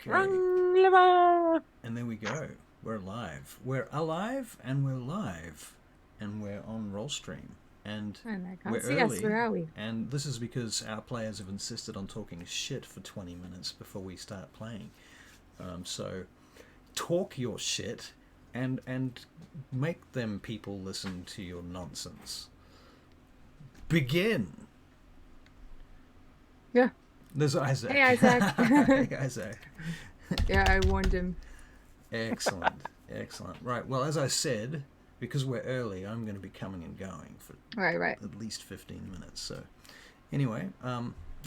Okay. And there we go. We're alive. We're alive and we're live. And we're on Rollstream. And And I we're can't see us. early. Where are we? And this is because our players have insisted on talking shit for 20 minutes before we start playing. So talk your shit and make them people listen to your nonsense. Begin. Yeah. There's Isaac. Hey, Isaac. Hey, Isaac. Yeah, I warned him. Excellent. Excellent. Right. Well, as I said, because we're early, I'm going to be coming and going for Right. at least 15 minutes. So, anyway,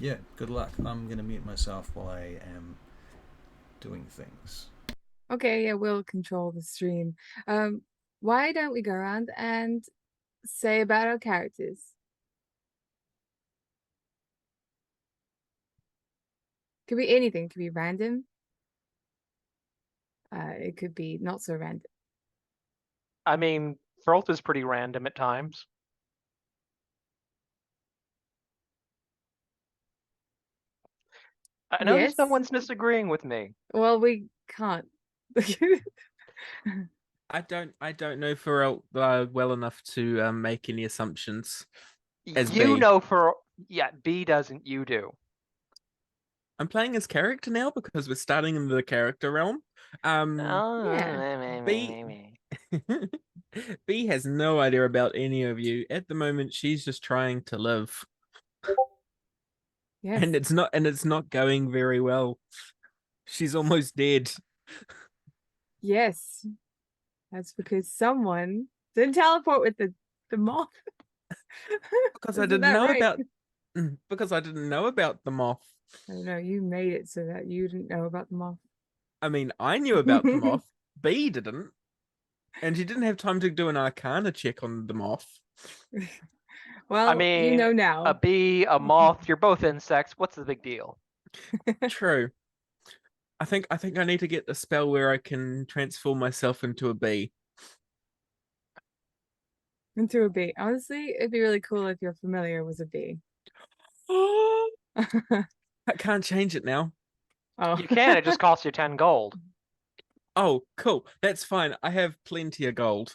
yeah, good luck. I'm going to mute myself while I am doing things. Okay, yeah, we'll control the stream. Why don't we go around and say about our characters? Could be anything. Could be random. It could be not so random. I mean, Throlth is pretty random at times. I notice no one's disagreeing with me. Well, we can't. I don't know Pharrell well enough to make any assumptions. As you B. know B doesn't, you do. I'm playing as character now because we're starting in the character realm. B has no idea about any of you. At the moment, she's just trying to live. Yes. And it's not going very well. She's almost dead. Yes. That's because someone didn't teleport with the moth. Because I didn't know about the moth. I don't know, you made it so that you didn't know about the moth. I mean, I knew about the moth. B didn't. And she didn't have time to do an arcana check on the moth. Well, I mean, you know now. A bee, a moth, you're both insects. What's the big deal? True. I think I need to get a spell where I can transform myself into a bee. Into a bee. Honestly, it'd be really cool if your familiar was a bee. I can't change it now. Oh. You can, it just costs you 10 gold. Oh, cool. That's fine. I have plenty of gold.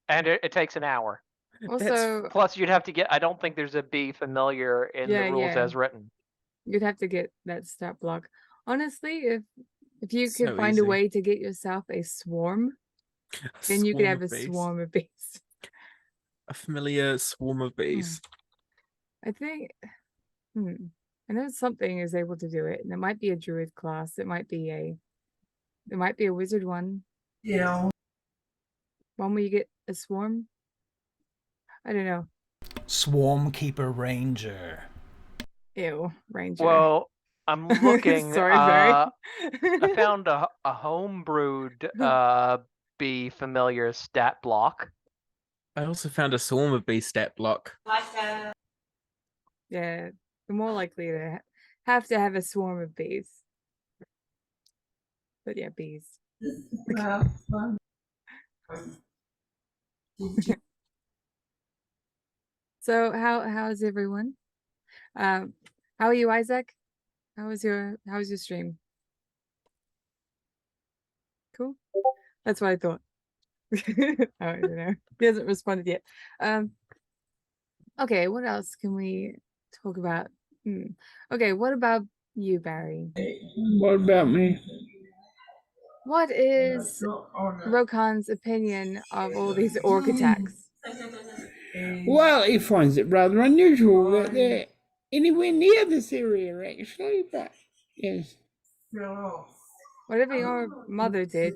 And it takes an hour. Also, plus you'd have to get, I don't think there's a bee familiar in the rules as written. You'd have to get that stat block. Honestly, if you could So find easy. a way to get yourself a swarm, then you could have a swarm of bees. A familiar swarm of bees. I think I know something is able to do it, and it might be a druid class. It might be a wizard one. Yeah. One where you get a swarm. I don't know. Swarm Keeper Ranger. Ew, Ranger. Well, I'm looking. Sorry, Barry. I found a homebrewed bee familiar stat block. I also found a swarm of bee stat block. Yeah, you're more likely to have to have a swarm of bees. But yeah, bees. So how's everyone? How are you, Isaac? How was your stream? Cool. That's what I thought. I don't know. He hasn't responded yet. Okay, what else can we talk about? Okay, what about you, Barry? What about me? What is Rokan's opinion of all these orc attacks? Well, he finds it rather unusual that they're anywhere near this area, actually, but yes. Whatever your mother did,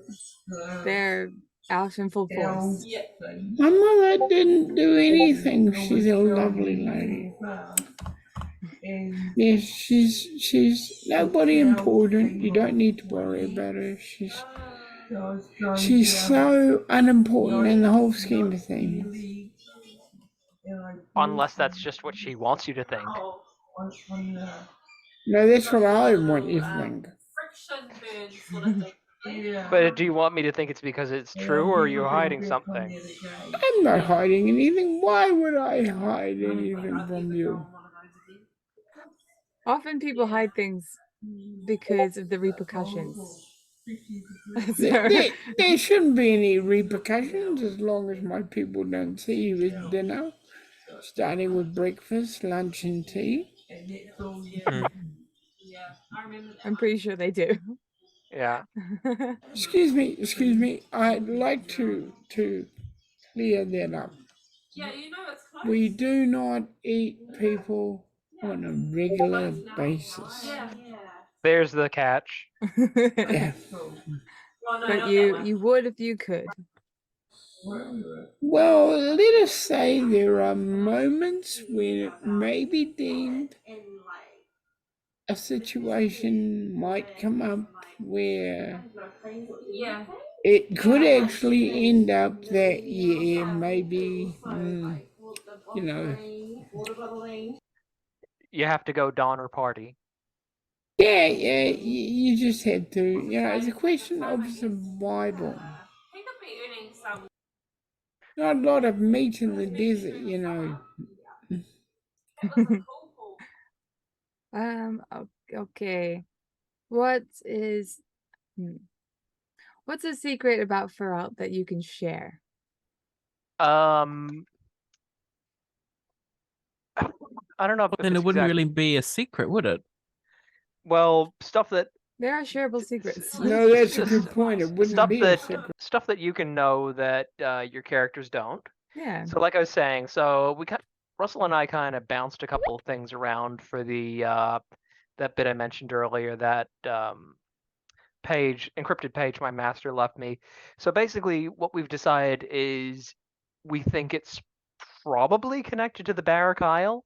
they're out in full force. My mother didn't do anything. She's a lovely lady. Yes, she's nobody important. You don't need to worry about her. She's so unimportant in the whole scheme of things. Unless that's just what she wants you to think. No, that's what I want you to think. But do you want me to think it's because it's true, or are you hiding something? I'm not hiding anything. Why would I hide anything from you? Often people hide things because of the repercussions. There shouldn't be any repercussions as long as my people don't see you with dinner, starting with breakfast, lunch, and tea. I'm pretty sure they do. Yeah. Excuse me. I'd like to clear that up. We do not eat people on a regular basis. There's the catch. Yeah. But you would if you could. Well, let us say there are moments when it may be deemed a situation might come up where it could actually end up that, yeah, maybe, you know. You have to go Donner Party. Yeah, you just had to, it's a question of survival. Not a lot of meat in the desert, Okay. What's a secret about Feralt that you can share? I don't know if Then it's it wouldn't exact- really be a secret, would it? Well, stuff that There are shareable secrets. No, that's a good point. It wouldn't stuff be a that secret. stuff that you can know that your characters don't. Yeah. So, like I was saying, Russell and I kind of bounced a couple of things around for the that bit I mentioned earlier, that encrypted page my master left me. So basically, what we've decided is we think it's probably connected to the Barrack Isle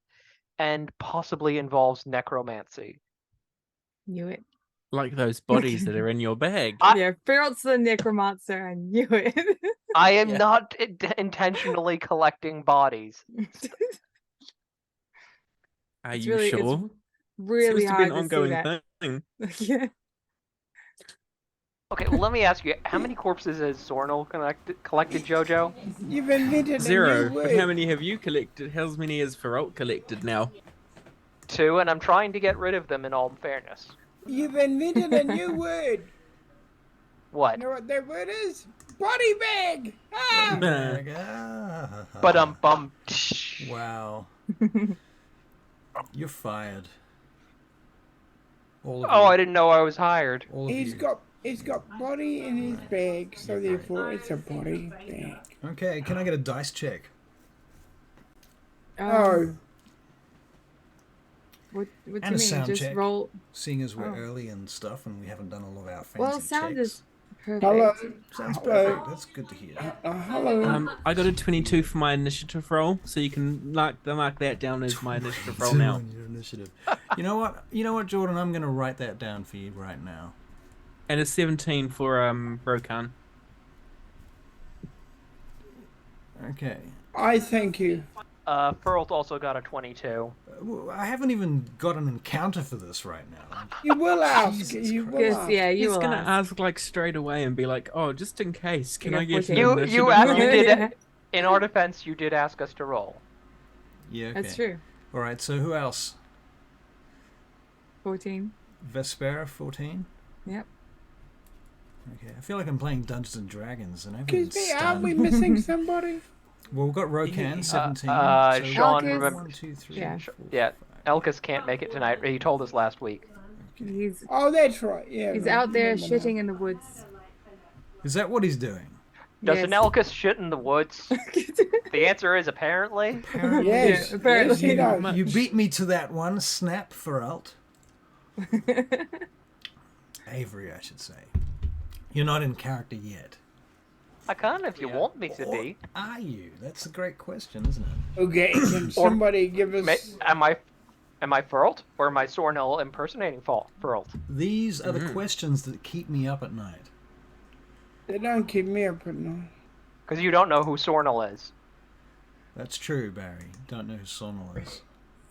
and possibly involves necromancy. Knew it. Like those bodies that are in your bag. Yeah, Feralt's the necromancer. I knew it. I am Yeah. not intentionally collecting bodies. Are It's you really- it's sure? Really Seems to be hard an to ongoing see that. thing. Yeah. Okay, well, let me ask you, how many corpses has Zornal collected, Jojo? You've invented a 0. new But word. how many have you collected? How many has Feralt collected now? 2, and I'm trying to get rid of them in all fairness. You've invented a new word. What? You know what that word is? Body bag. Ah! But bum. Wow. You're fired. All of Oh, you. I didn't know I was hired. All of He's you. got body in his bag, so therefore it's a body bag. Okay, can I get a dice check? Oh, What do you And a mean? sound Just check. roll. Seeing as we're Oh. early and stuff and we haven't done all of our fancy Well, sound checks. is perfect. hello. Sounds Hello. perfect. That's good to hear. Hello. I got a 22 for my initiative roll, so you can mark that down as my initiative roll now. On your initiative. You know what, Jordan? I'm going to write that down for you right now. And a 17 for Brokan. Okay. I thank you. Feralt also got a 22. I haven't even got an encounter for this right now. You will ask. Jesus You will Yes, ask. yeah, you He's will gonna ask. ask like straight away and be like, "Oh, just in case, can got I get 14. an You initiative asked, roll?" you did Yeah. in our defense, you did ask us to roll. Yeah, okay. That's true. All right, so who else? 14. Vespera, 14? Yep. Okay, I feel like I'm playing Dungeons and Dragons and Excuse everyone's me, aren't we stunned. missing somebody? Well, we've got Rokan, 17. Sean, Elkis- remember, 1, 2, 3, Yeah. 4, yeah, 5. Elkis can't make it tonight. He told us last week. He's Oh, that's right. Yeah. he's right. out there Remember now. shitting in the woods. Is that what he's doing? Does an Yes. Elkis shit in the woods? The answer is apparently. Apparently. Yes, Yeah, apparently. yes, he does. You beat me to that one. Snap for Alt. Avery, I should say. You're not in character yet. I can if you want me to Or be. are you? That's a great question, isn't it? Okay, can somebody give us... Am I Feralt or am I Sornel impersonating Feralt? These are the questions that keep me up at night. They don't keep me up at night. Because you don't know who Sornel is. That's true, Barry. Don't know who Sonal is.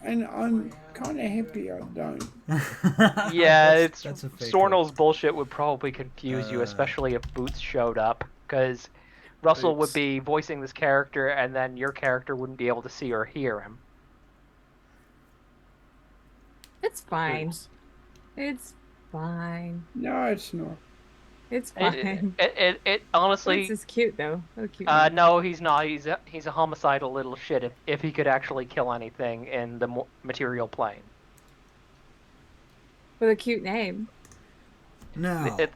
And I'm kind of happy I don't. Yeah, it's that's a fake Sornel's bullshit would probably confuse you, especially if Boots showed up, because Russell would Boots. be voicing this character, and then your character wouldn't be able to see or hear him. It's fine. Oops. It's fine. No, it's not. It's It, fine. it Boots honestly, is cute though. A cute name. no, he's not. He's a homicidal little shit if he could actually kill anything in the material plane. With a cute name. Now, It,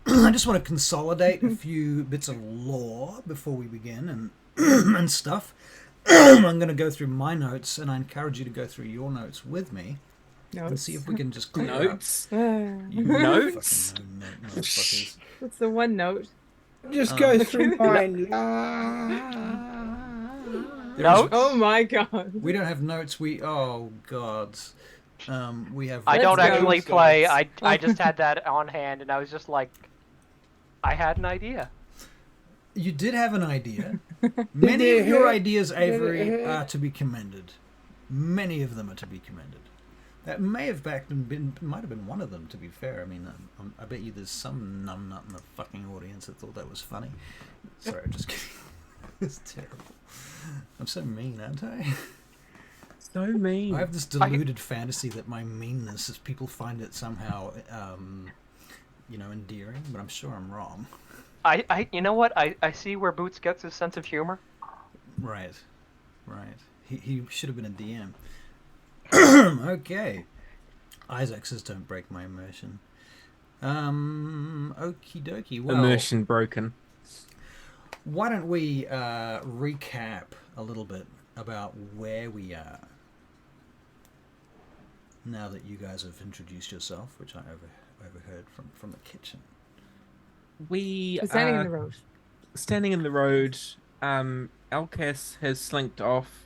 I just want to consolidate a few bits of lore before we begin and and stuff. I'm going to go through my notes, and I encourage you to go through your notes with me and see if we can just clear Notes. up. You Notes? fucking no motherfuckers. What's the one note? Just go through No. mine. There is- Notes? Oh my god. We don't have notes. Oh god. We have. I don't Let's go. actually Notes. play. I just had that on hand, and I was just like, I had an idea. You did have an idea. Many of your ideas, Avery, hurt? are to be commended. Many of them are to be commended. That may have might have been one of them. To be fair, I mean, I bet you there's some numbnut in the fucking audience that thought that was funny. Sorry, I'm just kidding. It's terrible. I'm so mean, aren't I? So mean. I have this deluded fantasy that my meanness is people find it somehow, endearing. But I'm sure I'm wrong. You know what? I see where Boots gets his sense of humor. Right. He should have been a DM. Okay. Isaac says, "Don't break my immersion." Okie dokie. Well, Immersion broken. why don't we recap a little bit about where we are now that you guys have introduced yourself, which I overheard from the kitchen. We We're standing are in the road. standing in the road. Alcas has slinked off.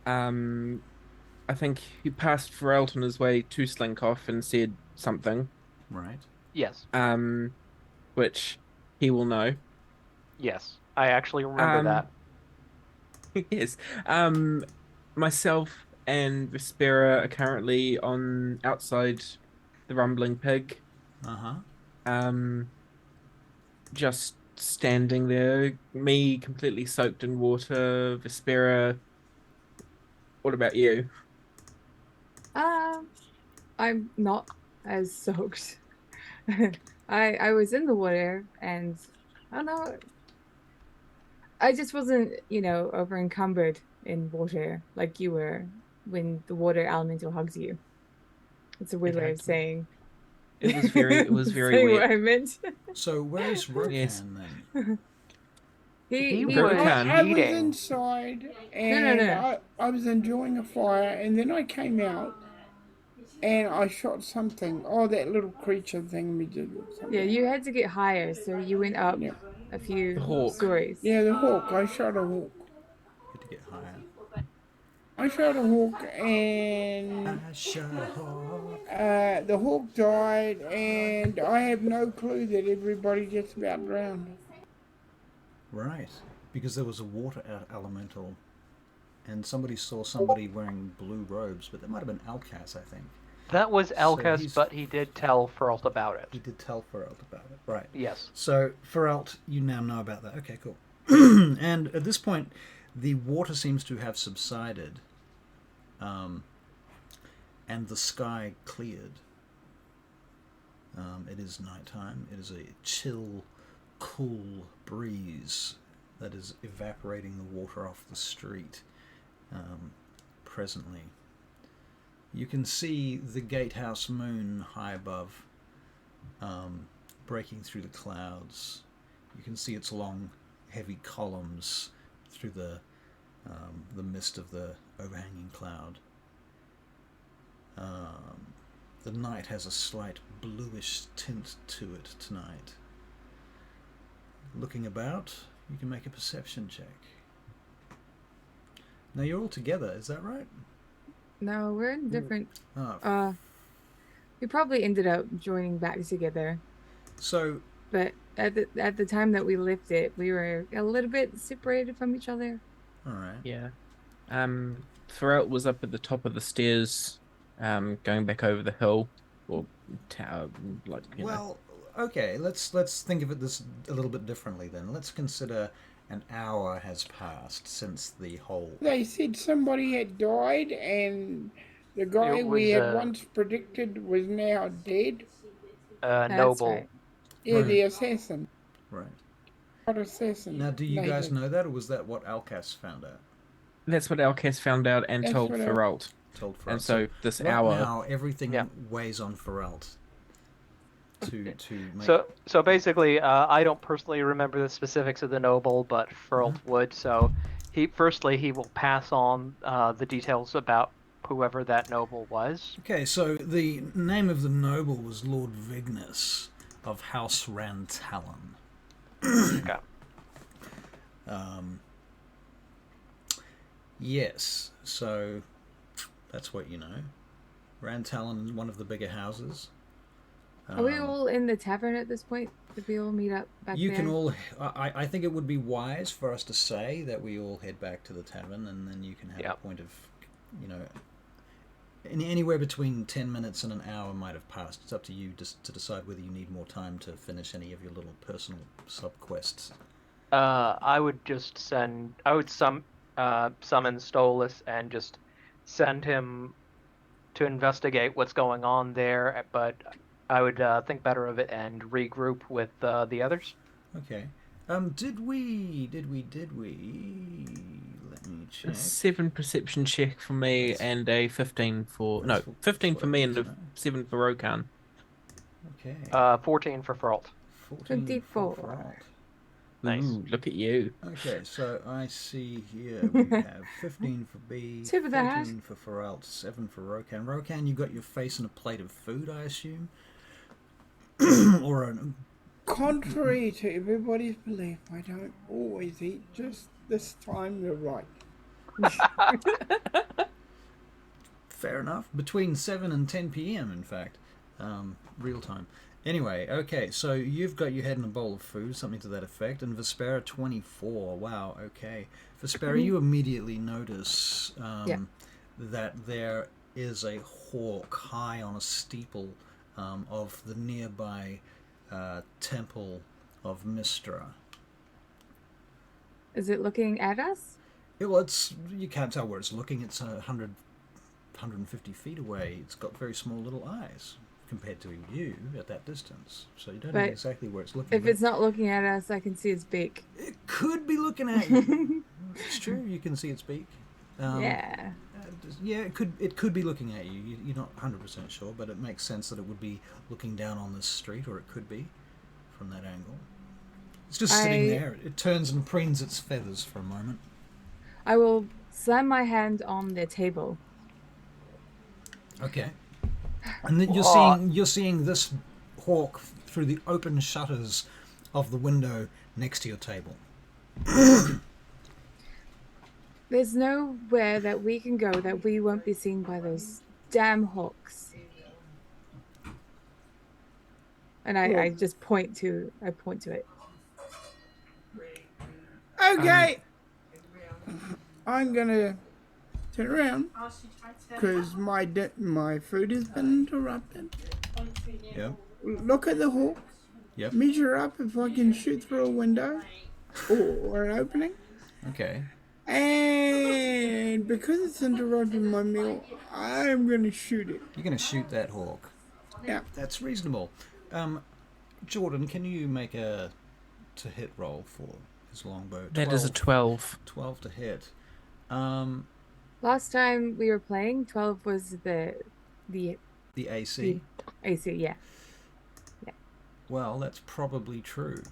I think he passed Ferelt on his way to slink off and said something. Right. Yes. Which he will know. Yes. I actually remember that. Yes. Myself and Vespera are currently outside the Rumbling Pig. Just standing there, me completely soaked in water. Vespera, what about you? I'm not as soaked. I was in the water and I don't know. I just wasn't, over encumbered in water like you were when the water elemental hugs you. It's a weird way of saying. It was very saying weird. what I meant. So where's Rokan Yes. then? He was- was I was eating. inside and No. I was enjoying a fire, and then I came out and I shot something. Oh, that little creature thing we did. Yeah, you had to get higher, so you went up Yeah. a few The hawk. stories. Yeah, the hawk. I shot a hawk. Good to get higher. I shot a hawk, and I shot a hawk. the hawk died, and I have no clue that everybody just about drowned. Right, because there was a water elemental, and somebody saw somebody wearing blue robes, but that might have been Alcas, I think. That was Elkas, he's- but he did tell Feralt about He it. did tell Ferelt about it, right? Yes. So Ferelt, you now know about that. Okay, cool. And at this point, the water seems to have subsided, and the sky cleared. It is nighttime. It is a chill, cool breeze that is evaporating the water off the street presently. You can see the gatehouse moon high above, breaking through the clouds. You can see its long, heavy columns through the mist of the overhanging cloud. The night has a slight bluish tint to it tonight. Looking about, you can make a perception check. Now you're all together, is that right? No, we're in different. Oh, We probably ended up joining back together, so but at the time that we left it, we were a little bit separated from each other. all right. Yeah. Ferelt was up at the top of the stairs, going back over the hill or tower, like. Well, okay. Let's think of it this a little bit differently then. Let's consider an hour has passed since the whole. They said somebody had died, and The guy It we was had once predicted was now dead. That's Noble. right. Yeah, Right. the assassin. Right. Not assassin. Now, do you guys Nathan. know that, or was that what Alcas found out? That's what Alcas found out and That's told what I- Feralt. Told Feralt. And so this right hour, now, everything Yeah. weighs on Feralt to make. So basically, I don't personally remember the specifics of the noble, but Ferlt would. So he will pass on the details about whoever that noble was. Okay, so the name of the noble was Lord Vignus of House Rantalon. Okay. Yes, so that's what you know. Rantalon, one of the bigger houses. Are we all in the tavern at this point? Did we all meet up back You there? can all. I think it would be wise for us to say that we all head back to the tavern, and then you can have a point of, anywhere between 10 minutes and an hour might have passed. It's up to you just to decide whether you need more time to finish any of your little personal sub-quests. I would just summon Stolas and just send him to investigate what's going on there, but I would think better of it and regroup with the others. Okay. Did we? Let me check. a 7 perception check for me and a 15 for... No, 15 for me and a 7 for Rokan. Okay. 14 for Feralt. 24. for Feralt. Nice. Ooh, look at you. Okay, so I see here we have 15 for B, Two for that. 14 for Feralt, 7 for Rokan. Rokan, you got your face in a plate of food, I assume? Or an... Contrary to everybody's belief, I don't always eat. Just this time you're right. Fair enough. Between 7 and 10 p.m., in fact. Real time. Anyway, okay, so you've got your head in a bowl of food, something to that effect, and Vespera 24. Wow, okay. Vespera, you immediately notice that there is a hawk high on a steeple of the nearby temple of Mistra. Is it looking at us? Well, you can't tell where it's looking. It's 150 feet away. It's got very small little eyes compared to you at that distance. So you don't know exactly where it's looking. If it's not looking at us, I can see its beak. It could be looking at you. It's true. You can see its beak. Yeah. Yeah, it could be looking at you. You're not 100% sure, but it makes sense that it would be looking down on this street, or it could be from that angle. It's just sitting there. It turns and preens its feathers for a moment. I will slam my hand on the table. Okay. And then you're seeing this hawk through the open shutters of the window next to your table. There's nowhere that we can go that we won't be seen by those damn hawks. And I just point to it. Okay. I'm gonna turn around because my food has been interrupted. Yeah. Look at the hawk. Yep. Measure up if I can shoot through a window or an opening. Okay. And because it's interrupting my meal, I'm gonna shoot it. You're going to shoot that hawk. Yeah. That's reasonable. Jordan, can you make a to hit roll for his longbow? That is a 12. 12 to hit. Last time we were playing, 12 was the AC. AC, yeah. Well, that's probably true.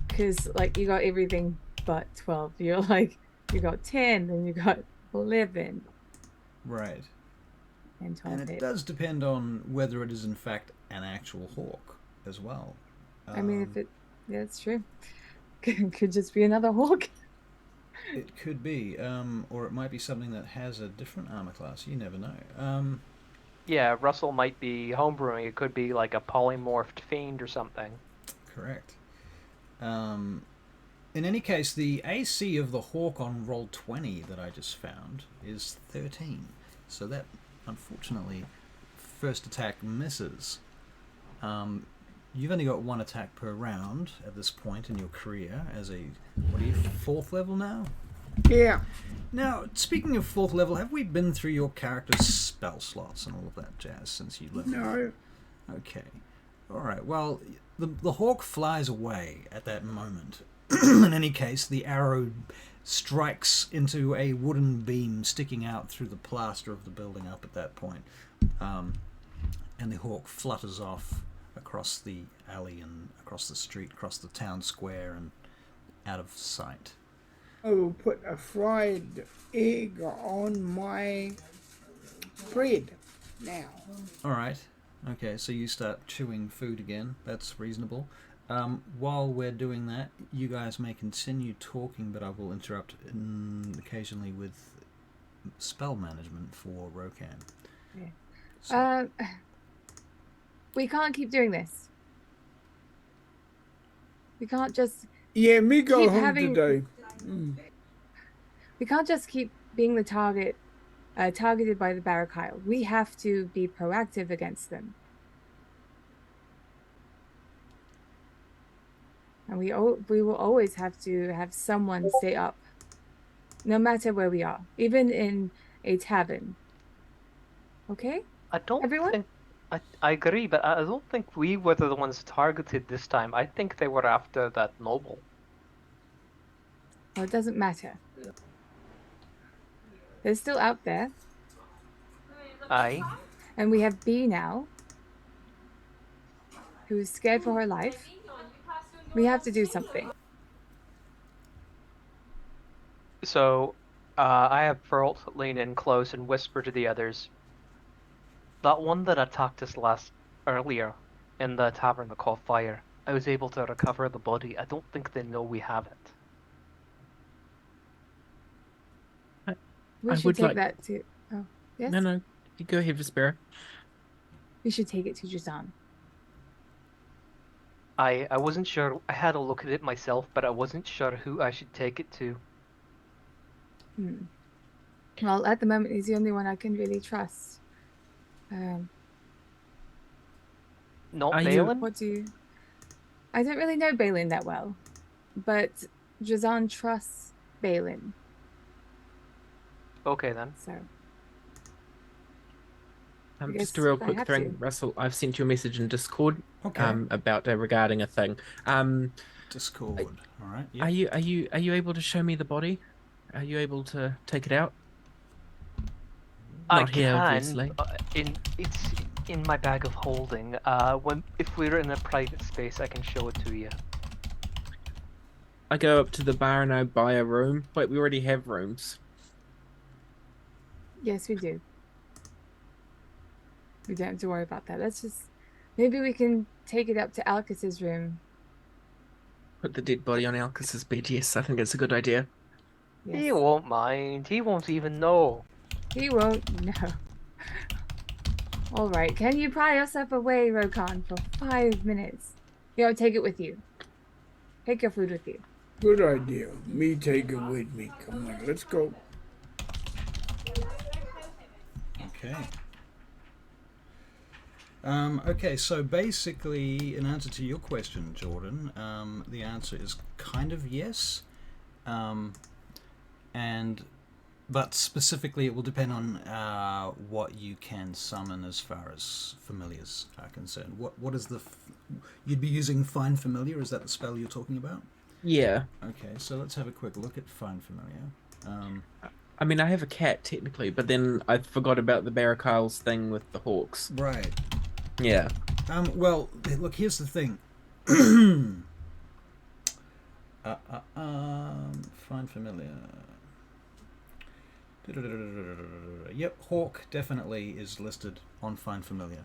Because you got everything but 12. You're you got 10, then you got 11. Right. And 12 And it hit. does depend on whether it is in fact an actual hawk as well. I mean, if it's true. Could just be another hawk. It could be, or it might be something that has a different armor class. You never know. Yeah, Russell might be homebrewing. It could be like a polymorphed fiend or something. Correct. In any case, the AC of the hawk on roll 20 that I just found is 13. So that, unfortunately, first attack misses. You've only got one attack per round at this point in your career as a, what are you, 4th level now? Yeah. Now, speaking of 4th level, have we been through your character's spell slots and all of that jazz since you leveled? No. Okay. Alright, well, the hawk flies away at that moment. In any case, the arrow strikes into a wooden beam sticking out through the plaster of the building up at that point. And the hawk flutters off across the alley and across the street, across the town square and out of sight. I will put a fried egg on my bread now. Alright. Okay, so you start chewing food again. That's reasonable. While we're doing that, you guys may continue talking, but I will interrupt occasionally with spell management for Rokan. Yeah. So, We can't keep doing this. We can't just Yeah, me go Keep home having- today. we can't just keep being the targeted by the Barakyle. We have to be proactive against them. And we will always have to have someone stay up, no matter where we are, even in a tavern. Okay? I don't Everyone? think. I agree, but I don't think we were the ones targeted this time. I think they were after that noble. Well, it doesn't matter. They're still out there. Aye. And we have B now, who is scared for her life. We have to do something. So, I have Ferlt lean in close and whisper to the others. That one that attacked us earlier in the tavern that caught fire, I was able to recover the body. I don't think they know we have it. We I should would take like- that to... Oh, yes? No. You go ahead, Vespera. We should take it to Jazan. I wasn't sure. I had a look at it myself, but I wasn't sure who I should take it to. Well, at the moment, he's the only one I can really trust. Not Are you- Balin? What do you... I don't really know Balin that well, but Jazan trusts Balin, Okay then. so... Just guess a real I quick have thing, to. Russell. I've sent you a message in Discord. okay. About regarding a thing. Discord. Alright. Are you able to show me the body? Are you able to take it out? I Not here, can. obviously. It's in my bag of holding. If we're in a private space, I can show it to you. I go up to the bar and I buy a room. Wait, we already have rooms. Yes, we do. We don't have to worry about that. Let's just... Maybe we can take it up to Alcus's room. Put the dead body on Alcus's bed. Yes, I think it's a good idea. Yes. He won't mind. He won't even know. He won't know. Alright, can you pry yourself away, Rokan, for 5 minutes? Take it with you. Take your food with you. Good idea. Me take it with me. Come on, let's go. Okay. Okay, so basically, in answer to your question, Jordan, the answer is kind of yes. But specifically, it will depend on what you can summon as far as familiars are concerned. What is you'd be using Find Familiar? Is that the spell you're talking about? Yeah. Okay, so let's have a quick look at Find Familiar. I mean, I have a cat technically, but then I forgot about the Barakyle's thing with the hawks. Right. Yeah. Well, look, here's the thing. Find Familiar. Yep, Hawk definitely is listed on Find Familiar.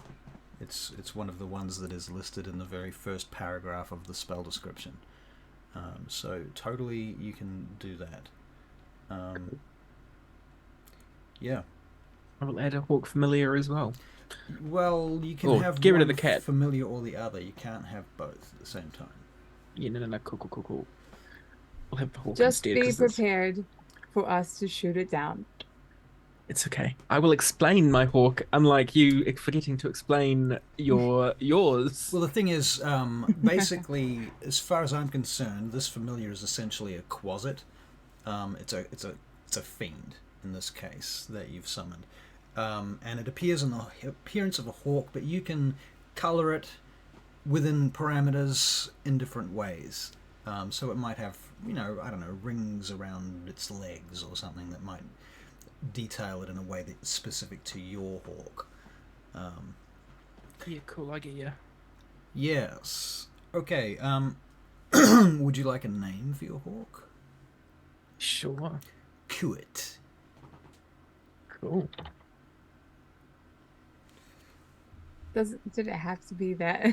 It's one of the ones that is listed in the very first paragraph of the spell description. So totally you can do that. Yeah. I will add a hawk familiar as well. Well, you can Or have get rid one of the cat. familiar or the other. You can't have both at the same time. Yeah, no, cool. We'll have the hawk Just instead. be 'Cause prepared for us to shoot it down. it's okay. I will explain my hawk, unlike you forgetting to explain yours. Well, the thing is, basically, as far as I'm concerned, this familiar is essentially a quasit. It's a fiend in this case that you've summoned, and it appears in the appearance of a hawk, but you can color it within parameters in different ways. So it might have, I don't know, rings around its legs or something that might detail it in a way that's specific to your hawk. Yeah, cool. I get you. Yes. Okay. Would you like a name for your hawk? Sure. Kuit. Cool. Did it have to be that?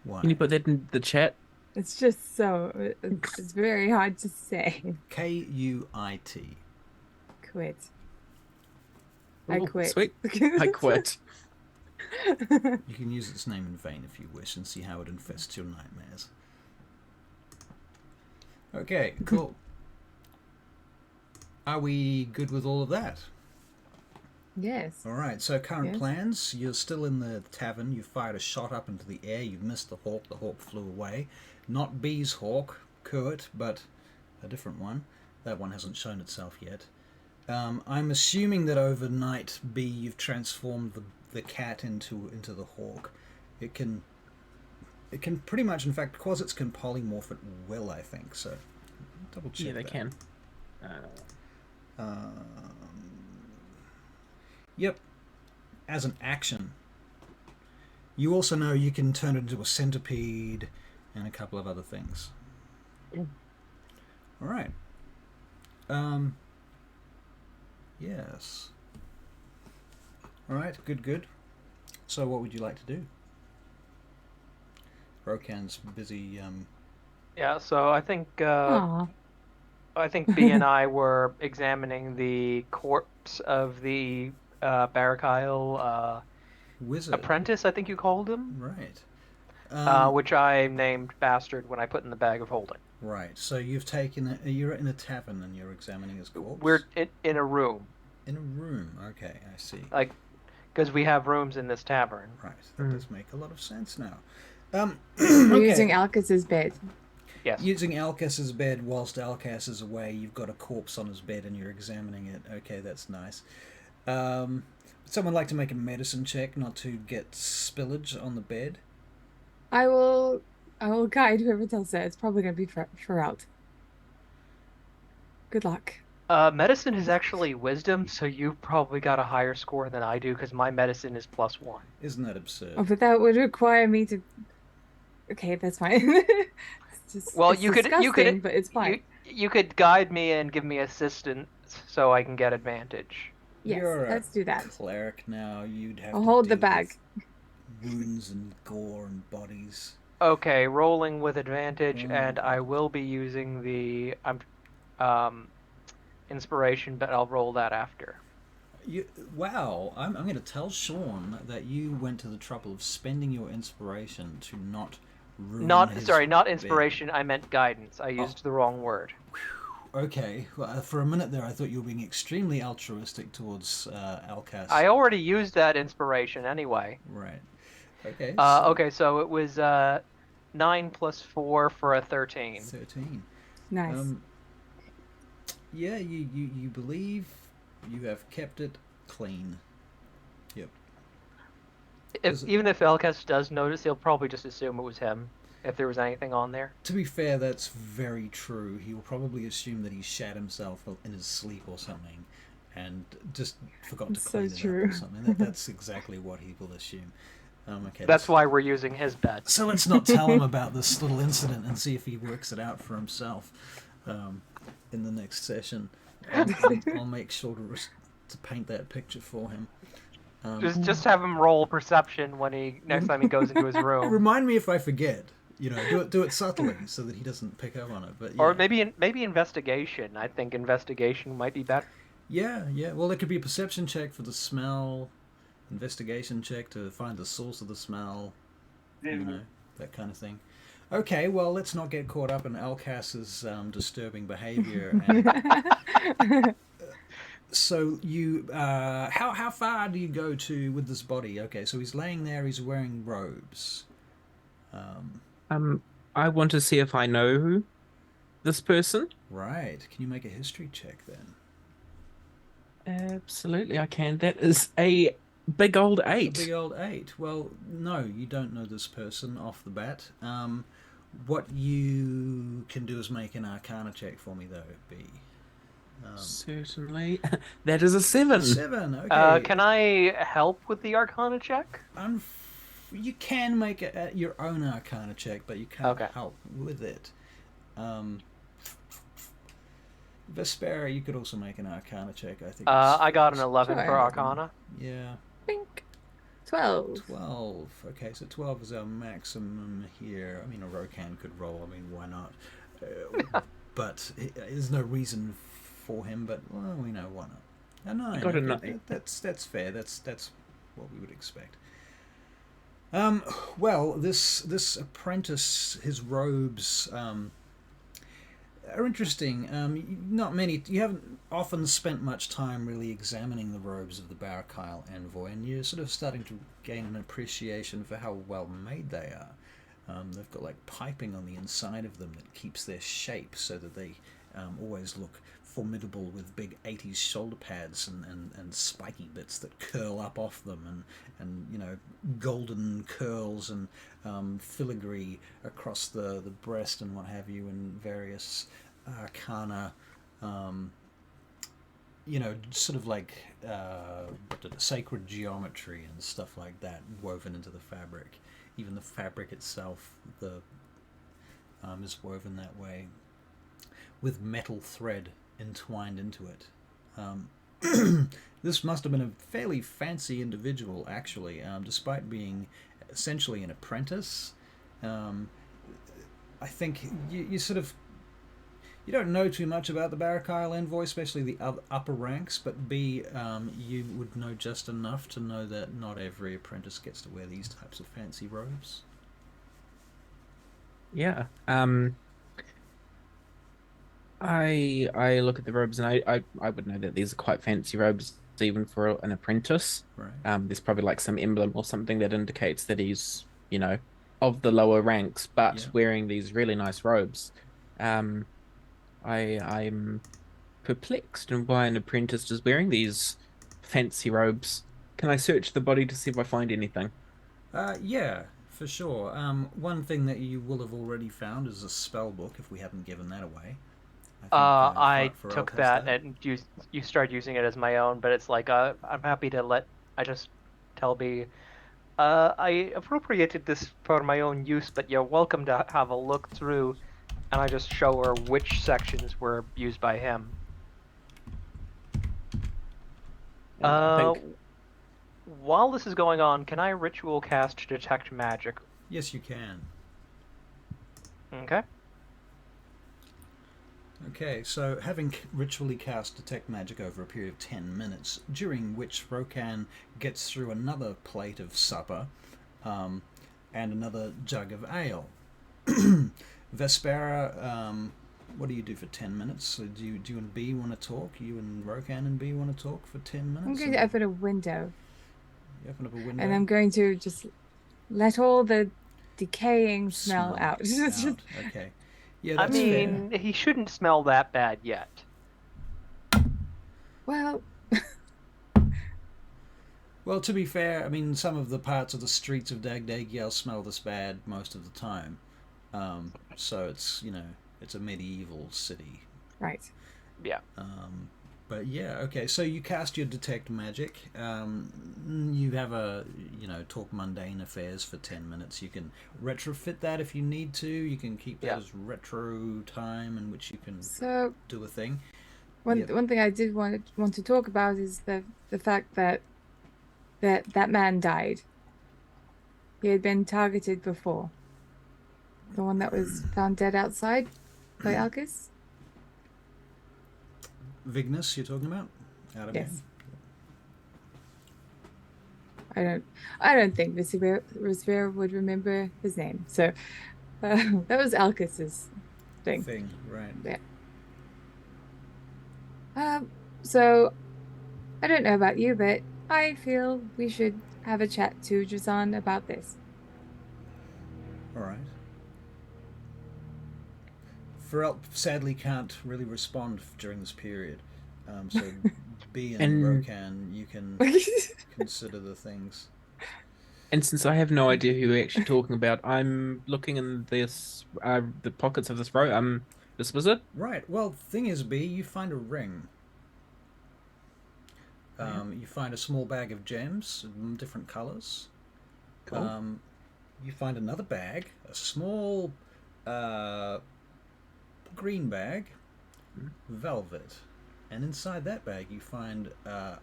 Why? Can you put that in the chat? It's just so. It's very hard to say. Kuit. Quit. I Oh, quit. Sweet. I quit. You can use its name in vain if you wish and see how it infests your nightmares. Okay, cool. Are we good with all of that? Yes. All right, so current Yes. plans. You're still in the tavern. You fired a shot up into the air. You missed the hawk. The hawk flew away. Not Bee's hawk, Kurt, but a different one. That one hasn't shown itself yet. I'm assuming that overnight, Bee, you've transformed the cat into the hawk. It can pretty much, in fact, quasits can polymorph at will, I think. So double check. Yeah, they that. can. Yep. As an action. You also know you can turn it into a centipede and a couple of other things. Yeah. All right. Yes. All right. Good. So, what would you like to do? Rokan's busy. Yeah, so I think Aw. B and I were examining the corpse of the Barakyle Wizard. apprentice, I think you called him, Right. which I named Bastard when I put in the bag of holding. Right. So you've taken. You're in a tavern and you're examining his corpse. We're in a room, in a room. Okay, I see. like, because we have rooms in this tavern. Right. That does make a lot of sense now. We're Okay. using Alcus's bed. Yes. Using Alcas's bed whilst Alcas is away, you've got a corpse on his bed and you're examining it. Okay, that's nice. Would someone like to make a medicine check not to get spillage on the bed? I will guide whoever does it. It's probably going to be Feralt. Good luck. Medicine is actually wisdom, so you probably got a higher score than I do because my medicine is +1. Isn't that absurd? Oh, but that would require me to. Okay, that's fine. It's just, Well, it's you could disgusting, but it's fine. You could guide me and give me assistance so I can get advantage. Yes, You're a let's do that. cleric now. You'd have I'll to hold the deal bag. with wounds and gore and bodies. Okay, rolling with advantage, Oh. and I will be using the inspiration, but I'll roll that after. Wow, I'm going to tell Sean that you went to the trouble of spending your inspiration to not ruin Not his not bed. inspiration. I meant guidance. I used the wrong word. Okay, well, for a minute there I thought you were being extremely altruistic towards Alcas. I already used that inspiration anyway. Right. Okay. Okay, so it was 9 + 4 for a 13. 13. Nice. Yeah, you believe you have kept it clean. Yep. Even if Elkas does notice, he'll probably just assume it was him if there was anything on there. To be fair, that's very true. He will probably assume that he shat himself in his sleep or something and just forgot to It's so clean it true. up or something. That's exactly what he will assume. Okay, That's why we're using his bed. So let's not tell him about this little incident and see if he works it out for himself in the next session. I'll make sure to paint that picture for him. Just have him roll perception when next time he goes into his room. Remind me if I forget. Do it subtly so that he doesn't pick up on it. But yeah. Or maybe investigation. I think investigation might be better. Yeah. Well, it could be a perception check for the smell, investigation check to find the source of the smell, that kind of thing. Okay, well, let's not get caught up in Alcas's disturbing behavior. So you, how far do you go to with this body? Okay, so he's laying there. He's wearing robes. I want to see if I know this person. Right. Can you make a history check then? Absolutely, I can. That is a big old A 8. big old 8. Well, no, you don't know this person off the bat. What you can do is make an Arcana check for me, though, B. Certainly. That is a 7. 7. Okay. Can I help with the Arcana check? You can make your own Arcana check, but you can't Okay. help with it. Vespera, you could also make an Arcana check. I think. I got an 11 Sure. for Arcana. Yeah. Think 12. 12. Okay, so 12 is our maximum here. I mean, a Rokan could roll. I mean, why not? But there's no reason for him. But well, we know why not. A 9. Got a Okay, 9. That's fair. That's what we would expect. Well, this apprentice, his robes are interesting. Not many. You haven't often spent much time really examining the robes of the Barakyle envoy, and you're sort of starting to gain an appreciation for how well made they are. They've got like piping on the inside of them that keeps their shape, so that they always look formidable with big 80s shoulder pads and spiky bits that curl up off them, and you know, golden curls and filigree across the breast and what have you, and various arcana, you know, sort of like sacred geometry and stuff like that woven into the fabric. Even the fabric itself, is woven that way, with metal thread entwined into it. This must have been a fairly fancy individual, actually, despite being essentially an apprentice. I think you sort of, you don't know too much about the Barakyle envoy, especially the upper ranks, but B, you would know just enough to know that not every apprentice gets to wear these types of fancy robes. Yeah. I look at the robes, and I would know that these are quite fancy robes, even for an apprentice. Right. There's probably like some emblem or something that indicates that he's, you know, of the lower ranks, but Yeah. wearing these really nice robes. I'm perplexed in why an apprentice is wearing these fancy robes. Can I search the body to see if I find anything? Yeah, for sure. One thing that you will have already found is a spell book, if we haven't given that away. I Farrell took has that and you started using it as my own, but it's like I'm happy to I just tell B. I appropriated this for my own use, but you're welcome to have a look through, and I just show her which sections were used by him. I think While this is going on, can I ritual cast Detect Magic? Yes, you can. Okay. Okay, so having ritually cast Detect Magic over a period of 10 minutes, during which Rokan gets through another plate of supper and another jug of ale. Vespera, what do you do for 10 minutes? So do you and B want to talk? You and Rokan and B want to talk for 10 minutes? I'm going to open a window. You open up a window? And I'm going to just let all the decaying smell out. Okay. Yeah, I that's mean, he shouldn't smell that bad yet. Well, well, to be fair, I mean, some of the parts of the streets of DAGDAGIEL smell this bad most of the time. So it's, you know, it's a medieval city. Right. Yeah. But yeah, okay, so you cast your Detect Magic. You have talk mundane affairs for 10 minutes. You can retrofit that if you need to. You can keep that as retro time in which you can do a thing. One thing I did want to talk about is the fact that man died. He had been targeted before. The one that was found dead outside by Alcus. Vignus, you're talking about? Yes. I don't think Rosvera would remember his name. So that was Alcus's thing. Right. Yeah. So I don't know about you, but I feel we should have a chat to Drazan about this. All right. Pharrell sadly can't really respond during this period. So B and And- Rokan, you can consider the things. And since I have no idea who we're actually talking about, I'm looking in this the pockets of this this wizard. Right. Well, thing is, B, you find a ring. You find a small bag of gems, different colors. Cool. You find another bag, a small green bag, velvet. And inside that bag, you find a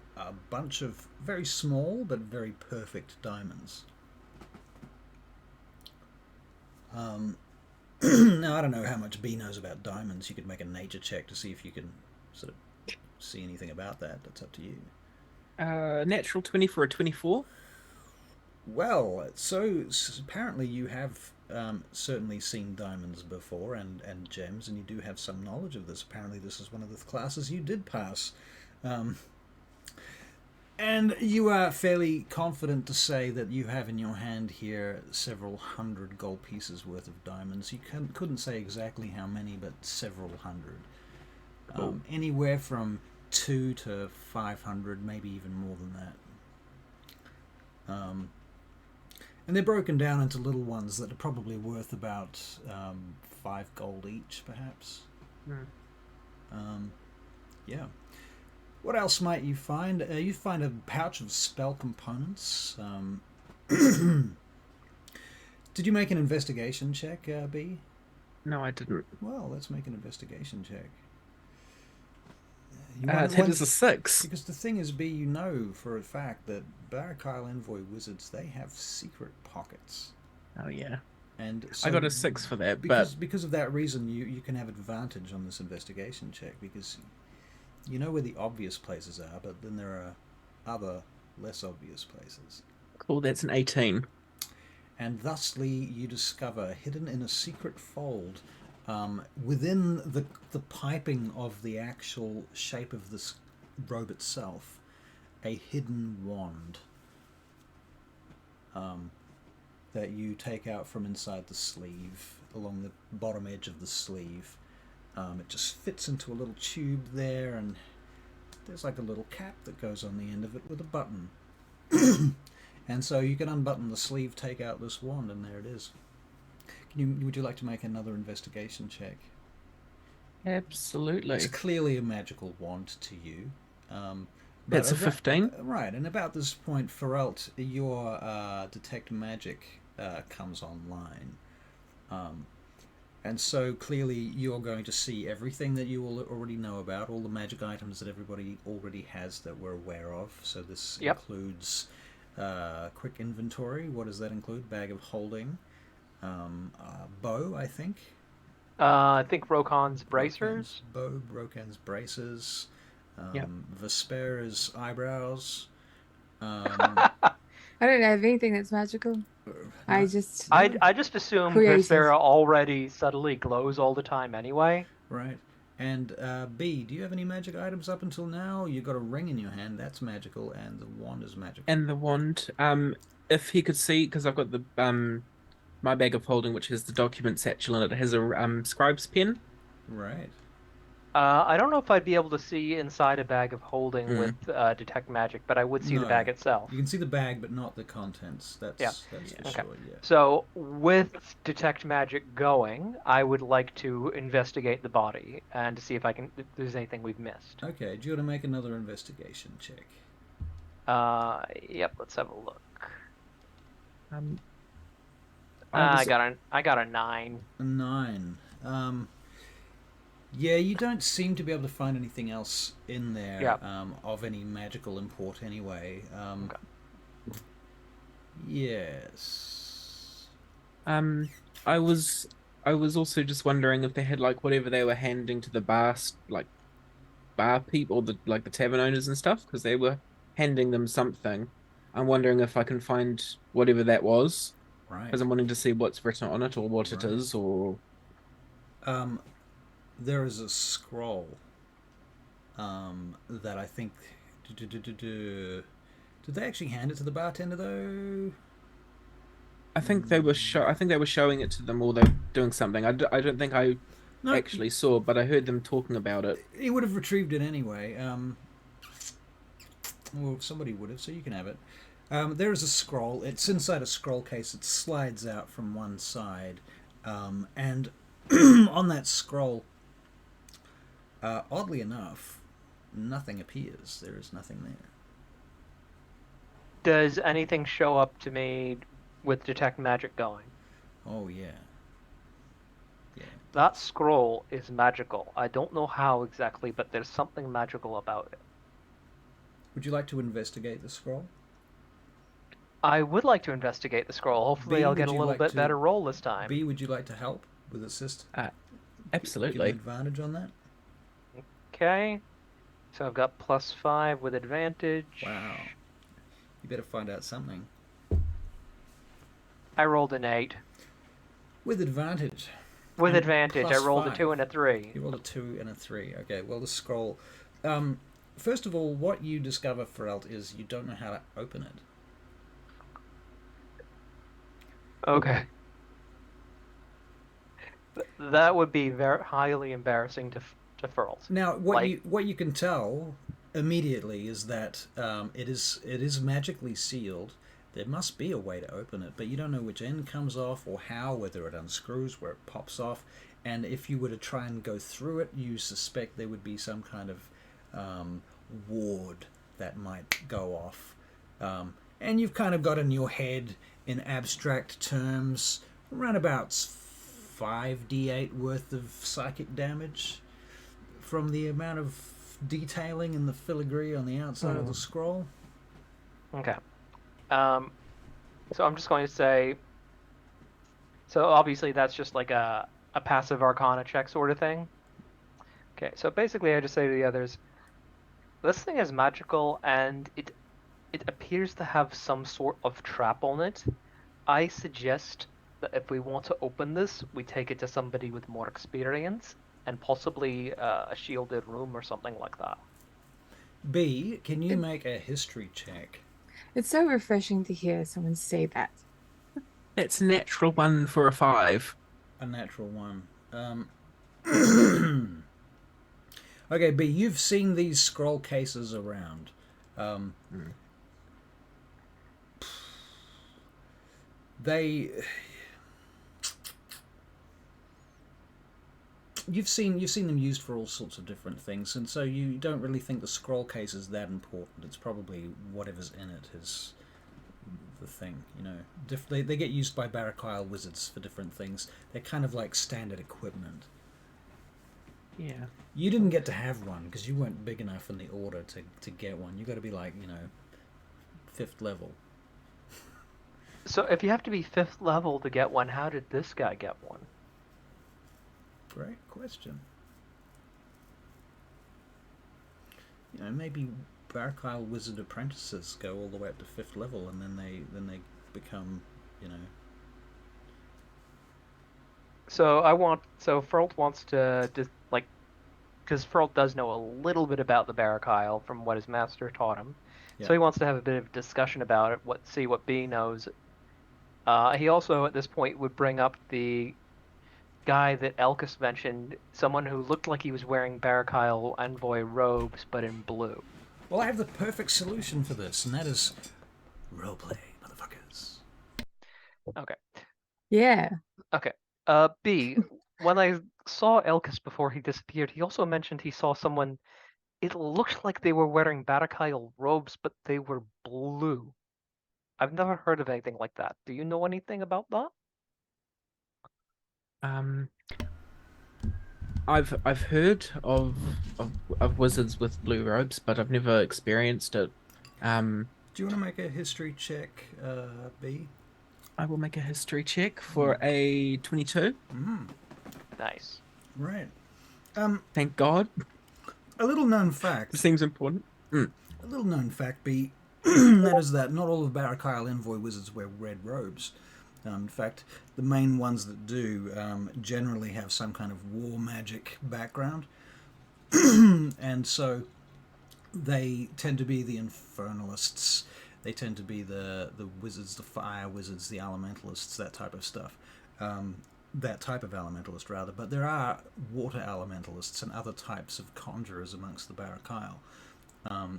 bunch of very small but very perfect diamonds. Now, I don't know how much B knows about diamonds. You could make a nature check to see if you can sort of see anything about that. That's up to you. Natural 20 for a 24. Well, so apparently you have certainly seen diamonds before and gems, and you do have some knowledge of this. Apparently this is one of the classes you did pass. And you are fairly confident to say that you have in your hand here several hundred gold pieces worth of diamonds. You couldn't say exactly how many, but several hundred. Cool. Anywhere from 2 to 500, maybe even more than that. And they're broken down into little ones that are probably worth about 5 gold each, perhaps. Yeah. What else might you find? You find a pouch of spell components. Did you make an investigation check, B? No, I didn't. Well, let's make an investigation check. That is a 6. Because the thing is, B, you know for a fact that Barak Isle Envoy wizards, they have secret pockets. Oh yeah. And so I got a 6 for that, because of that reason, you can have advantage on this investigation check, because you know where the obvious places are, but then there are other less obvious places. cool. That's an 18. And thusly you discover, hidden in a secret fold, within the piping of the actual shape of this robe itself, a hidden wand that you take out from inside the sleeve, along the bottom edge of the sleeve. It just fits into a little tube there, and there's like a little cap that goes on the end of it with a button. And so you can unbutton the sleeve, take out this wand, and there it is. Would you like to make another investigation check? Absolutely. It's clearly a magical wand to you. That's a 15. Right, and about this point, Ferelt, your detect magic comes online. And so clearly you're going to see everything that you will already know about, all the magic items that everybody already has that we're aware of. So this includes quick inventory. What does that include? Bag of holding. Bow, I think. I think Rokan's bracers. Rokan's bracers. Yep. Vespera's eyebrows. I don't have anything that's magical. I just I just assume Creative. Vespera already subtly glows all the time anyway. Right. And B, do you have any magic items up until now? You've got a ring in your hand, that's magical, and the wand is magical. And the wand, if he could see, because I've got the my bag of holding, which has the document satchel in it, it has a scribe's pen. Right. I don't know if I'd be able to see inside a bag of holding with detect magic, but I would see the bag itself. You can see the bag, but not the contents. That's for sure. Yeah. So with detect magic going, I would like to investigate the body and to see if if there's anything we've missed. Okay. Do you want to make another investigation check? Yep. Let's have a look. I got a 9. A 9. Yeah, you don't seem to be able to find anything else in there of any magical import anyway. Yes. I was also just wondering if they had like whatever they were handing to the bar people or the tavern owners and stuff, because they were handing them something. I'm wondering if I can find whatever that was. Right. Because I'm wanting to see what's written on it or what it is, or there is a scroll that I think. Did they actually hand it to the bartender though? I think they were showing it to them, or they were doing something. I don't think I No. actually saw, but I heard them talking about it. He would have retrieved it anyway. Well, somebody would have, so you can have it. There is a scroll. It's inside a scroll case. It slides out from one side. And on that scroll, oddly enough, nothing appears. There is nothing there. Does anything show up to me with detect magic going? Oh, yeah. Yeah. That scroll is magical. I don't know how exactly, but there's something magical about it. Would you like to investigate the scroll? I would like to investigate the scroll. Hopefully B, I'll get would a you little like bit to- better roll this time. B, would you like to help with assist? Give Absolutely. an advantage on that? Okay. So I've got +5 with advantage. Wow. You better find out something. I rolled an 8. With advantage. With And advantage, I rolled +5. a 2 and a 3. You rolled a 2 and a 3. Okay, well, the scroll... first of all, what you discover, Ferelt, is you don't know how to open it. Okay. That would be very highly embarrassing to Furls. Now, what you can tell immediately is that it is magically sealed. There must be a way to open it, but you don't know which end comes off or how, whether it unscrews, where it pops off. And if you were to try and go through it, you suspect there would be some kind of ward that might go off. And you've kind of got in your head, in abstract terms, around about 5d8 worth of psychic damage from the amount of detailing and the filigree on the outside of the scroll. Okay. So I'm just going to say... So obviously that's just like a passive arcana check sort of thing. Okay, so basically I just say to the others, this thing is magical and it appears to have some sort of trap on it. I suggest that if we want to open this, we take it to somebody with more experience and possibly a shielded room or something like that. B, can you make a history check? It's so refreshing to hear someone say that. That's a natural 1 for a 5. A natural 1. Okay, B, you've seen these scroll cases around. You've seen them used for all sorts of different things, and so you don't really think the scroll case is that important. It's probably whatever's in it is the thing, you know. They get used by Barakyle wizards for different things. They're kind of like standard equipment. Yeah. You didn't get to have one because you weren't big enough in the order to get one. You got to be like, 5th level. So if you have to be 5th level to get one, how did this guy get one? Great question. Maybe Barakyle wizard apprentices go all the way up to 5th level, and then they become, So Ferlt wants to because Ferlt does know a little bit about the Barakyle from what his master taught him. Yeah. So he wants to have a bit of discussion about it, see what B knows. He also at this point would bring up the guy that Elkus mentioned, someone who looked like he was wearing Barakyle envoy robes, but in blue. Well, I have the perfect solution for this, and that is roleplay, motherfuckers. Okay. Yeah. Okay. B, when I saw Elkus before he disappeared, he also mentioned he saw someone. It looked like they were wearing Barakyle robes, but they were blue. I've never heard of anything like that. Do you know anything about that? I've heard of wizards with blue robes, but I've never experienced it. Do you want to make a history check, B? I will make a history check for a 22. Nice. Right. Thank God. A little known fact. It seems important. A little known fact, B, that is that not all of Barakyle envoy wizards wear red robes. In fact, the main ones that do generally have some kind of war magic background. And so they tend to be the infernalists. They tend to be the wizards, the fire wizards, the elementalists, that type of stuff. that type of elementalist rather, but there are water elementalists and other types of conjurers amongst the Barakyle.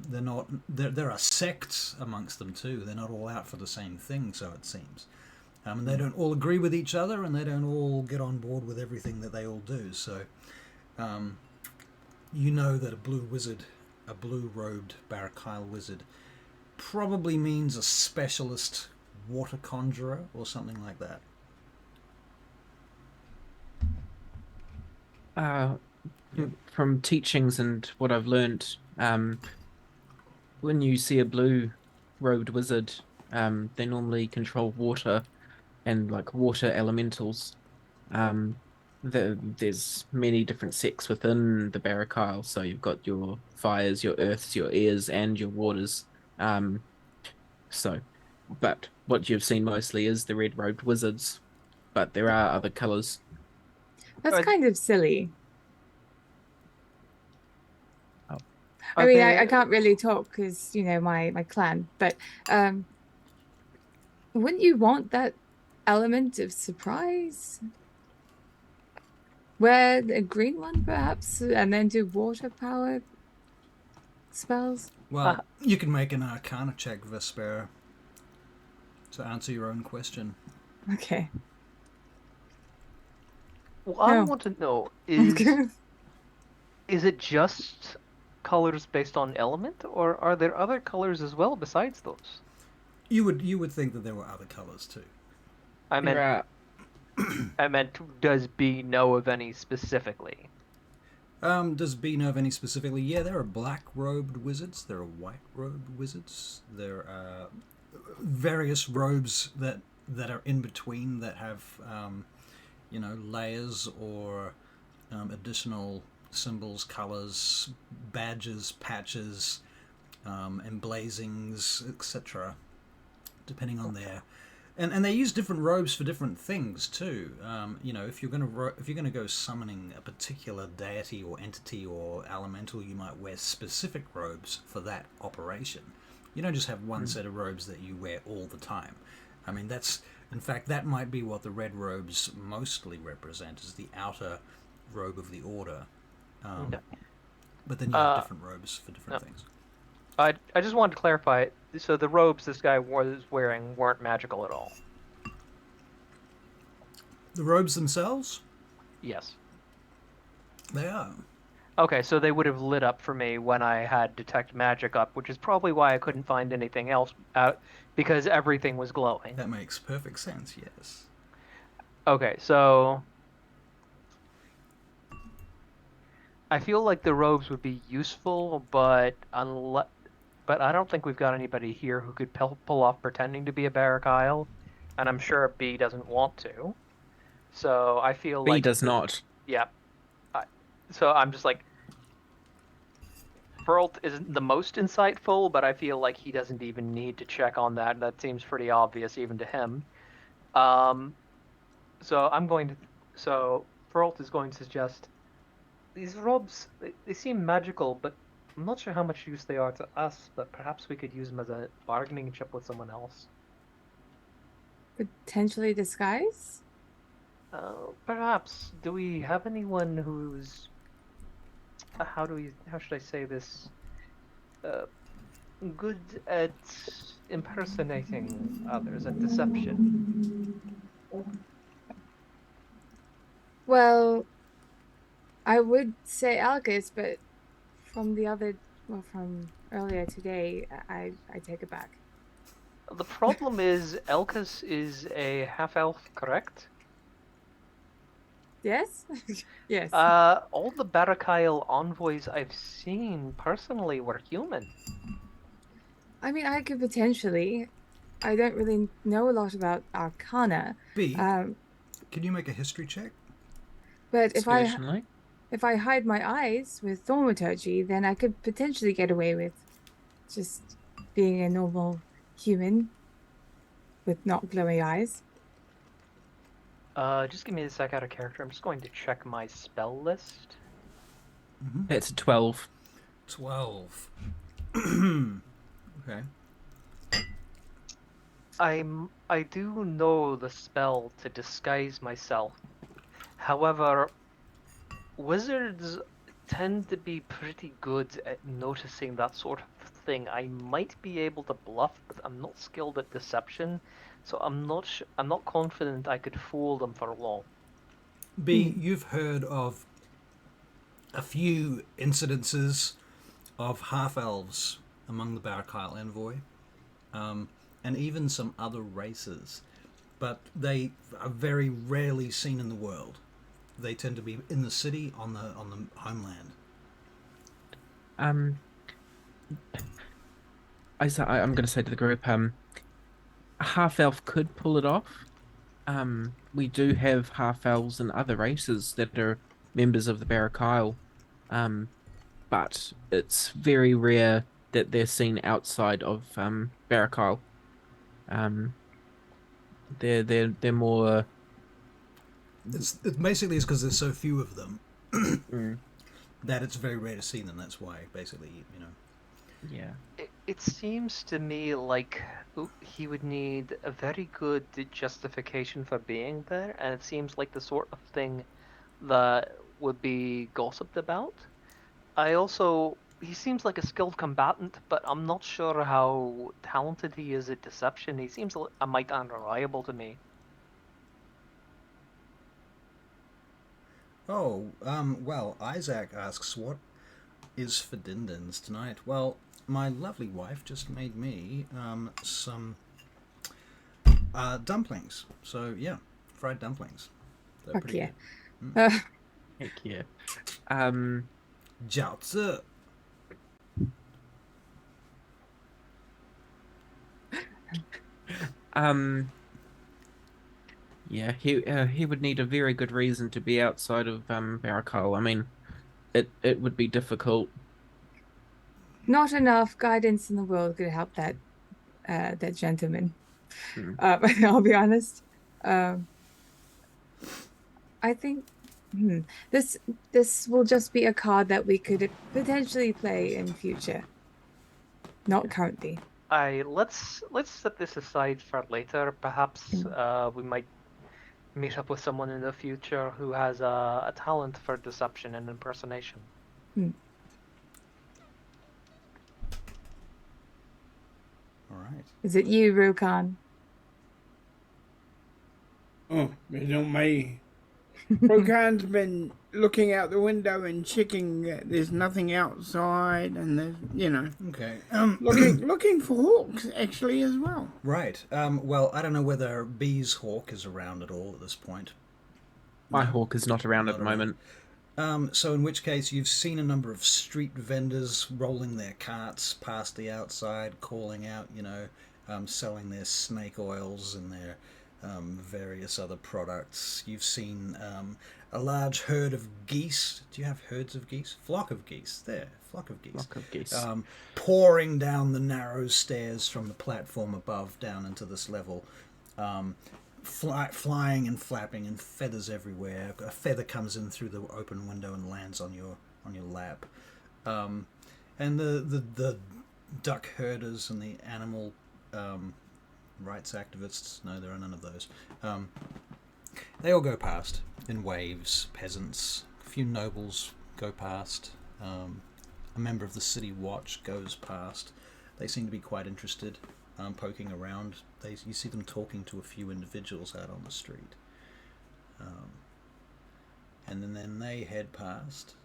They're not. There are sects amongst them too. They're not all out for the same thing, so it seems. And they don't all agree with each other, and they don't all get on board with everything that they all do. So, you know that a blue wizard, a blue-robed Barakyle wizard, probably means a specialist water conjurer or something like that. From teachings and what I've learned, when you see a blue-robed wizard, they normally control water and like water elementals. There's many different sects within the Barakyle, so you've got your fires, your earths, your airs, and your waters. But what you've seen mostly is the red-robed wizards, but there are other colors. That's kind of silly. Oh. I mean, I can't really talk because, you know, my clan, but wouldn't you want that element of surprise? Wear a green one, perhaps, and then do water power spells? Well, you can make an Arcana check, Vespera, to answer your own question. Okay. What I want to know is it just colors based on element, or are there other colors as well besides those? You would think that there were other colors too. I meant, does B know of any specifically? Does B know of any specifically? Yeah, there are black-robed wizards. There are white-robed wizards. There are various robes that are in between that have, layers or additional symbols, colors, badges, patches, emblazings, etc. Depending on their, and they use different robes for different things too. If you're gonna go summoning a particular deity or entity or elemental, you might wear specific robes for that operation. You don't just have one set of robes that you wear all the time. I mean, in fact, that might be what the red robes mostly represent, is the outer robe of the order. But then you have different robes for different things. I just wanted to clarify. So the robes this guy was wearing weren't magical at all. The robes themselves? Yes. They are. Okay, so they would have lit up for me when I had detect magic up, which is probably why I couldn't find anything else out, because everything was glowing. That makes perfect sense, yes. Okay, so I feel like the robes would be useful, but I don't think we've got anybody here who could pull off pretending to be a Barakyle, and I'm sure B doesn't want to. So I feel B like does not. Yeah. So I'm just like, Ferlt isn't the most insightful, but I feel like he doesn't even need to check on that. That seems pretty obvious even to him. So Ferlt is going to suggest these robes. They seem magical, but I'm not sure how much use they are to us. But perhaps we could use them as a bargaining chip with someone else. Potentially disguise? Perhaps. Do we have anyone who's how should I say this? Good at impersonating others and deception. Well, I would say Algus, but from earlier today, I take it back. The problem is Elkus is a half-elf, correct? Yes? Yes. All the Barakyle envoys I've seen personally were human. I mean, I could potentially. I don't really know a lot about Arcana. B, can you make a history check? But if I hide my eyes with thaumaturgy, then I could potentially get away with just being a normal human with not glowing eyes. Just give me a sec out of character. I'm just going to check my spell list. It's a 12. 12. Okay. I do know the spell to disguise myself However, wizards tend to be pretty good at noticing that sort of thing. I might be able to bluff, but I'm not skilled at deception, so I'm not confident I could fool them for long. B, you've heard of a few incidences of half-elves among the Barakyle envoy, and even some other races, but they are very rarely seen in the world. They tend to be in the city on the homeland. I'm going to say to the group, a half elf could pull it off. We do have half elves and other races that are members of the Barakyle, but it's very rare that they're seen outside of Barakyle. They're more. It's basically because there's so few of them Mm, that it's very rare to see them. That's why, basically, you know. yeah. It seems to me like he would need a very good justification for being there, and it seems like the sort of thing that would be gossiped about. He seems like a skilled combatant, but I'm not sure how talented he is at deception. He seems a mite unreliable to me. Oh, well, Isaac asks, what is for Dindins tonight? Well, my lovely wife just made me some dumplings. So, yeah, fried dumplings. They're Fuck pretty yeah. good. Heck yeah. Um, Jiao zi. yeah, he would need a very good reason to be outside of Barakal. I mean, it would be difficult. Not enough guidance in the world could help that that gentleman. Hmm. I'll be honest. I think this will just be a card that we could potentially play in future, not currently. Let's set this aside for later. Perhaps we might meet up with someone in the future who has a talent for deception and impersonation. All right. Is it you, Rukan? Oh, it's not me. Rokan's been looking out the window and checking that there's nothing outside, and there's, Okay. looking for hawks actually as well. Right. Well, I don't know whether B's hawk is around at all at this point. My hawk is not around at the moment. So in which case you've seen a number of street vendors rolling their carts past the outside, calling out, selling their snake oils and their various other products. You've seen a large herd of geese. Do you have herds of geese? Flock of geese. There, flock of geese. Flock of geese. Pouring down the narrow stairs from the platform above down into this level. Flying and flapping and feathers everywhere. A feather comes in through the open window and lands on your lap. And the duck herders and the animal rights activists, no, there are none of those. They all go past in waves. Peasants, a few nobles go past. A member of the city watch goes past. They seem to be quite interested. Poking around. You see them talking to a few individuals out on the street. And then they head past.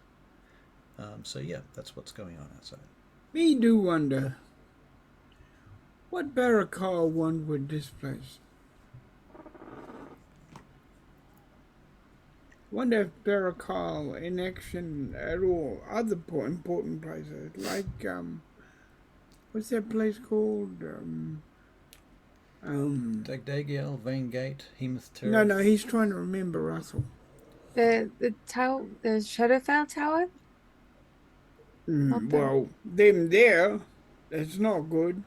So yeah, that's what's going on outside. Me do wonder what Barakal one would displace. Wonder if Barakal in action at all other important places like what's that place called? DAGDAGIEL, Vaingate, Hemoth Terrace. No, he's trying to remember Russell. The tower, the Shadowfell Tower. Well, them there, that's not good.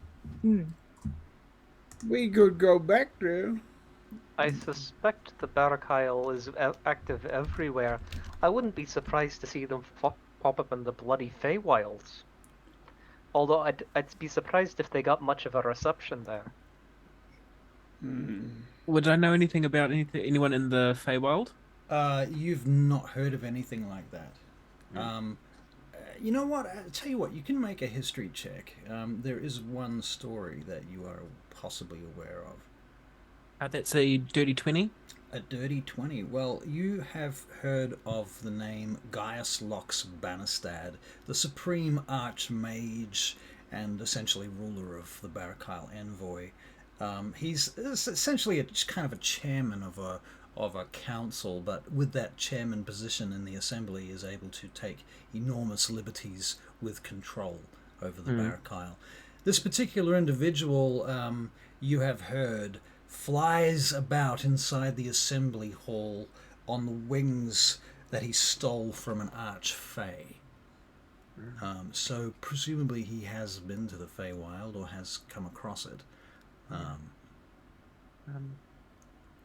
We could go back there. I suspect the Barakyle is active everywhere. I wouldn't be surprised to see them pop up in the bloody Feywilds. Although I'd be surprised if they got much of a reception there. Would I know anything about anyone in the Feywild? You've not heard of anything like that. Mm. You know what? Tell you what, you can make a history check. There is one story that you are possibly aware of. That's a dirty 20. A dirty 20. Well, you have heard of the name Gaius Lox Bannerstad, the supreme archmage and essentially ruler of the Barakyle Envoy. He's essentially kind of a chairman of a council, but with that chairman position in the assembly is able to take enormous liberties with control over the Barakyle. This particular individual, you have heard, flies about inside the assembly hall on the wings that he stole from an archfey. So presumably he has been to the Feywild or has come across it.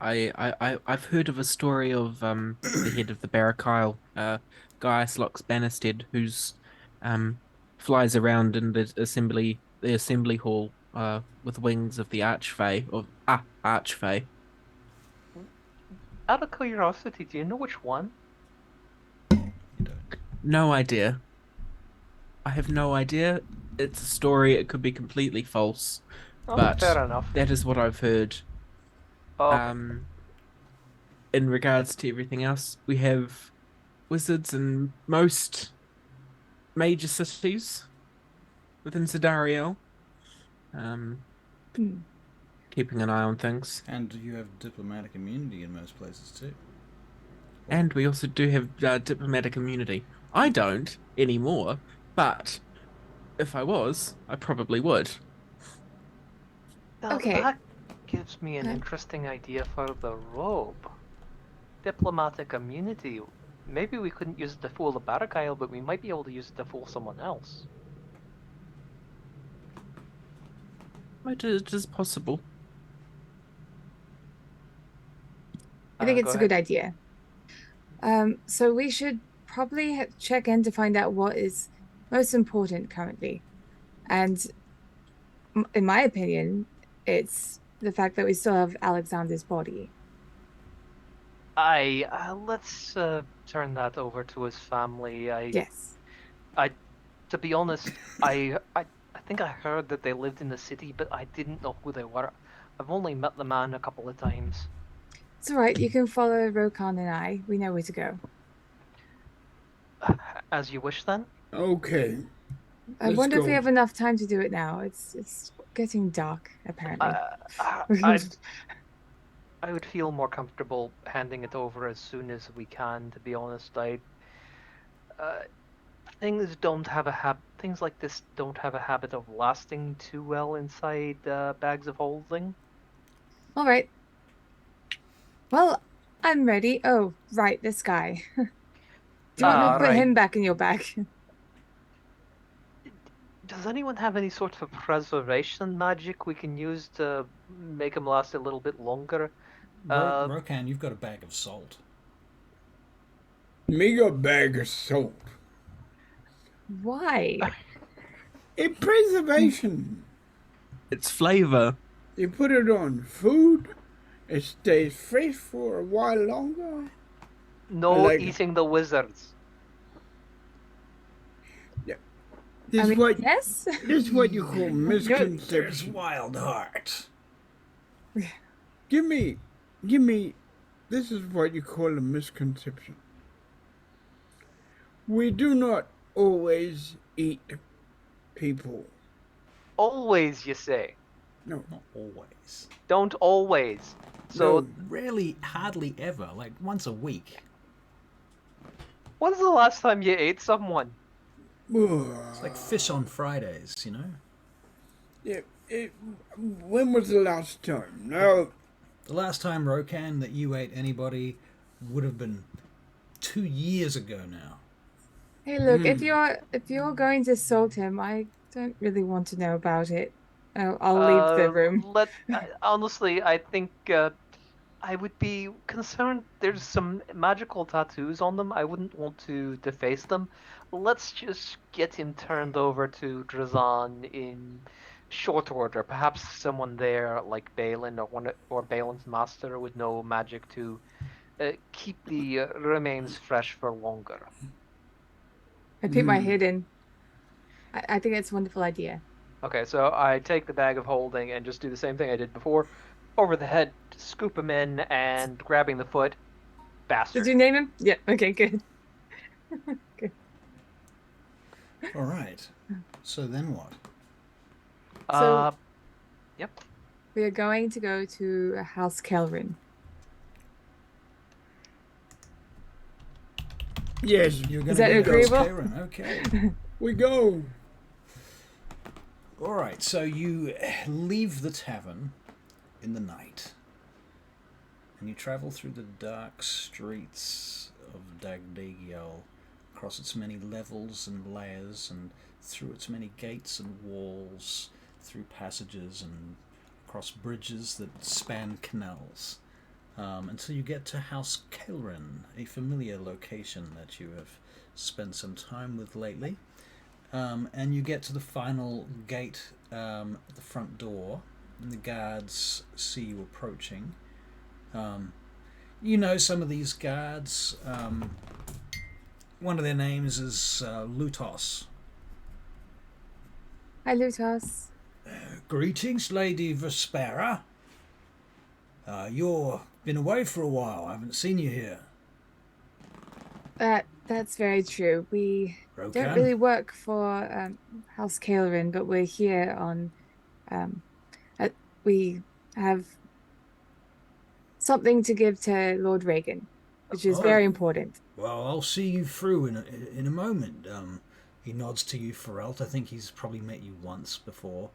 I've heard of a story of the head of the Barakyle, Gaius Lox Bannerstead, who's flies around in the assembly hall with wings of the Archfey. Out of curiosity, do you know which one? You don't. No idea. I have no idea. It's a story. It could be completely false, Oh, but fair enough. that is what I've heard. Okay. In regards to everything else, we have wizards in most major cities within Sidariel. Keeping an eye on things. And you have diplomatic immunity in most places too. And we also do have diplomatic immunity. I don't anymore, but if I was, I probably would. Now, Okay. that gives me an interesting idea for the robe. Diplomatic immunity. Maybe we couldn't use it to fool the Barakyle, but we might be able to use it to fool someone else. It is possible. I think it's Go a good ahead. idea. So we should probably check in to find out what is most important currently. And in my opinion, it's the fact that we still have Alexander's body. Let's turn that over to his family. Yes. To be honest, I think I heard that they lived in the city, but I didn't know who they were. I've only met the man a couple of times. It's all right. You can follow Rokan and I. We know where to go. As you wish, then. Okay. I Let's wonder if we go. have enough time to do it now. It's getting dark, apparently. I would feel more comfortable handing it over as soon as we can. To be honest, things like this don't have a habit of lasting too well inside bags of holding. All right. Well, I'm ready. Oh, right, this guy. Do you want me to put him back in your bag? Does anyone have any sort of preservation magic we can use to make him last a little bit longer? Rokan, you've got a bag of salt. Me got a bag of salt. Why? It's preservation. It's flavor. You put it on food, it stays fresh for a while longer. No eating the wizards. Yeah. Yes? This is what you call There's misconception. wild heart. Give me, this is what you call a misconception. We do not always eat people. Always, you say? No. Not always. Don't always. So, No. Rarely, hardly ever, like once a week. when's the last time you ate someone? It's like fish on Fridays, you know? Yeah, when was the last time? No. The last time, Rokan, that you ate anybody would have been 2 years ago now. Hey, look, if you're going to salt him, I don't really want to know about it. I'll leave the room. Honestly, I think I would be concerned. There's some magical tattoos on them. I wouldn't want to deface them. Let's just get him turned over to Drazan in short order. Perhaps someone there, like Balin or Balin's master, would know magic to keep the remains fresh for longer. I peek my head in. I think it's a wonderful idea. Okay, so I take the bag of holding and just do the same thing I did before. Over the head, scoop him in, and grabbing the foot. Bastard. Did you name him? Yeah. Okay, good. Good. All right. So then what? So Yep. we are going to go to House Kelrin. Yes, You're Is going that to go to agreeable? Karen. Okay. we go. All right. So you leave the tavern in the night, and you travel through the dark streets of DAGDAGIEL, across its many levels and layers, and through its many gates and walls, through passages and across bridges that span canals, until you get to House Kelrin, a familiar location that you have spent some time with lately. And you get to the final gate at the front door, and the guards see you approaching. You know some of these guards. One of their names is Lutos. Hi, Lutos. Greetings, Lady Vespera. You've been away for a while. I haven't seen you here. That's very true. We don't Rokan? really work for House Kelrin, but we're here on. We have something to give to Lord Reagan, which is very important. Well, I'll see you through in a moment. He nods to you, Ferelt. I think he's probably met you once before.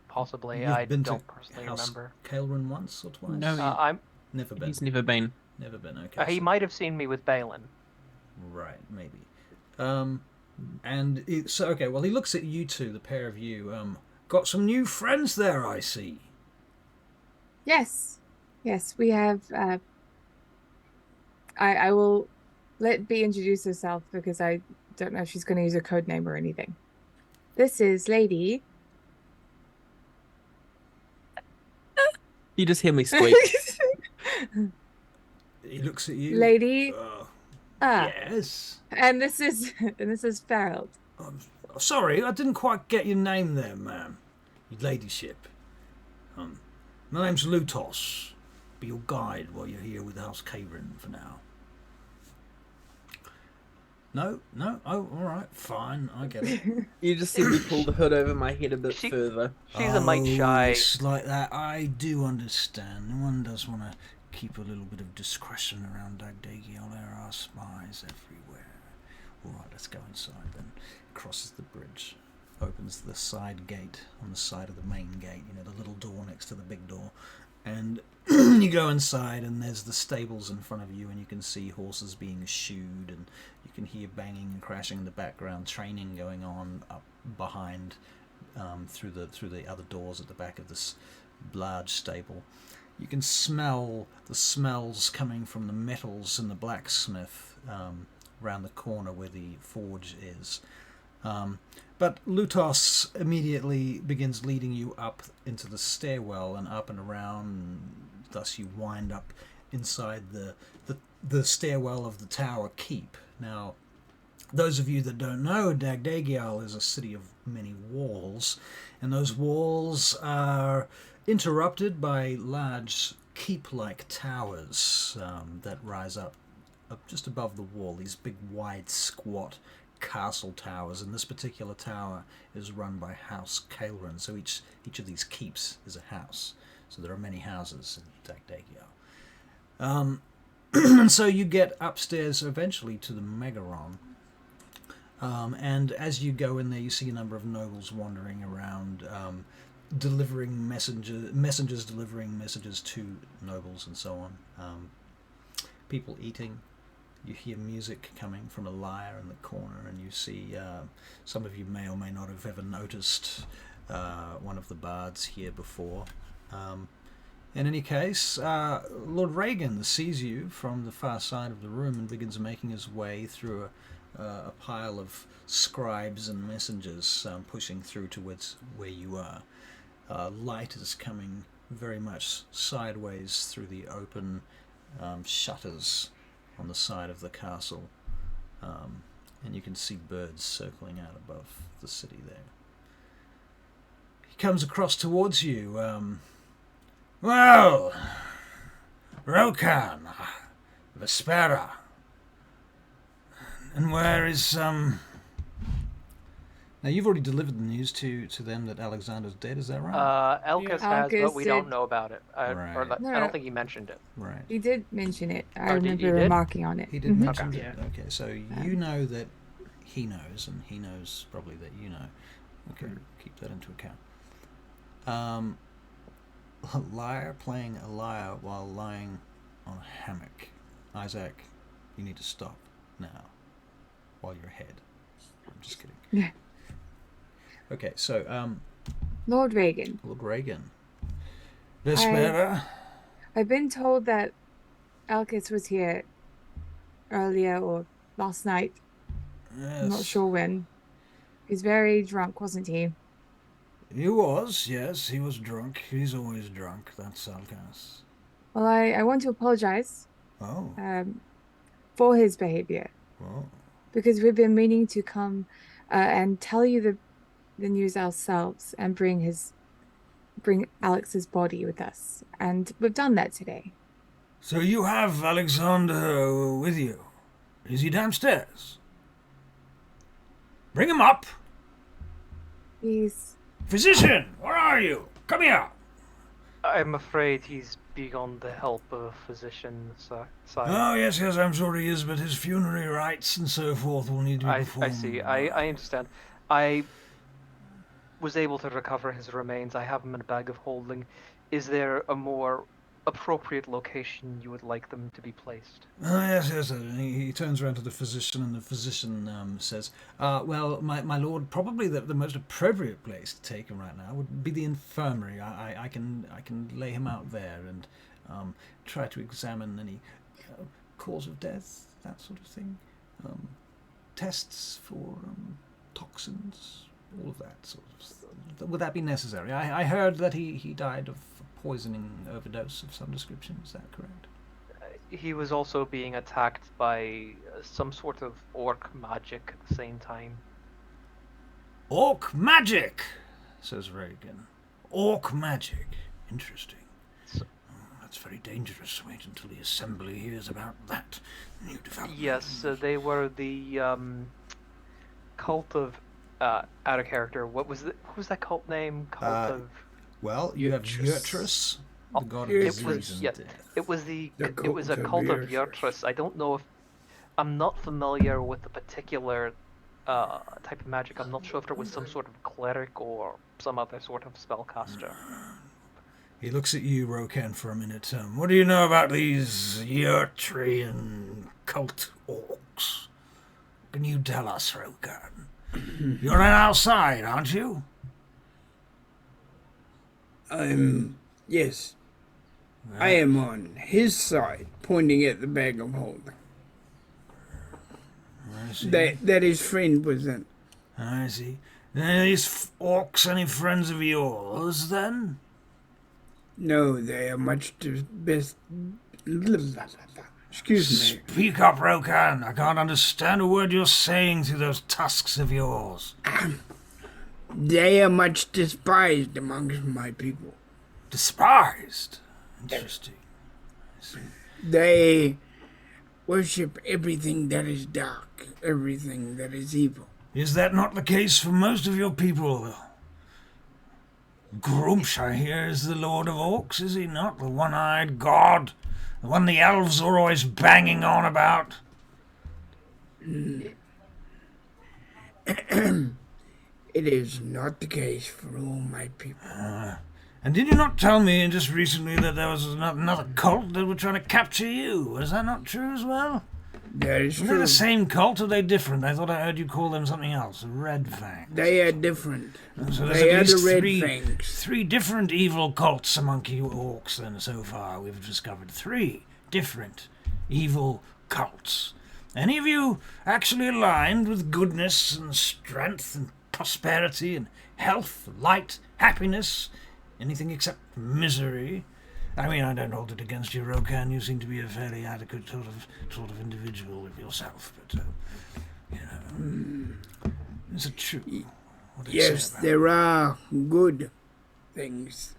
Possibly. You've I been don't to personally House remember. Kelrin once or twice? No, I'm. Never been. he's never been. Never been. Okay. He might have seen me with Balin. Right, maybe. So okay. Well, he looks at you two, the pair of you. Got some new friends there, I see. Yes, we have. I will let Bee introduce herself because I don't know if she's going to use a code name or anything. This is Lady. You just hear me squeak. He looks at you. Lady. Yes. And this is Farrell. Sorry, I didn't quite get your name there, ma'am. Your ladyship. My name's Lutos. Be your guide while you're here with House Kelrin for now. No? Oh, all right, fine, I get it. You just see me pull the hood over my head a bit further. She's a mite shy. It's like that. I do understand. One does want to keep a little bit of discretion around DAGDAGIEL. There are spies everywhere. All right, let's go inside then. Crosses the bridge, opens the side gate on the side of the main gate. You know, the little door next to the big door. And you go inside, and there's the stables in front of you, and you can see horses being shoed, and you can hear banging and crashing in the background, training going on up behind, through the other doors at the back of this large stable. You can smell the smells coming from the metals in the blacksmith round the corner where the forge is. But Lutos immediately begins leading you up into the stairwell and up and around, and thus you wind up inside the stairwell of the Tower Keep. Now, those of you that don't know, DAGDAGIEL is a city of many walls, and those walls are interrupted by large keep-like towers that rise up just above the wall, these big, wide, squat castle towers, and this particular tower is run by House Kelrin, so each of these keeps is a house. So there are many houses in DAGDAGIEL. And so you get upstairs eventually to the Megaron, and as you go in there, you see a number of nobles wandering around, delivering messengers delivering messages to nobles and so on. People eating. You hear music coming from a lyre in the corner, and you see, some of you may or may not have ever noticed one of the bards here before. In any case, Lord Reagan sees you from the far side of the room and begins making his way through a pile of scribes and messengers, pushing through towards where you are. Light is coming very much sideways through the open shutters on the side of the castle, and you can see birds circling out above the city there. He comes across towards you. Well, Rokan, Vespera, and where is Now you've already delivered the news to them that Alexander's dead. Is that right? Elkis Yeah. has, but Elkis we did. don't know about it. Right. No, I don't think he mentioned it. Right. He did mention it. I Oh, remember he did? remarking on it. He did Mhm. mention Okay. it. Okay, so you know that he knows, and he knows probably that you know. Okay, keep that into account. A liar playing a liar while lying on a hammock. Isaac, you need to stop now while you're ahead. I'm just kidding. Yeah. Okay, so Lord Reagan. Lord Reagan. Vespera. I've been told that Elkis was here earlier or last night. Yes. I'm not sure when. He's very drunk, wasn't he? He was, yes, he was drunk. He's always drunk, that's Alkas. Well, I want to apologize Oh, for his behavior, well, because we've been meaning to come and tell you the news ourselves and bring Alex's body with us, and we've done that today. so you have Alexander with you. Is he downstairs? Bring him up. He's Physician, where are you? Come here. I'm afraid he's beyond the help of a physician side. Oh, yes, I'm sure he is, but his funerary rites and so forth will need to be I performed. see. I understand. I was able to recover his remains. I have them in a bag of holding. Is there a more appropriate location you would like them to be placed? Oh, yes. He turns around to the physician, and the physician says, well, my lord, probably the most appropriate place to take him right now would be the infirmary. I can lay him out there and try to examine any cause of death, that sort of thing. Tests for toxins, all of that sort of stuff. Would that be necessary? I heard that he died of poisoning overdose of some description. Is that correct? He was also being attacked by some sort of orc magic at the same time. Orc magic, says Reagan. Orc magic. Interesting. That's very dangerous. Wait until the assembly hears about that new development. Yes, they were the cult of out of character. What was that cult name? Cult of. Well, you have Yurtrus. Yurtrus, the god of It disease was- and yeah, death. It was it was a cult of cult of Yurtrus. Yurtrus. I don't know if I'm not familiar with the particular type of magic. I'm not sure if there was some sort of cleric or some other sort of spellcaster. He looks at you, Rokan, for a minute. What do you know about these Yurtrian cult orcs? Can you tell us, Rokan? You're an outside, aren't you? Yes. I am on his side, pointing at the bag of holding. I see. That his friend was in. I see. Are these orcs any friends of yours, then? No, they are much the best. Excuse me. Speak up, Rokan. I can't understand a word you're saying through those tusks of yours. They are much despised amongst my people. Despised? Interesting. I see. They worship everything that is dark, everything that is evil. Is that not the case for most of your people? Grumsh, I hear, is the Lord of Orcs, is he not? The one-eyed god? The one the elves are always banging on about? It is not the case for all my people. And did you not tell me just recently that there was another cult that were trying to capture you? Is that not true as well? That is Are they true. the same cult or are they different? I thought I heard you call them something else. Red Fang. They are different. So there's They at are the least Red three, Fangs. three different evil cults among you orcs then so far. We've discovered 3 different evil cults. Any of you actually aligned with goodness and strength and prosperity and health, light, happiness, anything except misery? I mean, I don't hold it against you, Rokan. You seem to be a fairly adequate sort of individual yourself, but you know, is it true? What they Yes, say about there are good things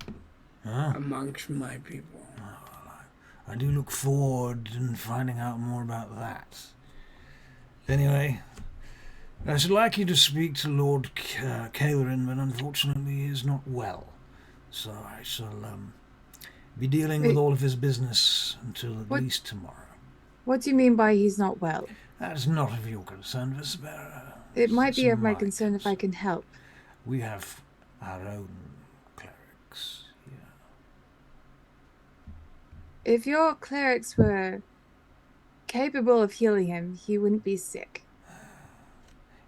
Huh? amongst my people. I do look forward to finding out more about that. Anyway, I should like you to speak to Lord Kailerin, but unfortunately he is not well. So I shall be dealing with Wait. all of his business until at What- least tomorrow. What do you mean by he's not well? That's not of your concern, Vespera. It might be of my my concern if I can help. We have our own clerics here. If your clerics were capable of healing him, he wouldn't be sick.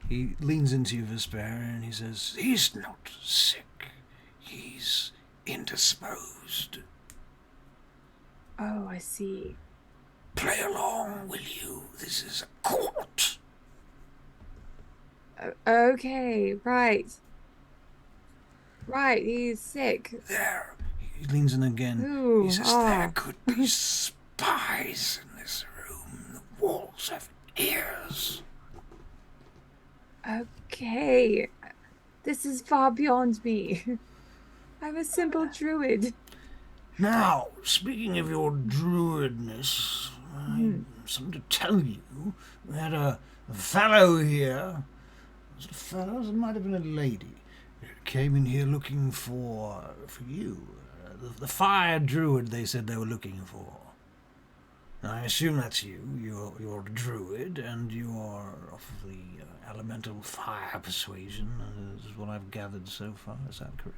He leans into you, Vespera, and he says, "He's not sick. He's indisposed. Oh, I see. Play along, will you? This is a court." Okay, right. Right, he's sick. There. He leans in again. Ooh, He says, "There could be spies in this room. The walls have ears." Okay. This is far beyond me. I'm a simple druid. Now, speaking of your druidness, I have something to tell you. We had a fellow here. Was it a fellow? It might have been a lady. Came in here looking for you. The fire druid they said they were looking for. I assume that's you. You're a druid, and you're of the elemental fire persuasion, is what I've gathered so far. Is that correct?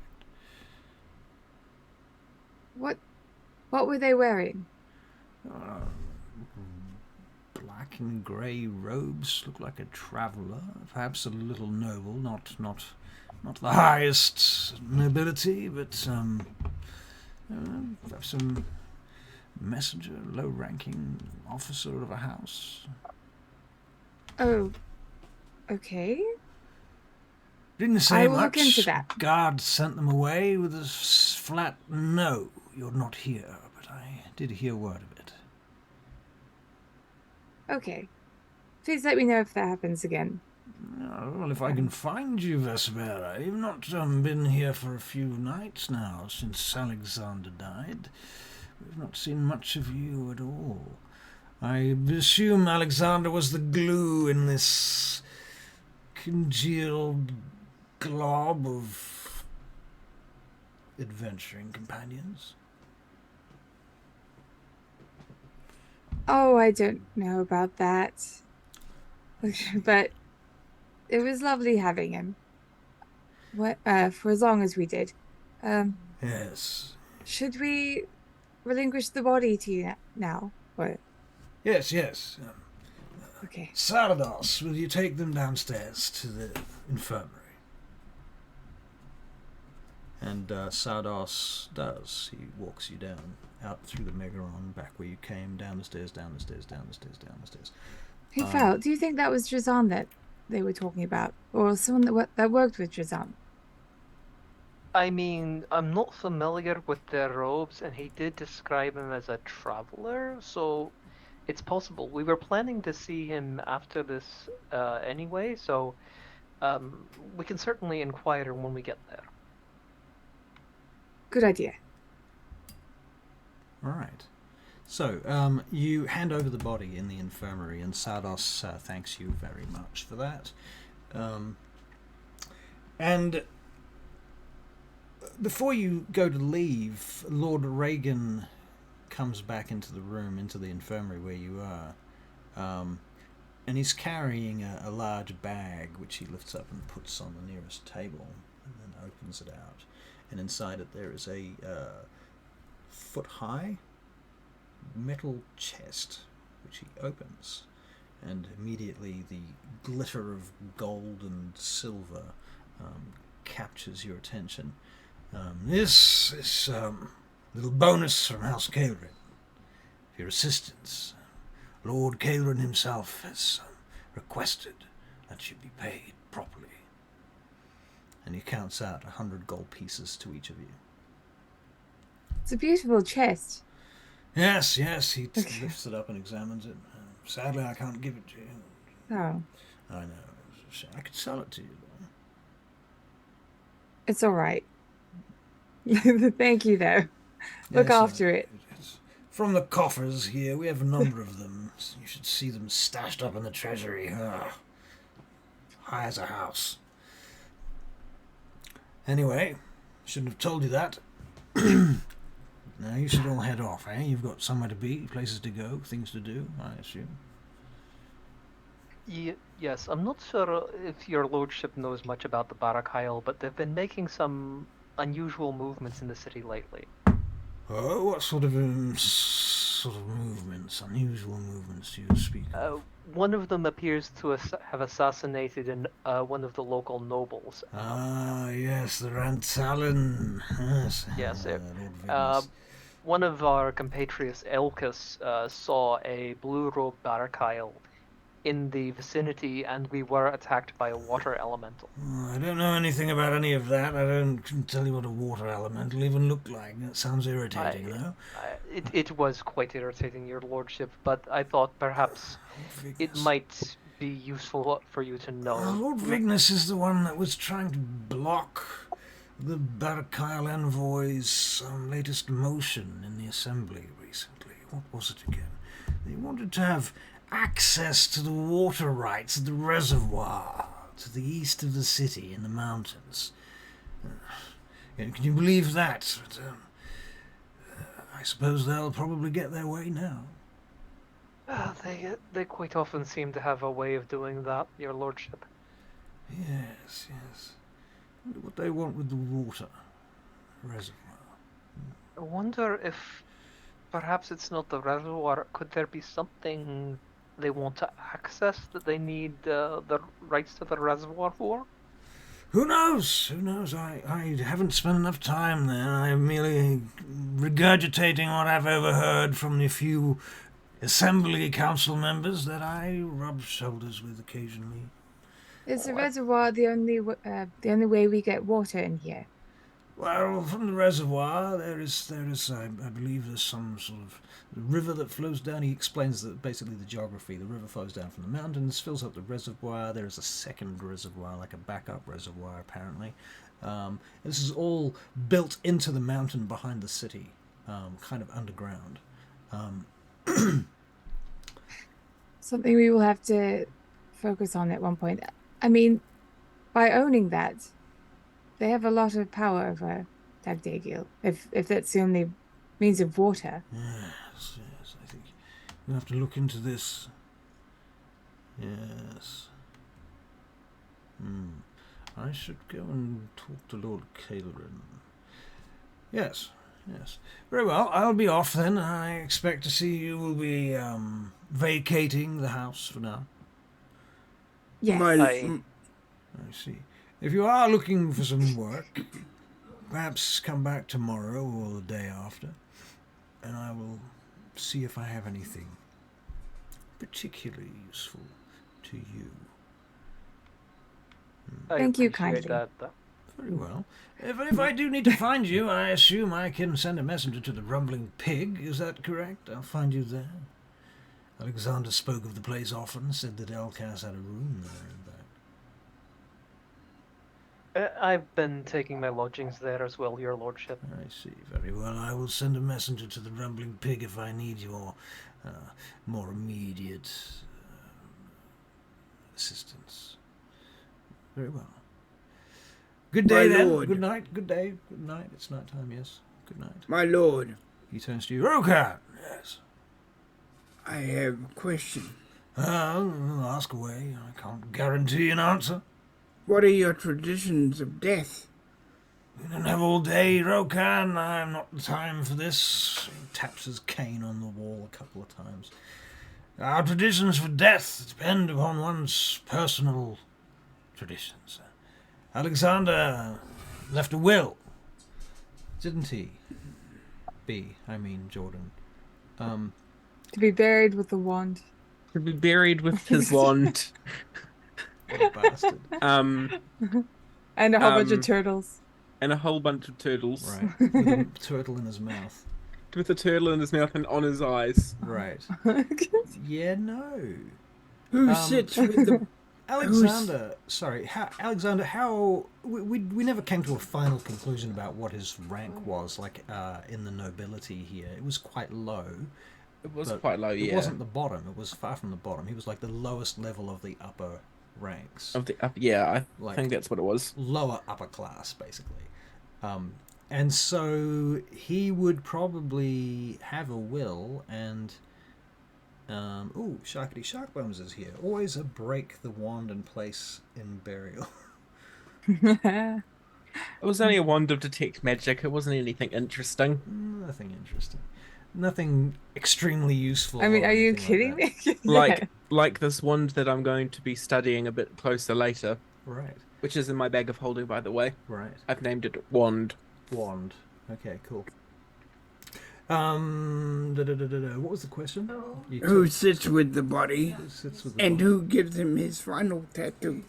What were they wearing? Black and grey robes, look like a traveller, perhaps a little noble, not the highest nobility, but perhaps some messenger, low-ranking officer of a house. Oh, okay. Didn't say I will much. look into that. Guard sent them away with a flat no. You're not here, but I did hear word of it. Okay. Please let me know if that happens again. Well, if I can find you, Vespera. You've not been here for a few nights now, since Alexander died. We've not seen much of you at all. I assume Alexander was the glue in this congealed glob of adventuring companions. Oh, I don't know about that. But it was lovely having him. For as long as we did. Yes. Should we relinquish the body to you now? Or Yes. okay. Sardos, will you take them downstairs to the infirmary? And Sardos does. He walks you down, out through the Megaron, back where you came, down the stairs. Hey, Val, do you think that was Drazan that they were talking about? Or someone that worked with Drazan? I mean, I'm not familiar with their robes, and he did describe him as a traveler, so it's possible. We were planning to see him after this anyway, so we can certainly inquire when we get there. Good idea. All right. So, you hand over the body in the infirmary, and Sardos thanks you very much for that. And before you go to leave, Lord Reagan comes back into the room, into the infirmary where you are, and he's carrying a large bag, which he lifts up and puts on the nearest table, and then opens it out. And inside it there is a foot-high metal chest, which he opens, and immediately the glitter of gold and silver captures your attention. This little bonus from House Kailerin for your assistance. Lord Kailerin himself has requested that you be paid properly. And he counts out 100 gold pieces to each of you. It's a beautiful chest. Yes, he lifts it up and examines it. Sadly, I can't give it to you. Oh, I know. It's a shame. I could sell it to you, though. it's all right. Thank you, though. Look Yes, after it. it's from the coffers here. We have a number of them. You should see them stashed up in the treasury. High as a house. Anyway, shouldn't have told you that. Now you should all head off, eh? You've got somewhere to be, places to go, things to do, I assume. Yes, I'm not sure if your lordship knows much about the Barakhail, but they've been making some unusual movements in the city lately. Oh, what sort of movements, unusual movements do you speak of? One of them appears to have assassinated one of the local nobles. Ah, yes, the Rantalin. Yes, Yes, Lord Vignes. one of our compatriots, Elkus, saw a blue-robed Barakhail in the vicinity, and we were attacked by a water elemental. Oh, I don't know anything about any of that. I couldn't tell you what a water elemental even looked like. That sounds irritating, though. It was quite irritating, your lordship, but I thought perhaps it might be useful for you to know. Lord Vignes is the one that was trying to block the Barakhail envoy's latest motion in the assembly recently. What was it again? They wanted to have access to the water rights of the reservoir to the east of the city in the mountains. Can you believe that? But, I suppose they'll probably get their way now. They quite often seem to have a way of doing that, your lordship. Yes. I wonder what they want with the water reservoir. I wonder if perhaps it's not the reservoir. Could there be something they want to access that they need the rights to the reservoir for? Who knows? I haven't spent enough time there. I'm merely regurgitating what I've overheard from the few assembly council members that I rub shoulders with occasionally. Is the reservoir the only way we get water in here? Well, from the reservoir, there is, I believe there's some sort of river that flows down. He explains that basically the geography. The river flows down from the mountains, fills up the reservoir. There is a second reservoir, like a backup reservoir, apparently. This is all built into the mountain behind the city, kind of underground. Something we will have to focus on at one point. I mean, by owning that, they have a lot of power over DAGDAGIEL, if that's the only means of water. Yes, I think we'll have to look into this. Yes. I should go and talk to Lord Caelrin. Yes. Very well, I'll be off then. I expect to see you will be vacating the house for now. Yes. I see. If you are looking for some work, perhaps come back tomorrow or the day after, and I will see if I have anything particularly useful to you. Thank you appreciate kindly. that. Very well. If I do need to find you, I assume I can send a messenger to the Rumbling Pig. Is that correct? I'll find you there. Alexander spoke of the place often, said that Elkas had a room there and back. I've been taking my lodgings there as well, your lordship. I see. Very well. I will send a messenger to the Rumbling Pig if I need your more immediate assistance. Very well. Good day, then. Lord. Good night. Good day. Good night. It's night time, yes. Good night. My lord, He turns to you. Rokan! Yes. I have a question. Ask away. I can't guarantee an answer. What are your traditions of death? We don't have all day, Rokan. I'm not the time for this. He taps his cane on the wall a couple of times. Our traditions for death depend upon one's personal traditions. Alexander left a will, didn't he? Jordan. To be buried with the wand. To be buried with his wand. What a bastard. And a whole bunch of turtles. and a whole bunch of turtles. Right. With a turtle in his mouth. With a turtle in his mouth and on his eyes. Right. Yeah, no. Who sits with the... Alexander, sorry, Alexander, how we never came to a final conclusion about what his rank was, like in the nobility here. It was quite low. It was quite low, yeah. It wasn't the bottom. It was far from the bottom. He was like the lowest level of the upper ranks. Of the yeah, I think that's what it was. Lower upper class, basically. And so he would probably have a will and... ooh, Sharkety Sharkbones is here. Always a break the wand and place in burial. It was only a wand of detect magic. It wasn't anything interesting. Nothing interesting. Nothing extremely useful. I mean, or are you anything kidding like me? Like this wand that I'm going to be studying a bit closer later. Right. Which is in my bag of holding, by the way. Right. I've named it Wand. Wand. Okay, cool. What was the question? Who sits with the body, Who sits with the and body? who gives him his final tattoo?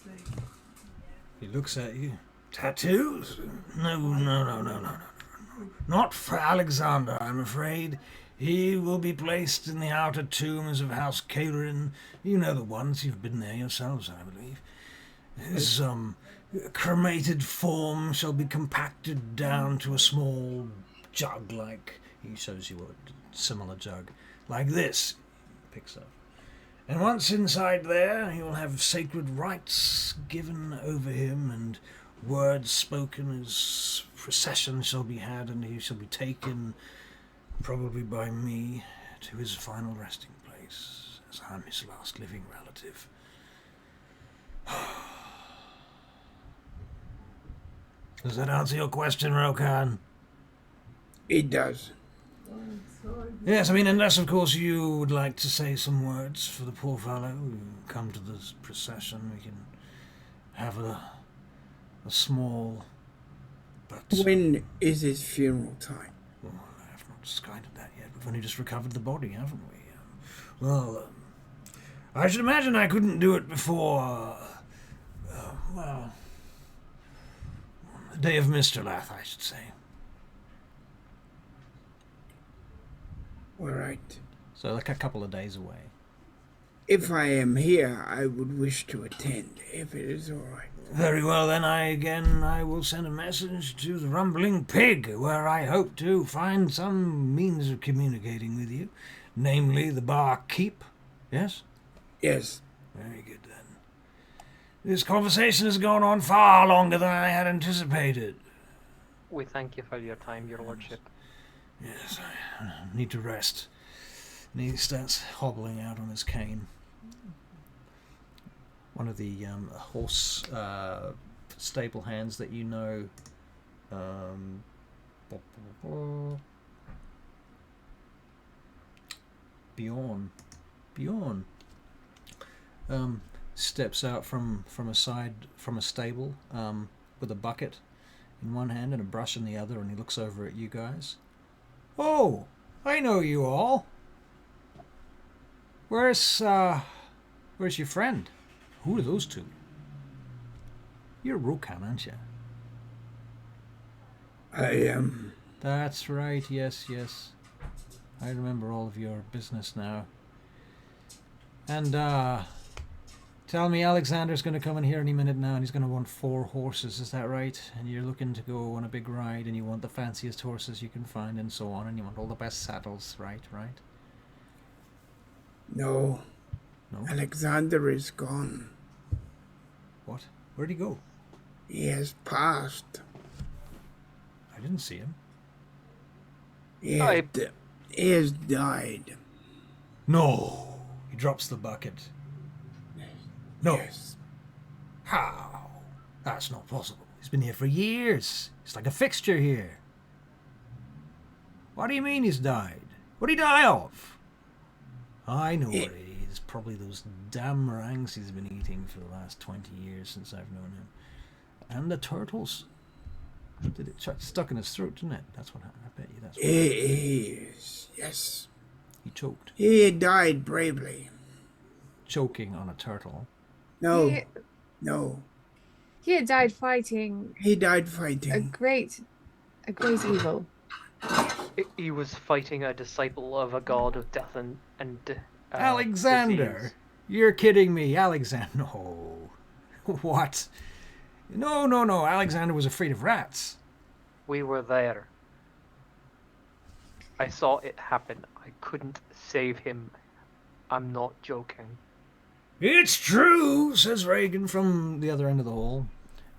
He looks at you. Tattoos? No. Not for Alexander, I'm afraid. He will be placed in the outer tombs of House Kairin. You know the ones. You've been there yourselves, I believe. His cremated form shall be compacted down to a small jug like... He shows you a similar jug. Like this. Picks up. And once inside there, he will have sacred rites given over him, and words spoken as procession shall be had, and he shall be taken, probably by me, to his final resting place, as I'm his last living relative. Does that answer your question, Rokan? It does. Yes, I mean, unless, of course, you would like to say some words for the poor fellow who come to this procession, we can have a small... But... When is his funeral time? Well, I have not decided that yet. We've only just recovered the body, haven't we? Well, I should imagine I couldn't do it before... well... the day of Mr. Lath, I should say. All right. So, like a couple of days away. If I am here, I would wish to attend, if it is all right. Very well, then I will send a message to the Rumbling Pig, where I hope to find some means of communicating with you, namely the bar keep. Yes? Yes. Very good, then. This conversation has gone on far longer than I had anticipated. We thank you for your time, your lordship. Yes, I need to rest. And he starts hobbling out on his cane. One of the horse stable hands that you know, Bjorn, steps out from a stable with a bucket in one hand and a brush in the other, and he looks over at you guys. Oh, I know you all. Where's your friend? Who are those two? You're Rokan, aren't you? I am. That's right, yes. I remember all of your business now. And, tell me Alexander's going to come in here any minute now, and he's going to want 4 horses, is that right? And you're looking to go on a big ride, and you want the fanciest horses you can find, and so on, and you want all the best saddles, right? No. No? Alexander is gone. What? Where'd he go? He has passed. I didn't see him. He has died. No! He drops the bucket. No. Yes. How? That's not possible. He's been here for years. He's like a fixture here. What do you mean he's died? What did he die of? I know what it is. Probably those damn meringues he's been eating for the last 20 years since I've known him. And the turtles. Did it stuck in his throat, didn't it? That's what happened. I bet you that's what happened. He is. Yes. He choked. He died bravely. Choking on a turtle. No. No. He had died fighting He died a fighting. great evil. He was fighting a disciple of a god of death and Alexander! disease. You're kidding me, Alexander. No. What? No. Alexander was afraid of rats. We were there. I saw it happen. I couldn't save him. I'm not joking. It's true, says Reagan from the other end of the hall.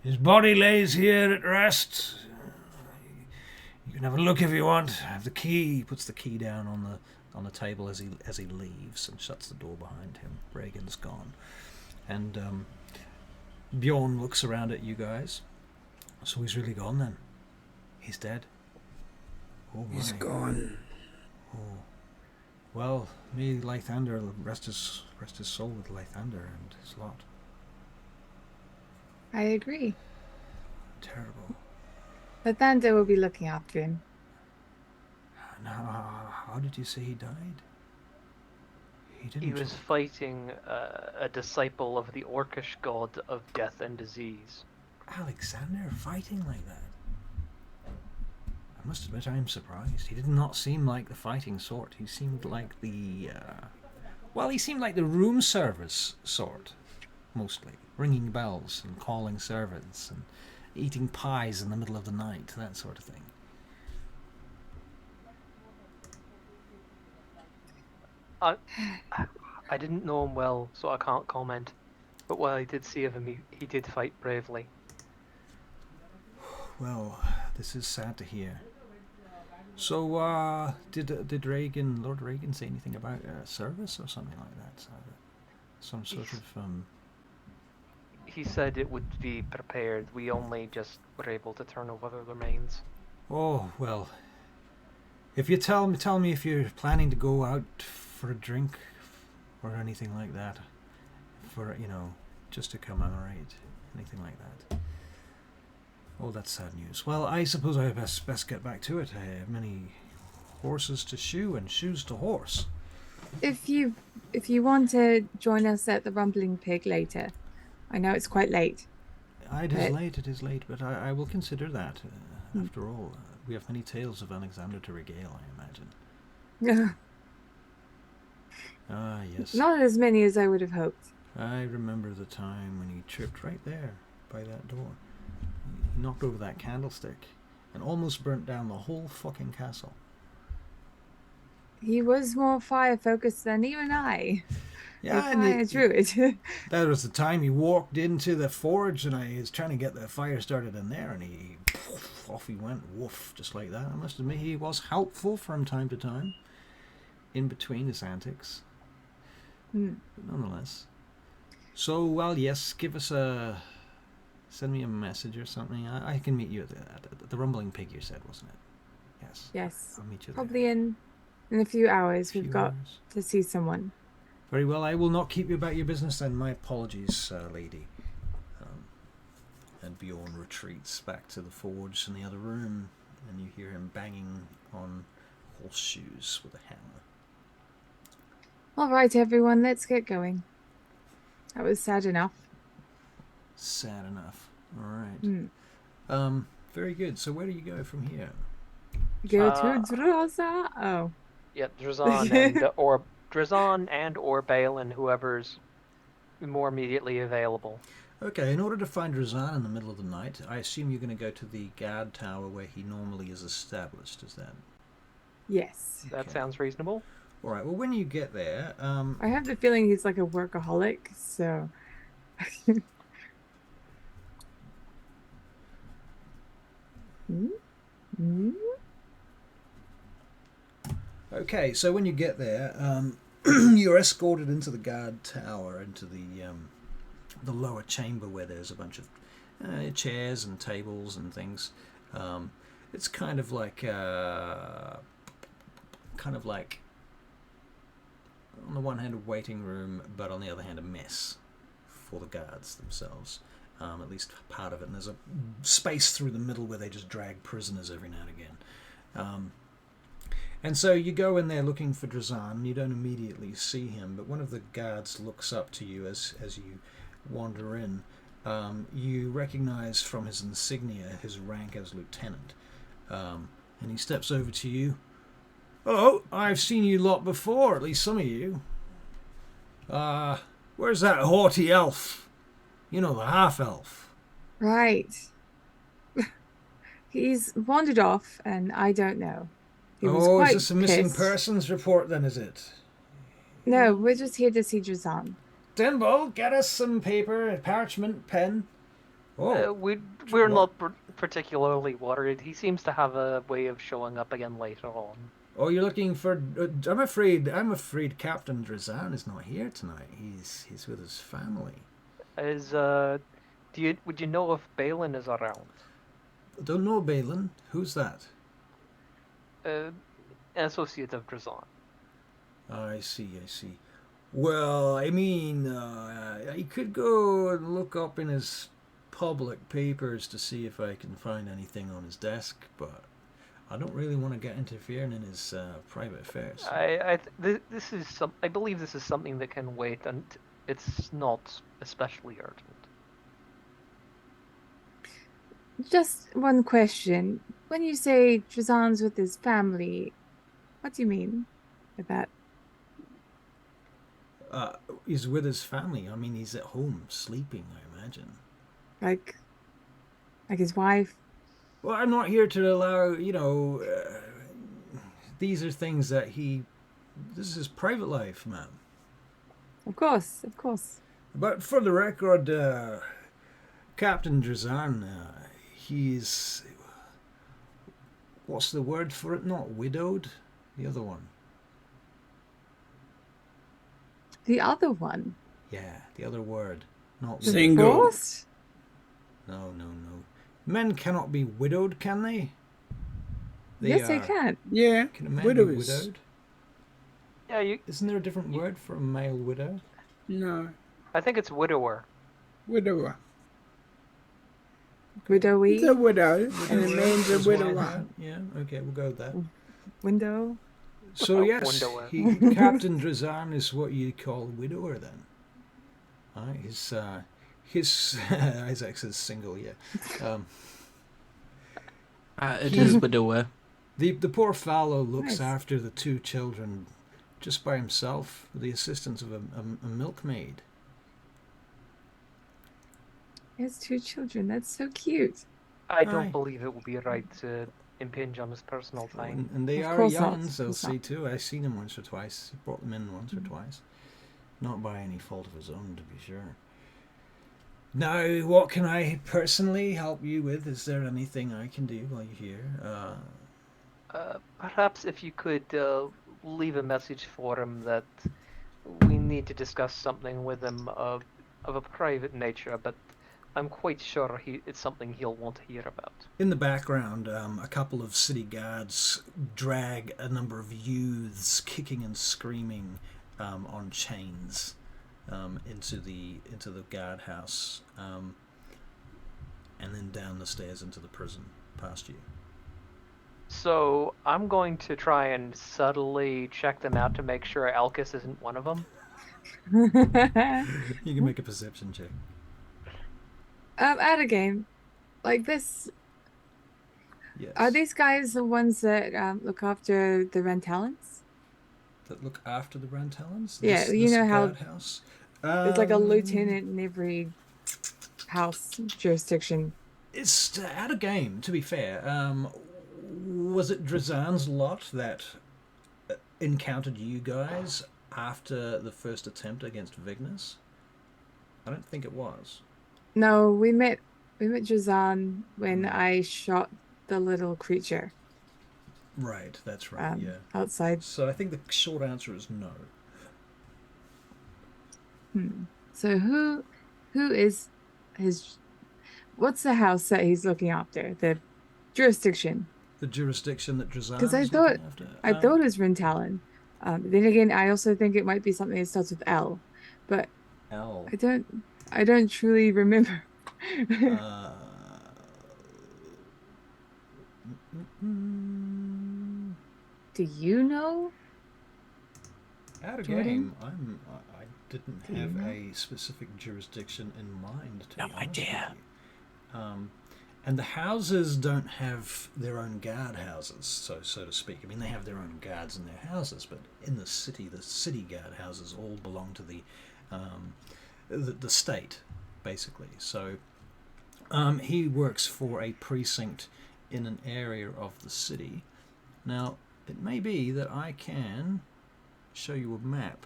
His body lays here at rest. You can have a look if you want. I have the key. He puts the key down on the table as he leaves and shuts the door behind him. Reagan's gone. And Bjorn looks around at you guys. So he's really gone then. He's dead. Oh my. He's gone. Oh. Well, may Lythander rest his soul with Lythander and his lot. I agree. Terrible. But Thunder will be looking after him. Now, how did you say he died? He was fighting a disciple of the orcish god of death and disease. Alexander fighting like that? I must admit I am surprised. He did not seem like the fighting sort. He seemed like the... he seemed like the room service sort, mostly. Ringing bells and calling servants and eating pies in the middle of the night, that sort of thing. I didn't know him well, so I can't comment. But what I did see of him, he did fight bravely. Well, this is sad to hear. So, did Lord Reagan say anything about service or something like that? Some sort of He said it would be prepared. We only just were able to turn over the remains. Oh well. If you tell me if you're planning to go out for a drink or anything like that, for just to commemorate anything like that. Oh, that's sad news. Well, I suppose I best get back to it. I have many horses to shoe and shoes to horse. If you want to join us at the Rumbling Pig later, I know it's quite late. It is late, but I will consider that. After all, we have many tales of Alexander to regale, I imagine. Ah, yes. Not as many as I would have hoped. I remember the time when he tripped right there by that door. He knocked over that candlestick and almost burnt down the whole fucking castle. He was more fire-focused than even I. Yeah, fire druid. That was the time he walked into the forge and I was trying to get the fire started in there and off he went, woof, just like that. I must admit he was helpful from time to time in between his antics. But nonetheless. So, well, yes, send me a message or something. I can meet you at the Rumbling Pig, you said, wasn't it? Yes. Yes. I'll meet you probably there. in a few hours. We've got to see someone. Very well. I will not keep you about your business then. My apologies, lady. And Bjorn retreats back to the forge in the other room, and you hear him banging on horseshoes with a hammer. All right, everyone, let's get going. That was sad enough. Sad enough. All right. Very good. So where do you go from here? Go to Droza. Oh. Yep, Drazan and/or Balin, whoever's more immediately available. Okay, in order to find Drazan in the middle of the night, I assume you're going to go to the guard tower where he normally is established, is that? Yes. That sounds reasonable. All right, well, when you get there... I have the feeling he's like a workaholic, so... Okay, so when you get there, you're escorted into the guard tower, into the lower chamber where there's a bunch of chairs and tables and things. It's kind of like on the one hand a waiting room, but on the other hand a mess for the guards themselves. At least part of it. And there's a space through the middle where they just drag prisoners every now and again. And so you go in there looking for Drazan. You don't immediately see him, but one of the guards looks up to you as you wander in, you recognize from his insignia his rank as lieutenant. And he steps over to you. "Hello, I've seen you lot before, at least some of you. Where's that haughty elf? You know, the half-elf." Right. He's wandered off, and I don't know. He was Oh, is quite this a missing pissed. persons report then, is it? No, we're just here to see Drazan. Denbo, get us some paper, parchment, pen. Oh, We're not particularly worried. He seems to have a way of showing up again later on. oh, you're looking for... I'm afraid Captain Drazan is not here tonight. He's with his family. Would you know if Balin is around? Don't know Balin. Who's that? An associate of Drazan. I see. Well, I mean, I could go and look up in his public papers to see if I can find anything on his desk, but I don't really want to get interfering in his private affairs. I believe this is something that can wait, and it's not especially urgent. Just one question. When you say Drazan's with his family, what do you mean by that? He's with his family. I mean, he's at home sleeping, I imagine. Like his wife? Well, I'm not here to allow, these are things that this is his private life, ma'am. Of course. But for the record, Captain Drazan, he's... What's the word for it? Not widowed? The other one. The other one? Yeah, the other word. Not Single. Divorced? No. Men cannot be widowed, can they? Yes, they can. Yeah, Can a man widows. be widowed? Yeah, Isn't there a different word for a male widow? No, I think it's widower. widower. Widowy? It's a widow, and a man's a As well, widower. Yeah, okay, we'll go with that. Window? So yes, Windower. Captain Drazan is what you call a widower then. His Isaac says single, yeah. It is widower. The poor fellow looks Nice. after the two children just by himself with the assistance of a milkmaid. He has 2 children. That's so cute. I don't Aye. believe it would be right to impinge on his personal time. And they Of are course young, not, of so course see not. too. I've seen him once or twice. He brought them in once or twice. Not by any fault of his own, to be sure. Now, what can I personally help you with? Is there anything I can do while you're here? Perhaps if you could leave a message for him that we need to discuss something with him of a private nature, but I'm quite sure it's something he'll want to hear about. In the background, a couple of city guards drag a number of youths kicking and screaming on chains into the guardhouse, and then down the stairs into the prison past you. So I'm going to try and subtly check them out to make sure Elkis isn't one of them. You can make a perception check. At a game like this, Yes. are these guys the ones that look after the Rentalans? That look after the Rantalans? Yeah, you know how guardhouse? there's like a lieutenant in every house jurisdiction. It's at a game, to be fair. Was it Drazan's lot that encountered you guys after the first attempt against Vignes? I don't think it was. No, we met Drazan when I shot the little creature Right, that's right, yeah. outside. So I think the short answer is no. So who is his? What's the house that he's looking after? The jurisdiction. The jurisdiction that Drazan Because I is thought looking after? it was Rentalin. Then again, I also think it might be something that starts with L, but L. I don't truly remember. Do you know? At a Jordan? game, didn't have a specific jurisdiction in mind, to be honest idea. with you. And the houses don't have their own guard houses, so to speak. I mean, they have their own guards in their houses, but in the city guard houses all belong to the state, basically. So he works for a precinct in an area of the city. Now, it may be that I can show you a map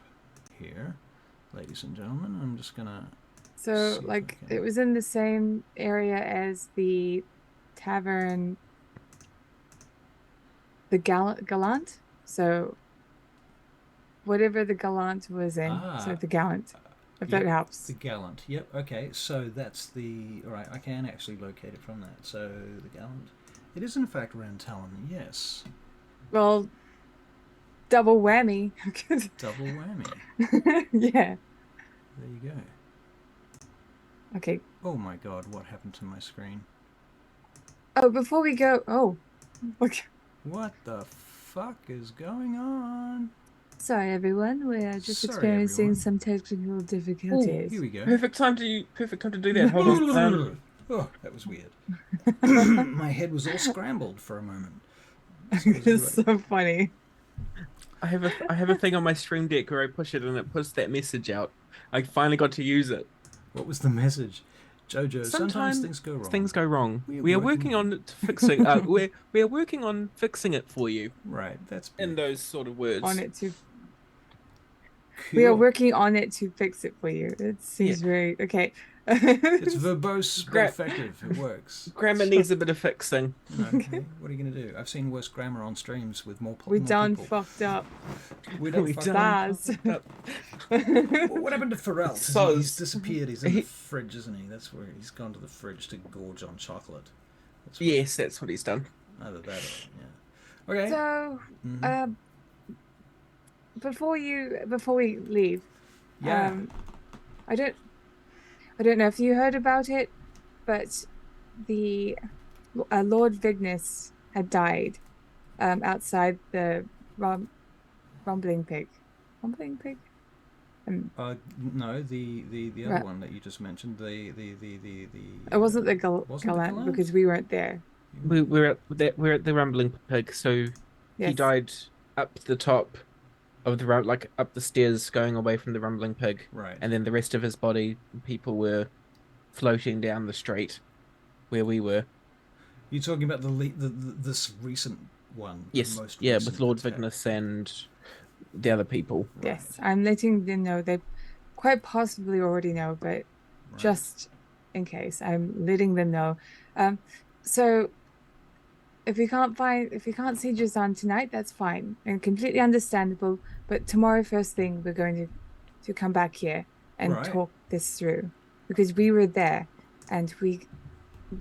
here, ladies and gentlemen. I'm just gonna. So, like, it was in the same area as the tavern, the Gallant. So, whatever the Gallant was in. So, the Gallant, if that helps. The Gallant. Yep, okay. So, that's the... All right, I can actually locate it from that. So, the Gallant. It is, in fact, around Talon, yes. Well, double whammy. Double whammy. Yeah. There you go. Okay. Oh my god, what happened to my screen? Oh, before we go... Oh. Okay. What the fuck is going on? Sorry, everyone. We are just experiencing some technical difficulties. Here we go. Perfect time to do that. Hold on. Oh, that was weird. My head was all scrambled for a moment. It's so funny. I have a thing on my stream deck where I push it and it puts that message out. I finally got to use it. What was the message? Jojo, sometimes things go wrong. We are working on fixing. We are working on fixing it for you. Right, that's in those sort of words. On it to. Cool. We are working on it to fix it for you. It seems very okay. It's verbose but effective. It works. Grammar needs a bit of fixing. Okay. What are you going to do? I've seen worse grammar on streams with more. We done people. fucked up. We done fucked up. What happened to Pharrell? He's disappeared. He's in the fridge, isn't he? That's where he's gone to the fridge to gorge on chocolate. That's what he's done. Either that or yeah. Okay. So, before we leave, I don't know if you heard about it, but the Lord Vignus had died outside the Rumbling Pig. Rumbling Pig? No, the other one that you just mentioned. The it wasn't the Gallant because we weren't there. We're at the Rumbling Pig, so he died up the top of the like up the stairs going away from the Rumbling Pig, right? And then the rest of his body, people were floating down the street where we were. You're talking about this recent one? Yes, with Lord Vignus and the other people. Yes, I'm letting them know. They quite possibly already know, but just in case, I'm letting them know. So if we can't see Jazan tonight, that's fine and completely understandable. But tomorrow, first thing, we're going to come back here and talk this through because we were there and we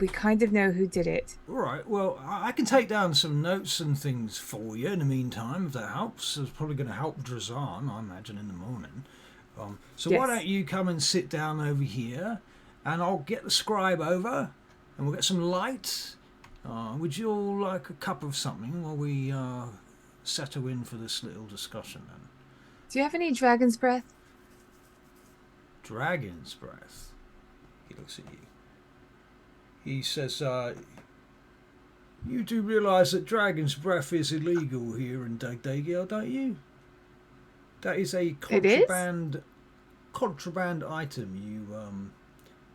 kind of know who did it. All right. Well, I can take down some notes and things for you in the meantime, if that helps. It's probably going to help Drazan, I imagine, in the morning. Why don't you come and sit down over here, and I'll get the scribe over, and we'll get some light. Would you all like a cup of something while we settle in for this little discussion then? Do you have any dragon's breath? Dragon's breath? He looks at you. He says, you do realise that dragon's breath is illegal here in DAGDAGIEL, don't you? That is a contraband item. You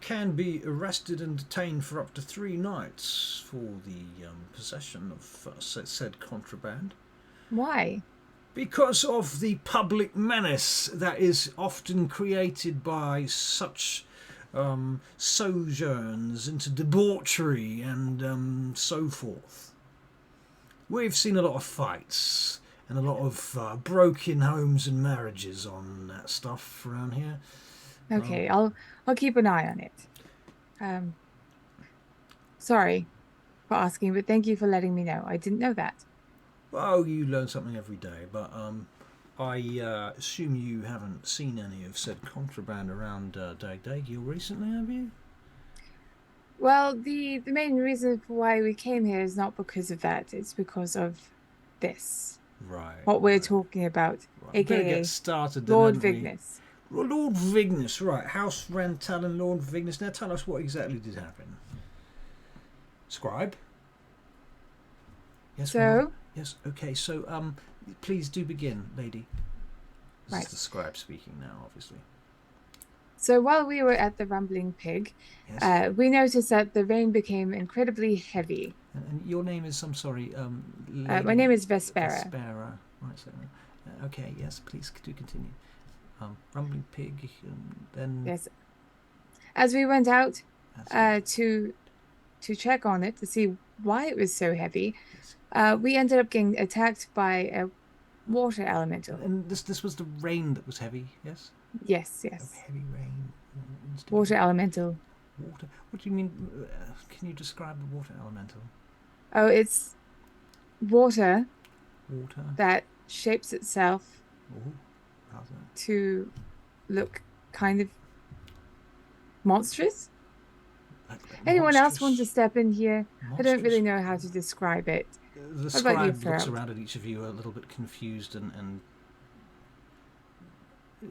can be arrested and detained for up to 3 nights for the possession of said contraband. Why? Because of the public menace that is often created by such sojourns into debauchery and so forth. We've seen a lot of fights and a lot of broken homes and marriages on that stuff around here. Okay, I'll keep an eye on it. Sorry for asking, but thank you for letting me know. I didn't know that. Well, you learn something every day, but I assume you haven't seen any of said contraband around DAGDAGIEL recently, have you? Well, the main reason for why we came here is not because of that. It's because of this. Right. What we're talking about, aka get started, Lord Vignus. Lord Vignus, right. House Rantal and Lord Vignus. Now tell us what exactly did happen. Scribe? Yes, So, yes, okay, so, please do begin, lady. This Right. is the scribe speaking now, obviously. so while we were at the Rumbling Pig, Yes. we noticed that the rain became incredibly heavy. And your name is, I'm sorry, lady... My name is Vespera. Vespera. Right, so, okay, yes, please do continue. Rumbling Pig, then... Yes. As we went out That's to check on it to see why it was so heavy, yes. we ended up getting attacked by a water elemental. And this was the rain that was heavy, yes? Yes, Oh, yes. heavy rain. Water elemental. Water? What do you mean? Can you describe the water elemental? Oh, it's water Water? that shapes itself Oh, rather. to look kind of monstrous. Like Anyone else want to monstrous- step in here? I don't really monstrous- know how to describe it. The What about you, scribe looks Ferrell? around at each of you a little bit confused and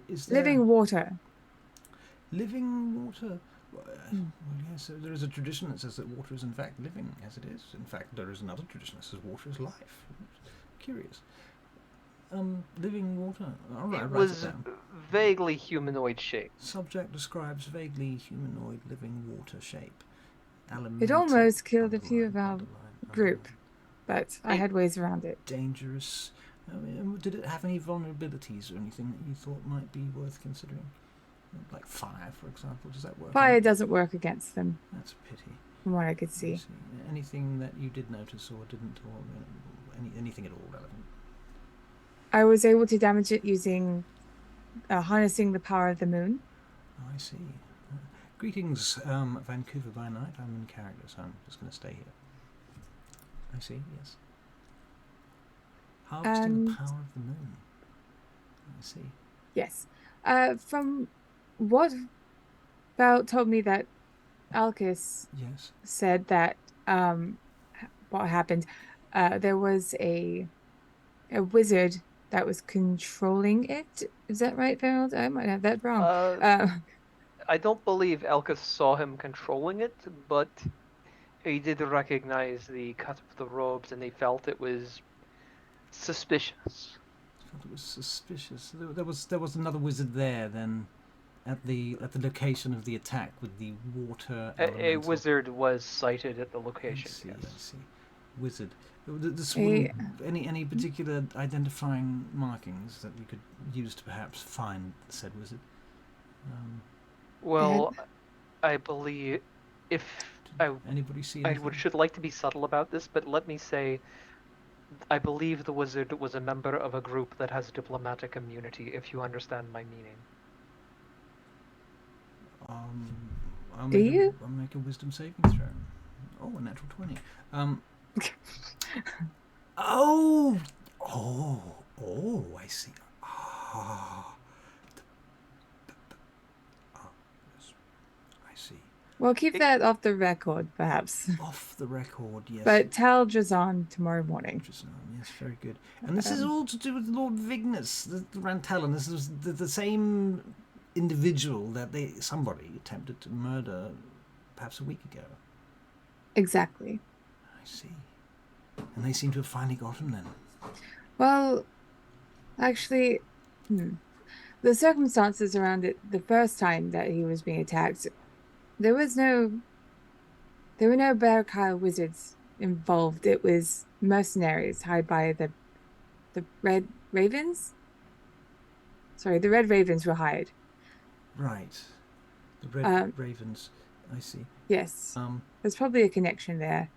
is there Living water. living water? Well, Mm. yes, there is a tradition that says that water is in fact living, as it is. In fact, there is another tradition that says water is life. Curious. Living water. All right, It write was it down. vaguely humanoid shaped. Subject describes vaguely humanoid living water shape. It almost killed a few of our group, but I Hey. had ways around it. Dangerous. Did it have any vulnerabilities or anything that you thought might be worth considering? Like fire, for example. Does that work? Fire doesn't work against them, That's a pity. from what I could I see. see. Anything that you did notice or didn't, or anything at all relevant? I was able to damage it using harnessing the power of the moon. Oh, I see. Greetings, Vancouver by night. I'm in character, so I'm just going to stay here. I see. Yes. Harvesting the And- power of the moon. I see. Yes. From what Val told me that Alcus Yes. said that what happened, there was a wizard that was controlling it. Is that right, Farrell? I might have that wrong. I don't believe Elkus saw him controlling it, but he did recognize the cut of the robes, and he felt it was suspicious. I felt it was suspicious. There was another wizard there then, at the location of the attack with the water A elemental. wizard was sighted at the I location. see. Yes. I see. Wizard. This A- any particular identifying markings that we could use to perhaps find said wizard? Well, I believe if I Anybody see I anything? should like to be subtle about this, but let me say, I believe the wizard was a member of a group that has diplomatic immunity, if you understand my meaning. I'll Do make you? I'll make a wisdom saving throw. Oh, a natural 20. Oh, I see. Ah, yes, I see. Well, keep that off the record, perhaps. Off the record, yes. But tell Drazan tomorrow morning. Yes, very good. And this is all to do with Lord Vignus, the Rantalan. This is the same individual that somebody attempted to murder perhaps a week ago. Exactly. I see. And they seem to have finally got him then. Well, actually, the circumstances around it, the first time that he was being attacked, there were no Bearkyle wizards involved. It was mercenaries hired by the Red Ravens. Sorry, the Red Ravens were hired. Right. The Red Ravens. I see. Yes. There's probably a connection there.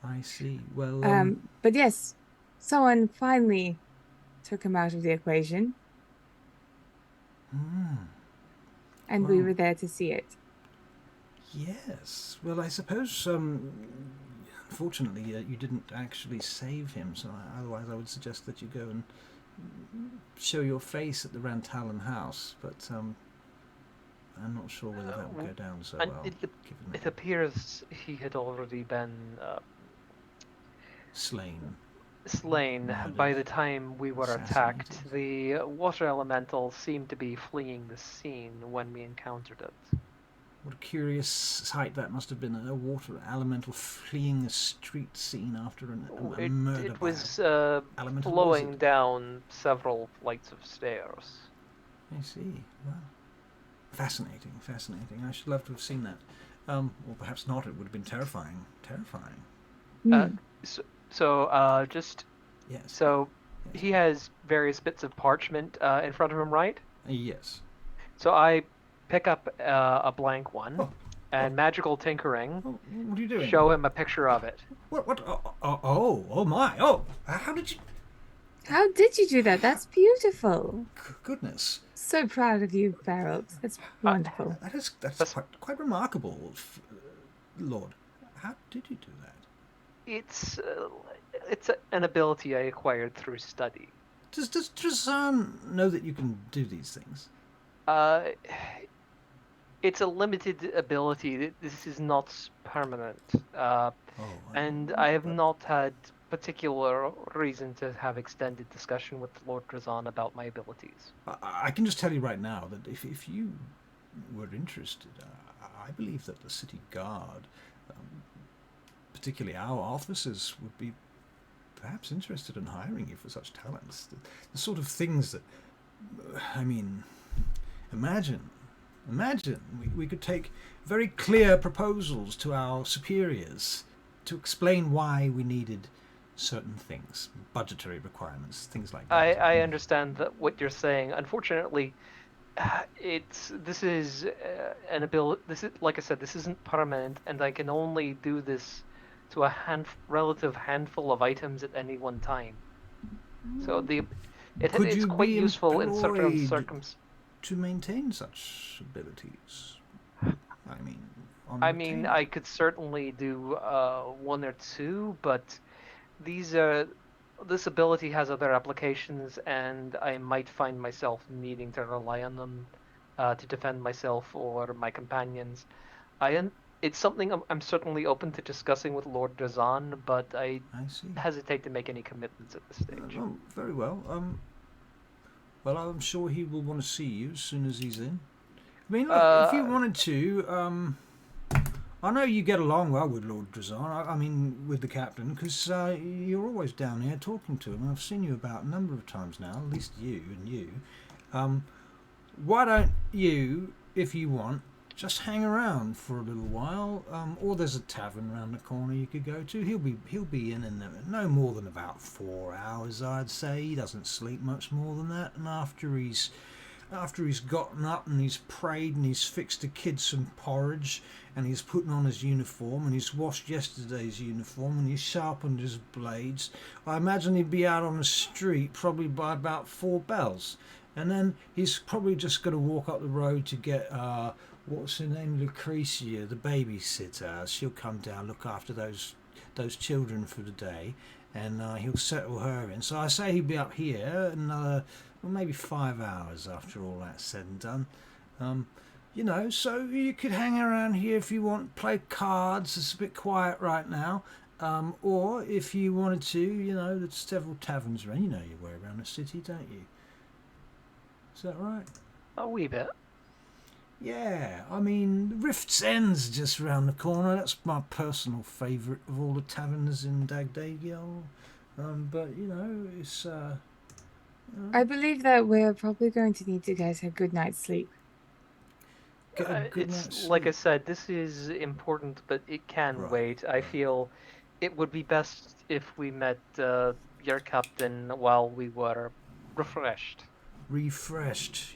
I see. Well, but yes, someone finally took him out of the equation. And we Well, were there to see it. yes. Well, I suppose, unfortunately, you didn't actually save him, so otherwise I would suggest that you go and show your face at the Rantalan house, but I'm not sure whether that would go down so And well. it appears he had already been Slain. slain by the time we were attacked. Assassinated. The water elemental seemed to be fleeing the scene when we encountered it. What a curious sight that must have been, a water elemental fleeing a street scene after a murder It by was elemental flowing wizard. down several flights of stairs. I see. Wow. Fascinating, fascinating. I should love to have seen that. Or perhaps not. It would have been terrifying. Terrifying. Hmm. Just Yes. so Yes. he has various bits of parchment in front of him, right? Yes. So I pick up a blank one Oh, and magical tinkering, Oh, what are you doing? show him a picture of it. What? Oh my. Oh, how did you? How did you do that? That's beautiful. Goodness. So proud of you, Farrell. That's wonderful. That's quite remarkable, Lord. How did you do that? It's an ability I acquired through study. Does Drazan know that you can do these things? It's a limited ability. This is not permanent. And I have not had particular reason to have extended discussion with Lord Drazan about my abilities. I can just tell you right now that if you were interested, I believe that the city guard, particularly our officers, would be perhaps interested in hiring you for such talents. The sort of things that, I mean, imagine we could take very clear proposals to our superiors to explain why we needed certain things, budgetary requirements, things like that. I understand that what you're saying. Unfortunately, this is an ability. This is, like I said, this isn't permanent, and I can only do this to a relative handful of items at any one time. So it's quite useful in certain circumstances. To maintain such abilities, I mean, I could certainly do one or two, but this ability has other applications, and I might find myself needing to rely on them to defend myself or my companions. It's something I'm certainly open to discussing with Lord Drazan, but I hesitate to make any commitments at this stage. Oh, very well. Well, I'm sure he will want to see you as soon as he's in. I mean, look, if you wanted to, I know you get along well with Lord Drazan. I mean, with the captain, because you're always down here talking to him. I've seen you about a number of times now, at least you and you. Why don't you, if you want, just hang around for a little while? Or there's a tavern around the corner you could go to. He'll be in no more than about 4 hours, I'd say. He doesn't sleep much more than that. And after he's gotten up and he's prayed and he's fixed the kids some porridge and he's putting on his uniform and he's washed yesterday's uniform and he's sharpened his blades, I imagine he'd be out on the street probably by about 4 bells. And then he's probably just going to walk up the road to get, what's her name, Lucretia, the babysitter. She'll come down, look after those children for the day, and he'll settle her in. So I say he'll be up here another, well, maybe 5 hours after all that's said and done. So you could hang around here if you want, play cards. It's a bit quiet right now. Or if you wanted to, there's several taverns around. You know your way around the city, don't you? Is that right? A wee bit. Yeah, I mean, Rift's End's just round the corner. That's my personal favourite of all the taverns in DAGDAGIEL. But, it's... I believe that we're probably going to need you guys a good night's sleep. Like I said, this is important, but it can wait. I feel it would be best if we met your captain while we were refreshed.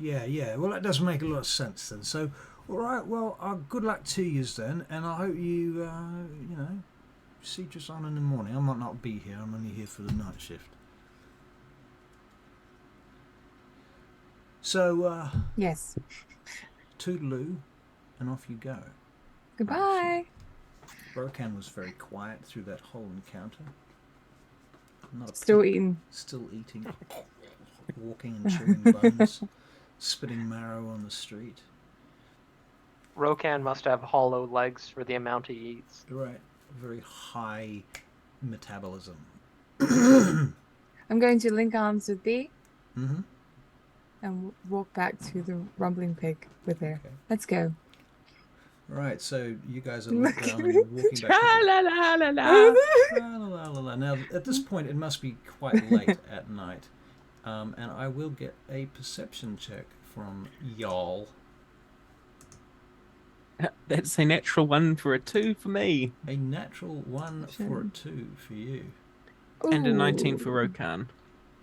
Yeah. Well, that does make a lot of sense then. So, all right. Well, good luck to you then, and I hope you, see Drazan in the morning. I might not be here. I'm only here for the night shift. So, yes. Toodaloo, and off you go. Goodbye. Rokan was very quiet through that whole encounter. Still eating. Walking and chewing bones, spitting marrow on the street. Rokan must have hollow legs for the amount he eats. Right, very high metabolism. I'm going to link arms with B Mm-hmm. and walk back to the rumbling pig with her. Okay. Let's go. Right, so you guys are linked down and you're walking back to the... La la la la. La, la, la, la, la. Now, at this point, it must be quite late at night. And I will get a perception check from y'all. That's a natural 1 for a 2 for me. A natural 1 for a 2 for you. And a 19 Ooh. for Rokan.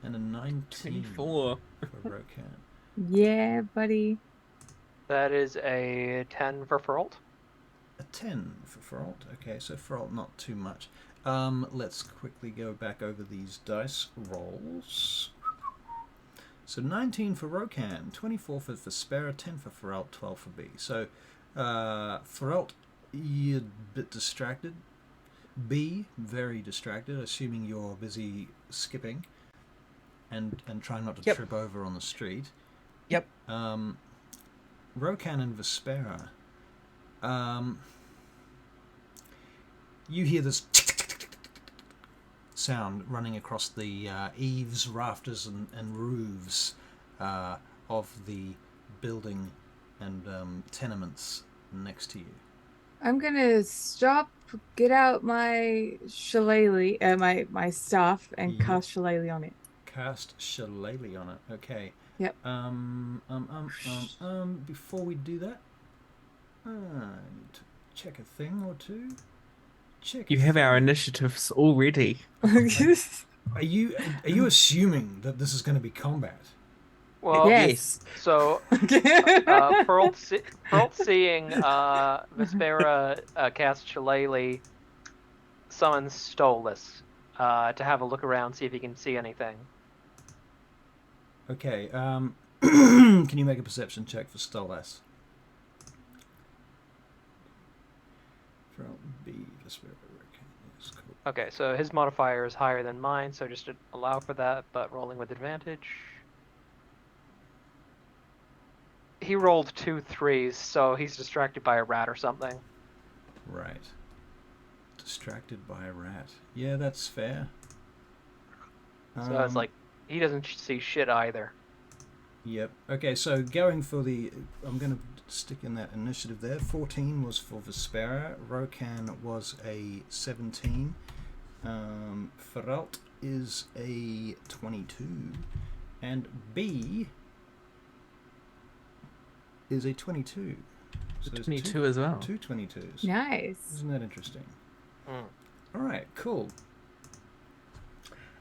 And a 19 24. for Rokan. Yeah, buddy. That is a 10 for Feralt. A 10 for Feralt. Okay, so Feralt not too much. Let's quickly go back over these dice rolls. So 19 for Rokan, 24 for Vespera, 10 for Feralt, 12 for B. So Feralt, you're a bit distracted. B, very distracted, assuming you're busy skipping and trying not to Yep. trip over on the street. Yep. Rokan and Vespera, you hear this sound running across the eaves, rafters, and roofs of the building and tenements next to you. I'm gonna stop, get out my shillelagh, my staff, and Yep. cast shillelagh on it. Cast shillelagh on it. Okay. Yep. Before we do that, I need to check a thing or two. Check. You have our initiatives already. Are you assuming that this is going to be combat? Well, Yes. So, Feralt seeing Vespera cast Shillelagh summons Stolas to have a look around, see if he can see anything. Okay. Can you make a perception check for Stolas? Feralt B. Vespera. Okay, yes, cool. Okay, so his modifier is higher than mine, so just to allow for that, but rolling with advantage. He rolled 2 3s, so he's distracted by a rat or something. Right. Distracted by a rat. Yeah, that's fair. So it's like, he doesn't see shit either. Yep. Okay, so going for the... I'm going to stick in that initiative there. 14 was for Vespera. Rokan was a 17. Feralt is a 22. And B is a 22. So there's 22 as well. Two 22s. Nice. Isn't that interesting? Mm. All right, cool.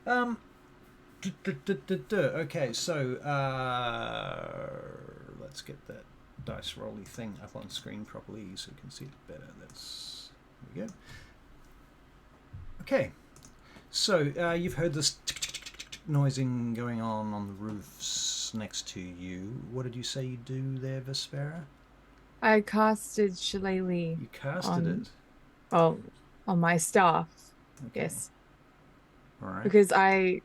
Okay, so let's get that dice rolly thing up on screen properly so you can see it better. There we go. Okay, so you've heard this noising going on the roofs next to you. What did you say you do there, Vespera? I casted shillelagh. You casted it. Oh, on my staff. Okay. Yes. All right. Because I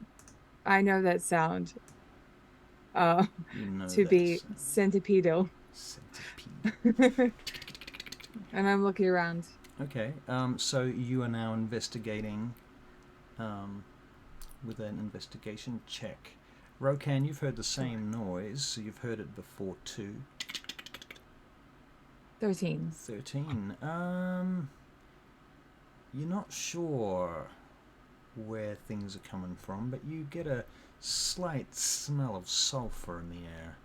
know that sound. You know To that be sound. centipedal. Centipede. And I'm looking around. Okay, so you are now investigating with an investigation check. Rokan, you've heard the same noise, so you've heard it before too. 13. 13. You're not sure where things are coming from, but you get a slight smell of sulfur in the air.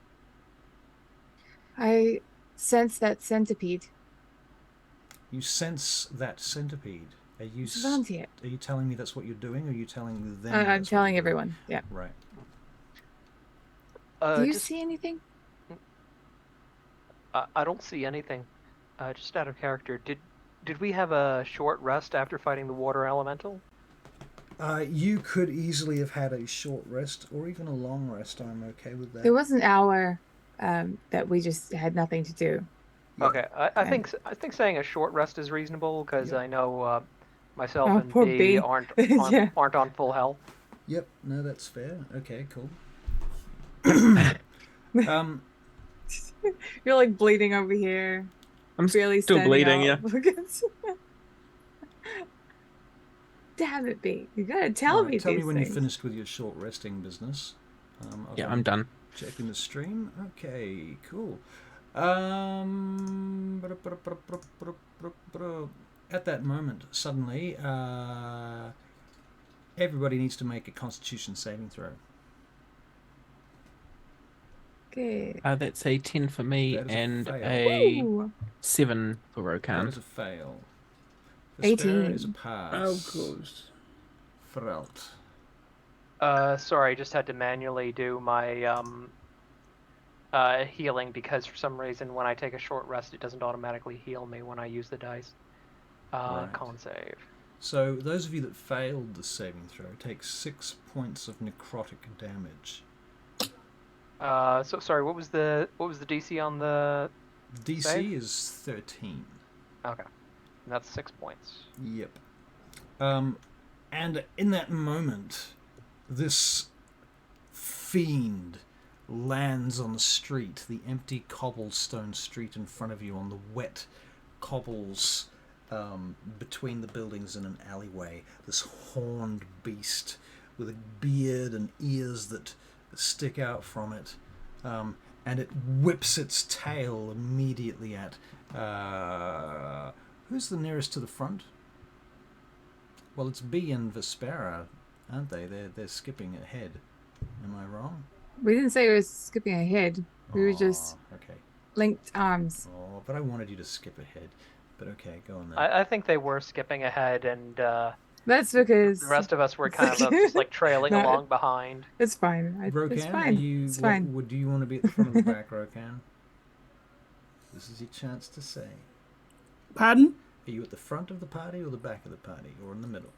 I sense that centipede. You sense that centipede. Are you It's around here. are you telling me that's what you're doing, or are you telling them? I'm that's what telling you're doing? everyone. Yeah. Right. Do you Just, see anything? I don't see anything. Just out of character, did we have a short rest after fighting the water elemental? You could easily have had a short rest or even a long rest. I'm okay with that. There was an hour that we just had nothing to do. Yeah. Okay, I think saying a short rest is reasonable because Yeah. I know myself Oh, and poor B B. aren't Yeah. aren't on full health. Yep. No, that's fair. Okay, cool. You're like bleeding over here. I'm Really still standing bleeding, out. damn it, B. You gotta tell me Tell me these when things. you're finished with your short resting business. Yeah, I'm done. Checking the stream. Okay, cool. At that moment, suddenly, everybody needs to make a Constitution saving throw. Okay. That's a 10 for me That is a and fail. a Ooh, 7 for That Rokan. is a fail. 18. is a pass. Of course. Feralt. Sorry, I just had to manually do my healing because for some reason when I take a short rest, it doesn't automatically heal me when I use the dice. Right. Con save. So those of you that failed the saving throw take 6 points of necrotic damage. So sorry, what was the DC on the DC save? is 13. Okay, and that's 6 points. Yep. And in that moment, this fiend lands on the street, the empty cobblestone street in front of you, on the wet cobbles between the buildings in an alleyway. This horned beast with a beard and ears that stick out from it, and it whips its tail immediately at who's the nearest to the front? Well, it's B and Vespera, aren't they? They're skipping ahead. Am I wrong? We didn't say we were skipping ahead. We were just okay. linked arms. Oh, but I wanted you to skip ahead. But okay, go on then. I think they were skipping ahead, and That's because the rest of us were kind of just like trailing No, along behind. it's fine. Rokan, it's fine. It's fine. Do you want to be at the front or the back, Rokan? This is your chance to say. Pardon? Are you at the front of the party or the back of the party, or in the middle?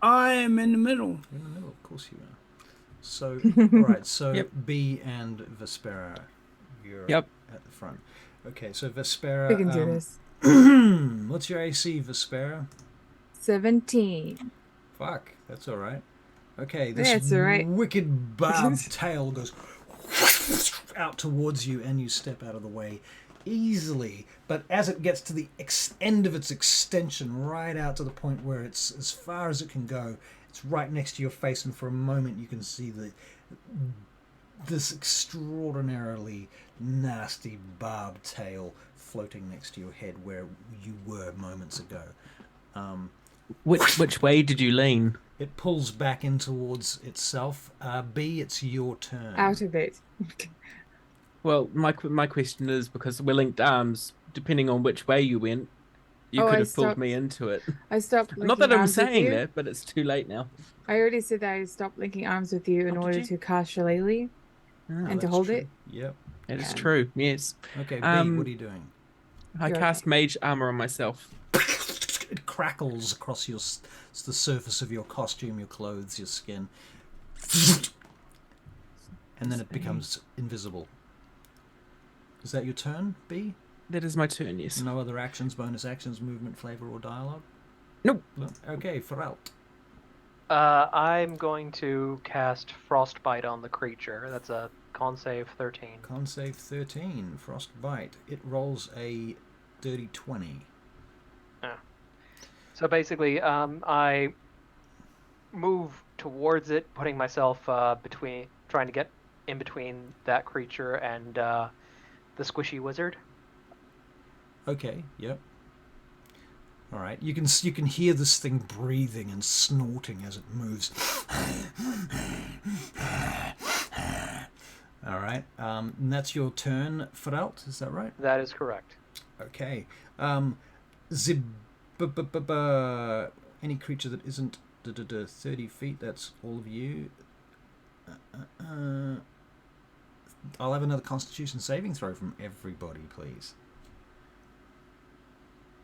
I am in the middle. You're in the middle, of course you are. So, all right. So Yep. B and Vespera, you're Yep. at the front. Okay, so Vespera. We can do this. What's your AC, Vespera? 17. Fuck, that's all right. Okay, this That's all right. wicked barbed tail goes out towards you, and you step out of the way easily. But as it gets to the end of its extension, right out to the point where it's as far as it can go, it's right next to your face, and for a moment you can see this extraordinarily nasty barbed tail floating next to your head where you were moments ago. Which way did you lean? It pulls back in towards itself. B, it's your turn. Out of it. Well, my question is, because we're linked arms, depending on which way you went, you could have pulled me into it. I stopped linking Not that I'm arms with saying you. that, but it's too late now. I already said that I stopped linking arms with you in order to cast Shillelagh and to That's hold true. it. Yep. That is Yeah. true, yes. Okay, B, what are you doing? I You're cast Mage Armor on myself. It crackles across the surface of your costume, your clothes, your skin. And then it becomes invisible. Is that your turn, B? That is my turn, yes. No other actions, bonus actions, movement, flavor, or dialogue? Nope. No? Okay, Feralt. I'm going to cast Frostbite on the creature. That's a con save 13. Con save 13, Frostbite. It rolls a dirty 20. So basically, I move towards it, putting myself trying to get in between that creature and the squishy wizard. Okay, yep. All right, you can hear this thing breathing and snorting as it moves. All right, and that's your turn, Feralt, is that right? That is correct. Okay. Any creature that isn't 30 feet, that's all of you. I'll have another Constitution saving throw from everybody, please.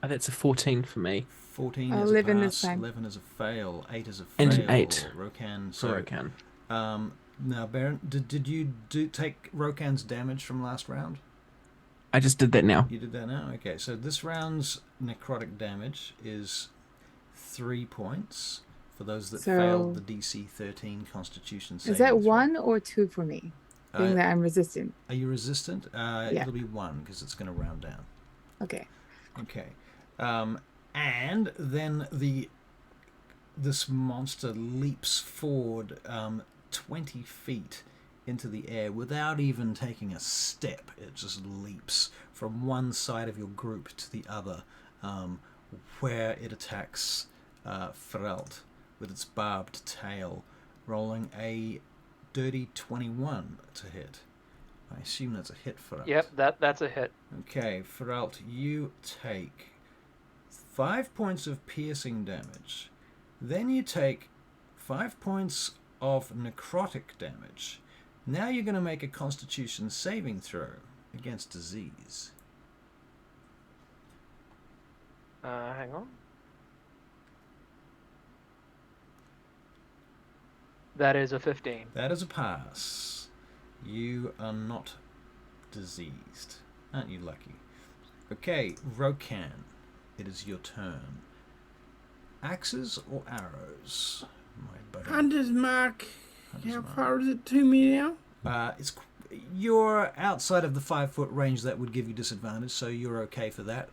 That's a 14 for me. 14 I'll is a live in pass, this time. 11 is a fail, 8 is a fail. And an 8. Rokan. For Rokan. Now, Baron, did you take Rokan's damage from last round? I just did that now. You did that now? Okay, so this round's necrotic damage is 3 points for those that failed the DC 13 Constitution saving Is that throw. 1 or 2 for me? Being that I'm resistant. Are you resistant? Yeah. It'll be 1 because it's going to round down. Okay. Okay. And then the this monster leaps forward 20 feet into the air without even taking a step. It just leaps from one side of your group to the other, where it attacks Ferelt with its barbed tail, rolling a dirty 21 to hit. I assume that's a hit, Ferelt. Yep, that's a hit. Okay, Ferelt, you take 5 points of piercing damage. Then you take 5 points of necrotic damage. Now you're going to make a Constitution saving throw against disease. Hang on. That is a 15. That is a pass. You are not diseased. Aren't you lucky? Okay, Rokan, it is your turn. Axes or arrows? My buddy. Hunter's mark. Hunter's How mark. far is it to me now? You're outside of the 5-foot range that would give you disadvantage, so you're okay for that.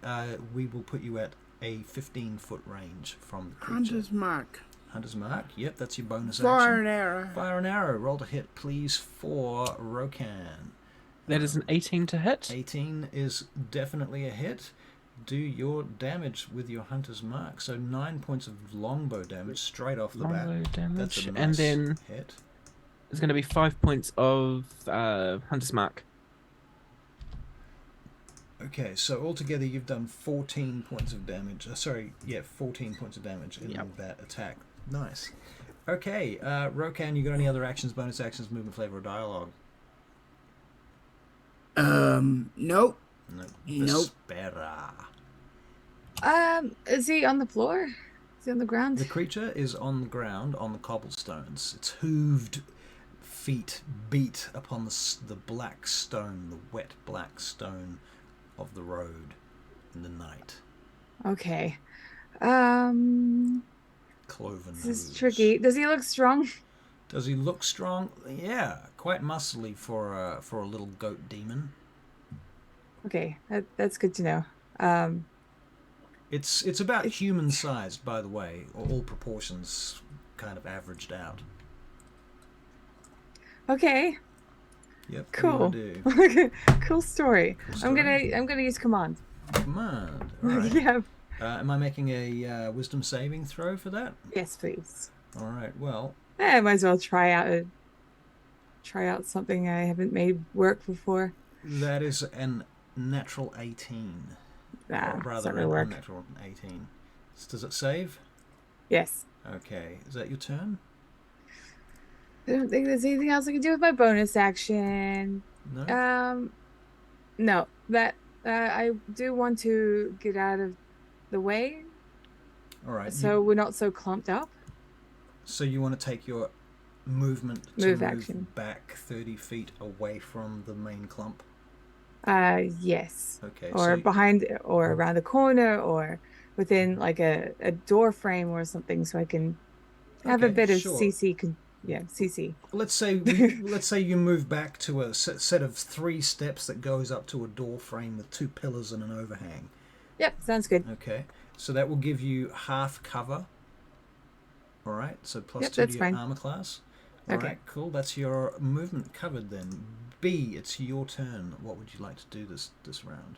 We will put you at a 15-foot range from the creature. Hunter's mark. Hunter's mark. Yep, that's your bonus Fire action. an arrow. Fire an arrow. Roll to hit, please, for Rokan. That is an 18 to hit. 18 is definitely a hit. Do your damage with your Hunter's mark. So 9 points of longbow damage straight off the bat. Longbow damage. That's a nice And then hit. there's going to be 5 points of Hunter's Mark. Okay, so altogether you've done 14 points of damage. 14 points of damage in that attack. Nice. Okay, Rokan, you got any other actions, bonus actions, movement, flavor, or dialogue? Nope. No. Nope. Vespera. Is he on the floor? Is he on the ground? The creature is on the ground on the cobblestones. Its hooved feet beat upon the black stone, the wet black stone of the road in the night. Okay. Cloven This is hooves. tricky. Does he look strong? Does he look strong? Yeah, quite muscly for a little goat demon. Okay, that's good to know. It's about human sized, by the way, all proportions kind of averaged out. Okay. Yep. Cool. What do you wanna do? Cool story. Cool story. I'm gonna use command. Command. All right. Yeah. Am I making a wisdom saving throw for that? Yes, please. All right. Well, I might as well try out something I haven't made work before. that is an natural 18. Nah, Or it's rather, not gonna an work. unnatural 18. Does it save? Yes. Okay. Is that your turn? I don't think there's anything else I can do with my bonus action. No. No. That I do want to get out of the way, All right. so we're not so clumped up. So you want to take your movement to Move move action. back 30 feet away from the main clump? Yes. Okay. Or so behind, or around the corner, or within like a door frame or something, so I can have a Okay, bit of sure. CC. let's say let's say you move back to a set of 3 steps that goes up to a door frame with 2 pillars and an overhang. Yep, sounds good. Okay. So that will give you half cover. All right. So plus Yep, 2 that's to your fine. armor class. All Okay. right. Cool. That's your movement covered then. B, it's your turn. What would you like to do this round?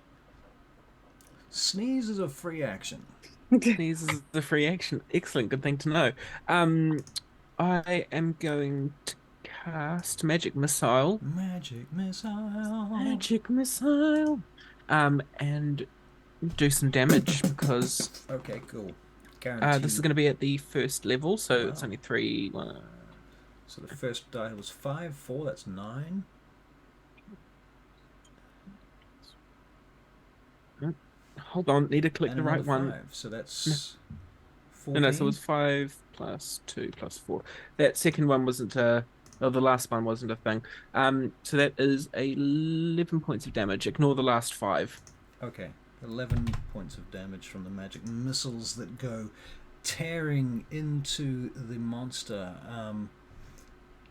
Sneeze is a free action. Sneeze is the free action. Excellent, good thing to know. I am going to cast Magic Missile. Magic missile. Magic Missile. And do some damage because Okay, cool. Guaranteed. this is going to be at the first level, so Wow. it's only 3. So the first die was 5, 4. That's 9. Hold on, need to click And the right another one. 5. So that's 14. No, so it was 5 plus 2 plus 4. That second one wasn't the last one wasn't a thing. So that is 11 points of damage. Ignore the last 5. Okay, 11 points of damage from the magic missiles that go tearing into the monster,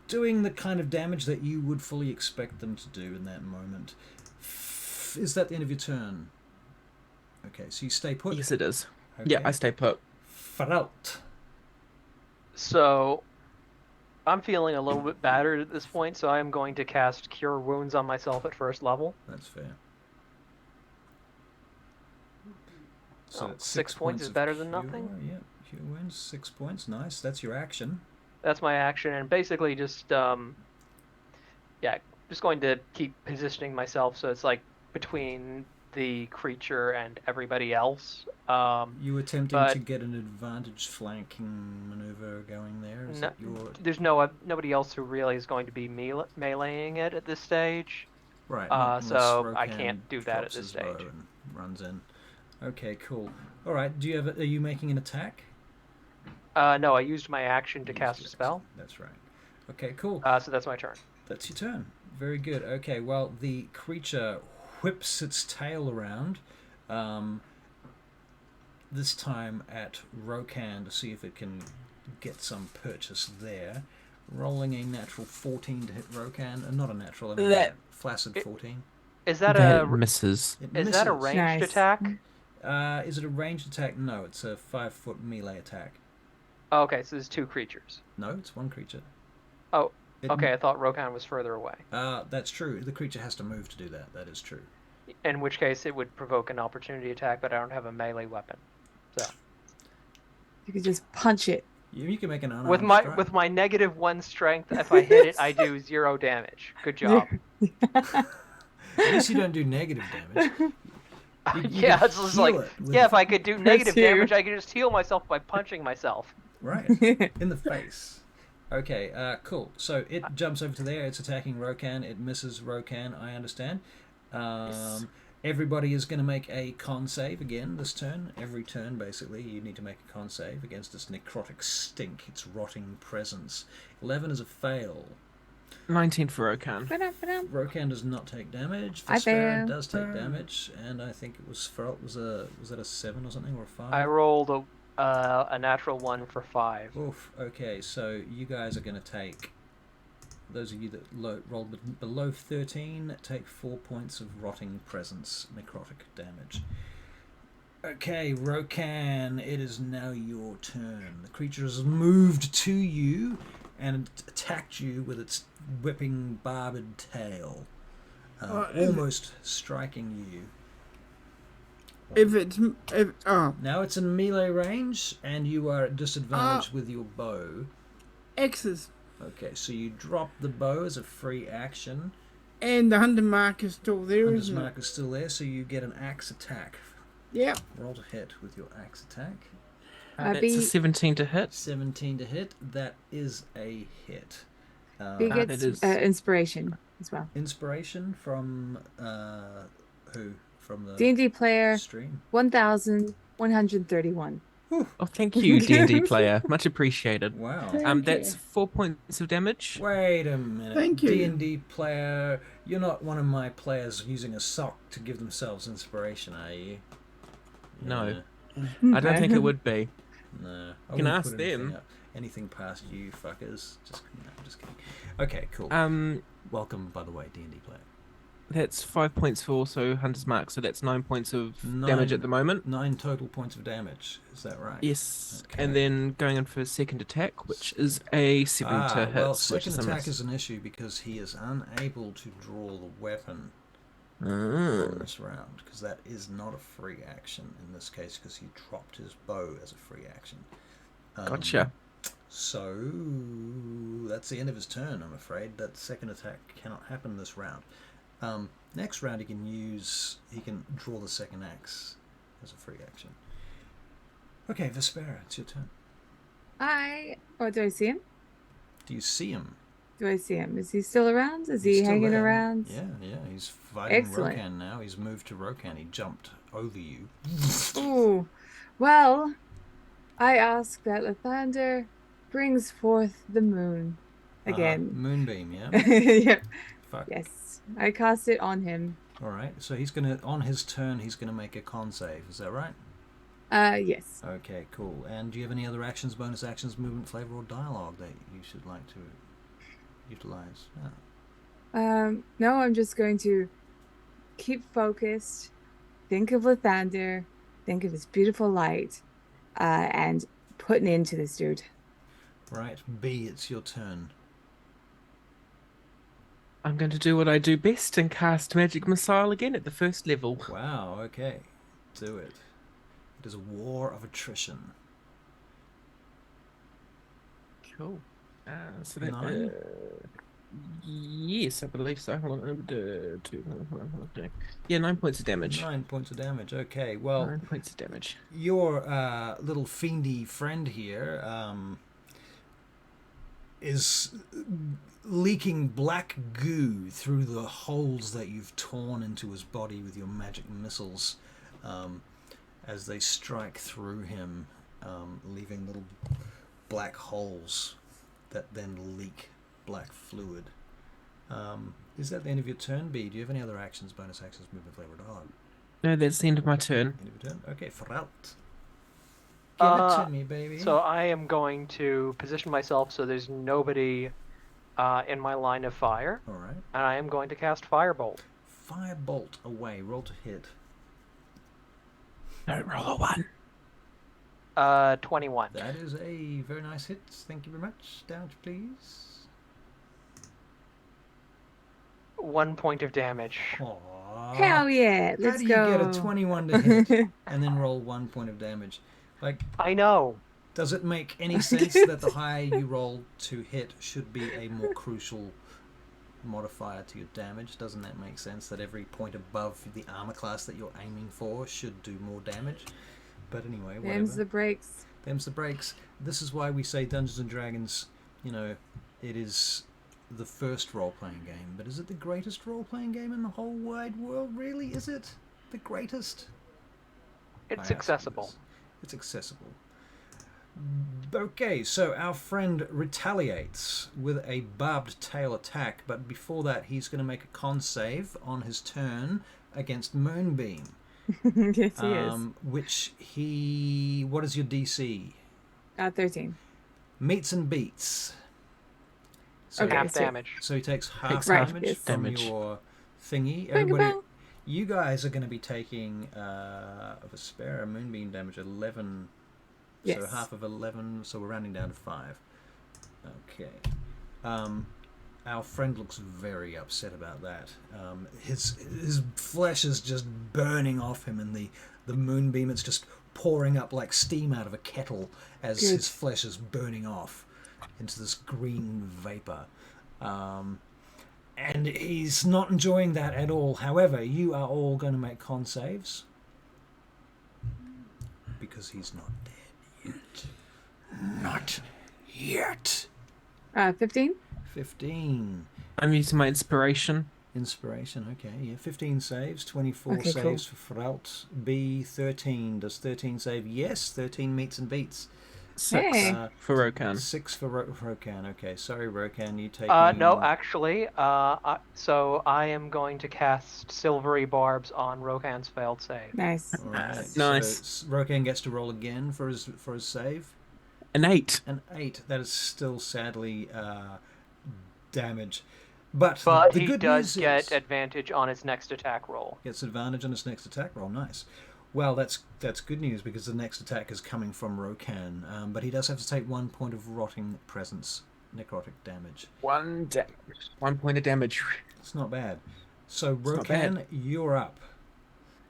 doing the kind of damage that you would fully expect them to do in that moment. Is that the end of your turn? Okay, so you stay put. Yes, it is. Okay. Yeah, I stay put. Ferelt. So I'm feeling a little bit battered at this point, so I am going to cast Cure Wounds on myself at first level. That's fair. So Oh, it's 6 points is of better than cure. nothing. Yeah, cure wounds, 6 points. Nice. That's your action. That's my action, and basically just yeah, just going to keep positioning myself so it's like between the creature and everybody else. You attempting but to get an advantage flanking maneuver going there? Is no, that your... there's nobody else who really is going to be meleeing it at this stage. Right, not unless So I Rokan can't do that at drops this his bow stage. and runs in. Okay, cool. All right, do you have? Are you making an attack? No, I used my action to You used cast your a spell. action. That's right. Okay, cool. So that's my turn. That's your turn. Very good. Okay, well, the creature whips its tail around, this time at Rokan to see if it can get some purchase there. Rolling a natural 14 to hit Rokan. Not a natural, I mean That- flaccid 14. Is that That misses. It is that a misses. ranged Nice. attack? Is it a ranged attack? No, it's a 5-foot melee attack. Oh, okay, so there's two creatures. No, it's one creature. Oh, It- okay. I thought Rokan was further away. That's true. The creature has to move to do that. That is true. In which case, it would provoke an opportunity attack, but I don't have a melee weapon. So You could just punch it. You can make an unarmed with my strike. with my -1 strength, if I hit it, I do 0 damage. Good job. At least you don't do negative damage. You Yeah, can it's just heal like it with- yeah. If I could do negative too. damage, I could just heal myself by punching myself. Right. In the face. Okay, cool. So it jumps over to there. It's attacking Rokan. It misses Rokan, I understand. Yes. Everybody is going to make a con save again this turn. Every turn, basically, you need to make a con save against its necrotic stink, its rotting presence. 11 is a fail. 19 for Rokan. Rokan does not take damage. I Vespera fail. does take damage, and I think it was Feralt was that a 7 or something, or a 5? I rolled a natural 1 for 5. Oof. Okay, so you guys are going to take. Those of you that rolled below 13 take 4 points of rotting presence necrotic damage. Okay, Rokan, it is now your turn. The creature has moved to you and attacked you with its whipping barbed tail, almost striking you. Now it's in melee range, and you are at disadvantage with your bow. X's. Okay, so you drop the bow as a free action. And the hunter mark is still there, Hunter's isn't it? mark is still there, so you get an axe attack. Yeah. Roll to hit with your axe attack. That's a 17 to hit. 17 to hit. That is a hit. He that gets is- inspiration as well. Inspiration from who? From the D&D player stream. 1,131. Oh, thank you, D&D player. Much appreciated. Wow. Thank That's you. 4 points of damage. Wait a minute. Thank you. D&D player, you're not one of my players using a sock to give themselves inspiration, are you? No. Yeah. I don't think it would be. No. I You can wouldn't ask put anything them. up. Anything past you fuckers. I'm just kidding. Okay, cool. Welcome, by the way, D&D player. That's 5 points for also Hunter's Mark, so that's 9 points of damage at the moment. 9 total points of damage. Is that right? Yes. Okay. And then going in for a second attack, which is a 7 to hit. Well, which second is a attack miss. is an issue because he is unable to draw the weapon Ah. in this round, because that is not a free action in this case, because he dropped his bow as a free action. Gotcha. So that's the end of his turn, I'm afraid. That second attack cannot happen this round. Next round he can draw the second axe as a free action. Okay, Vespera, it's your turn. Do I see him? Do you see him? Do I see him? Is he still around? Is He's he still hanging there. around? Yeah, he's fighting Excellent. Rokan now. He's moved to Rokan. He jumped over you. Ooh. Well, I ask that Lathander brings forth the moon again. Moonbeam, yeah. Yep. Fuck. Yes. I cast it on him. All right. So he's gonna, on his turn, he's gonna make a con save. Is that right? Yes. Okay, cool. And do you have any other actions, bonus actions, movement, flavor, or dialogue that you should like to utilize? No, I'm just going to keep focused, think of Lathander, think of his beautiful light, and put an end to this dude. Right, B, it's your turn. I'm going to do what I do best and cast Magic Missile again at the first level. Wow, okay. Do it. It is a war of attrition. Cool. So that 9? yes, I believe so. Hold on. Yeah, 9 points of damage. 9 points of damage. Okay, well, 9 points of damage. your little fiendy friend here is leaking black goo through the holes that you've torn into his body with your magic missiles as they strike through him, leaving little black holes that then leak black fluid. Is that the end of your turn, B? Do you have any other actions, bonus actions, movement, flavor, dog? No, that's the end of my turn. End of your turn? Okay, Feralt. Give it to me, baby. So I am going to position myself so there's nobody in my line of fire. All right. And I am going to cast Firebolt. Firebolt away. Roll to hit. Don't roll a 1. 21. That is a very nice hit. Thank you very much. Damage, please. 1 point of damage. Aww. Hell yeah, How let's do you go. get a 21 to hit and then roll 1 point of damage? Like, I know. does it make any sense that the higher you roll to hit should be a more crucial modifier to your damage? Doesn't that make sense that every point above the armor class that you're aiming for should do more damage? But anyway, whatever. Them's the breaks. Them's the breaks. This is why we say Dungeons and Dragons, you know, it is the first role-playing game. But is it the greatest role-playing game in the whole wide world? Really? Is it the greatest? It's I ask you accessible. this. It's accessible. Okay, so our friend retaliates with a barbed tail attack, but before that he's going to make a con save on his turn against Moonbeam. Yes, he is. Which he... What is your DC? 13. Meets and beats. So, Okay, Half so- damage. so he takes half Right, damage yes. from Damage. your thingy. Bang, Everybody, bang. you guys are going to be taking of a spare Moonbeam damage 11. So Yes. half of 11. So we're rounding down to 5. Okay. Our friend looks very upset about that. His flesh is just burning off him, and the moonbeam, it's just pouring up like steam out of a kettle as Good. his flesh is burning off into this green vapor. And he's not enjoying that at all. However, you are all going to make con saves because he's not dead yet. Not yet. 15. 15. I'm using my inspiration. Inspiration, okay. Yeah, 15 saves, 24 Okay, cool. saves for Fraut. B, 13. Does 13 save? Yes, 13 meets and beats. 6 Hey. for Rokan. 6 for Rokan. Okay, sorry, Rokan, you take... No, actually, so I am going to cast Silvery Barbs on Rokan's failed save. Nice. Alright, Nice. So Rokan gets to roll again for his save. An 8. An 8. That is still sadly damage. But the He good does news get is... advantage on his next attack roll. Gets advantage on his next attack roll. Nice. Well, that's good news because the next attack is coming from Rokan. But he does have to take 1 point of rotting presence, necrotic damage. 1 point of damage. It's not bad. So not Rokan, bad. you're up.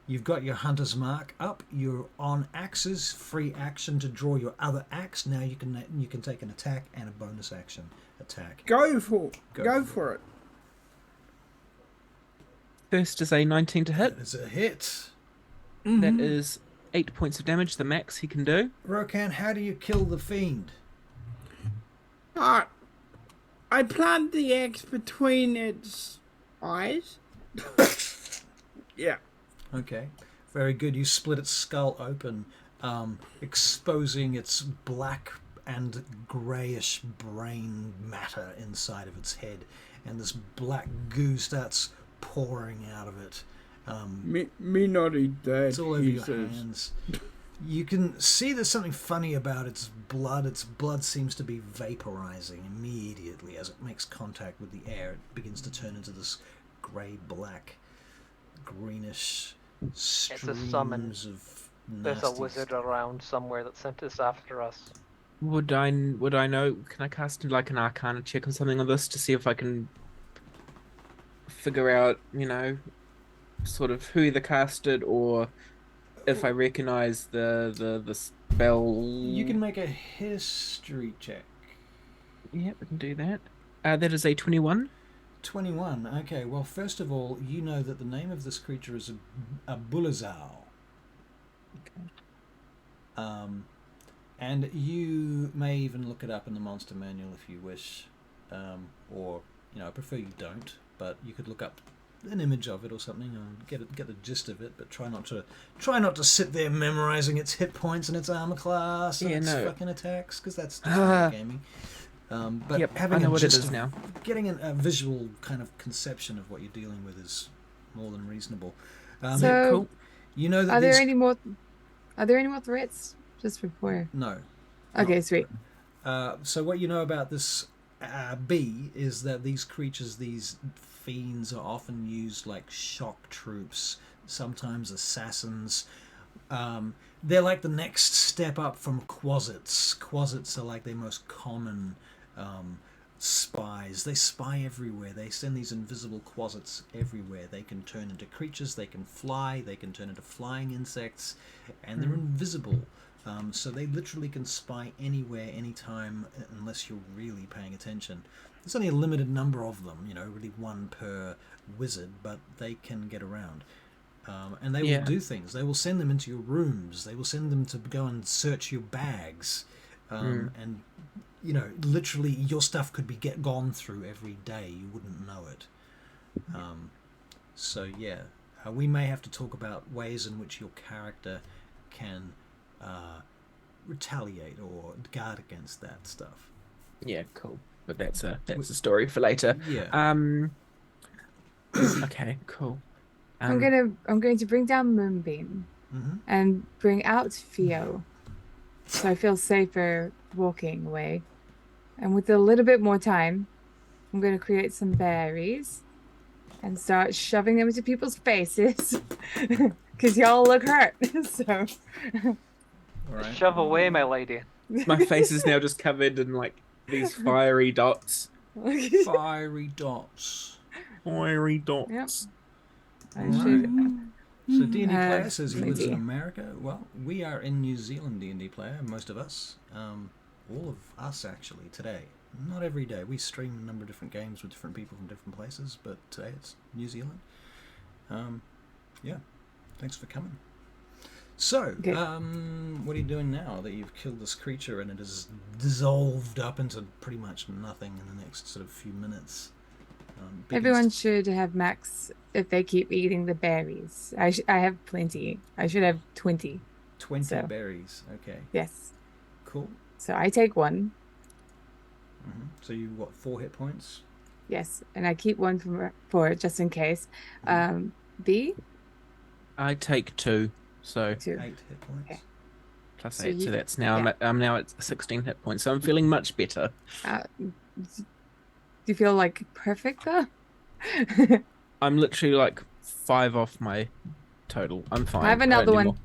You've got your hunter's mark up. You're on axes. Free action to draw your other axe. Now you can take an attack and a bonus action attack. Go for Go for it. First is a 19 to hit. That is a hit. That is 8 points of damage, the max he can do. Rokan, how do you kill the fiend? I plant the axe between its eyes. Yeah. Okay, very good. You split its skull open, exposing its black and greyish brain matter inside of its head, and this black goo starts pouring out of it. Me not eat that. It's all over he your says. hands. You can see there's something funny about its blood. Its blood seems to be vaporizing immediately as it makes contact with the air. It begins to turn into this grey-black, greenish streams summon. of There's a nasty wizard stuff. around somewhere that sent this after us. Would I know? Can I cast like an Arcana check or something on this to see if I can figure out, sort of who either casted or if I recognize the spell? You can make a history check. Yeah, we can do that. That is a 21. 21. Okay, well, first of all, you know that the name of this creature is a Bulazao. Okay. And you may even look it up in the monster manual if you wish, or I prefer you don't. But you could look up an image of it or something and get the gist of it. But try not to sit there memorizing its hit points and its armor class and its fucking attacks, because that's just gaming. But yep, having I know a what it gist is of, now. getting a visual kind of conception of what you're dealing with is more than reasonable. So, cool. You know that are there any more threats just before? No. Okay, not. sweet. So what you know about this bee is that these creatures, these fiends, are often used like shock troops, sometimes assassins. They're like the next step up from quasits. Quasits are like the most common spies. They spy everywhere. They send these invisible quasits everywhere. They can turn into creatures, they can fly, they can turn into flying insects, and they're invisible. So they literally can spy anywhere, anytime, unless you're really paying attention. There's only a limited number of them, really one per wizard, but they can get around. And they will do things. They will send them into your rooms. They will send them to go and search your bags. And, literally your stuff could be gone through every day. You wouldn't know it. We may have to talk about ways in which your character can retaliate or guard against that stuff. Yeah, cool. But that's a story for later. Yeah. Okay, cool. I'm going to bring down Moonbeam and bring out Theo, so I feel safer walking away. And with a little bit more time, I'm going to create some berries and start shoving them into people's faces because y'all look hurt. So, Right. Shove away, my lady. My face is now just covered in like these fiery dots. Fiery dots. Fiery dots. Yep. I Right. should. So D&D player says he lives in idea. America. Well, we are in New Zealand, D&D player, most of us. All of us, actually, today. Not every day. We stream a number of different games with different people from different places, but today it's New Zealand. Yeah. Thanks for coming. So, Okay. what are you doing now that you've killed this creature and it has dissolved up into pretty much nothing in the next sort of few minutes? Everyone should have max if they keep eating the berries. I have plenty. I should have 20. 20 berries. Okay. Yes. Cool. So I take one. So you what? 4 hit points. Yes, and I keep one for just in case. B. I take 2, so 2. 8 hit points. Okay. plus So 8. So you- that's now yeah. I'm now at 16 hit points. So I'm feeling much better. Do you feel like perfect though? I'm literally like 5 off my total. I'm fine. I have don't another need one.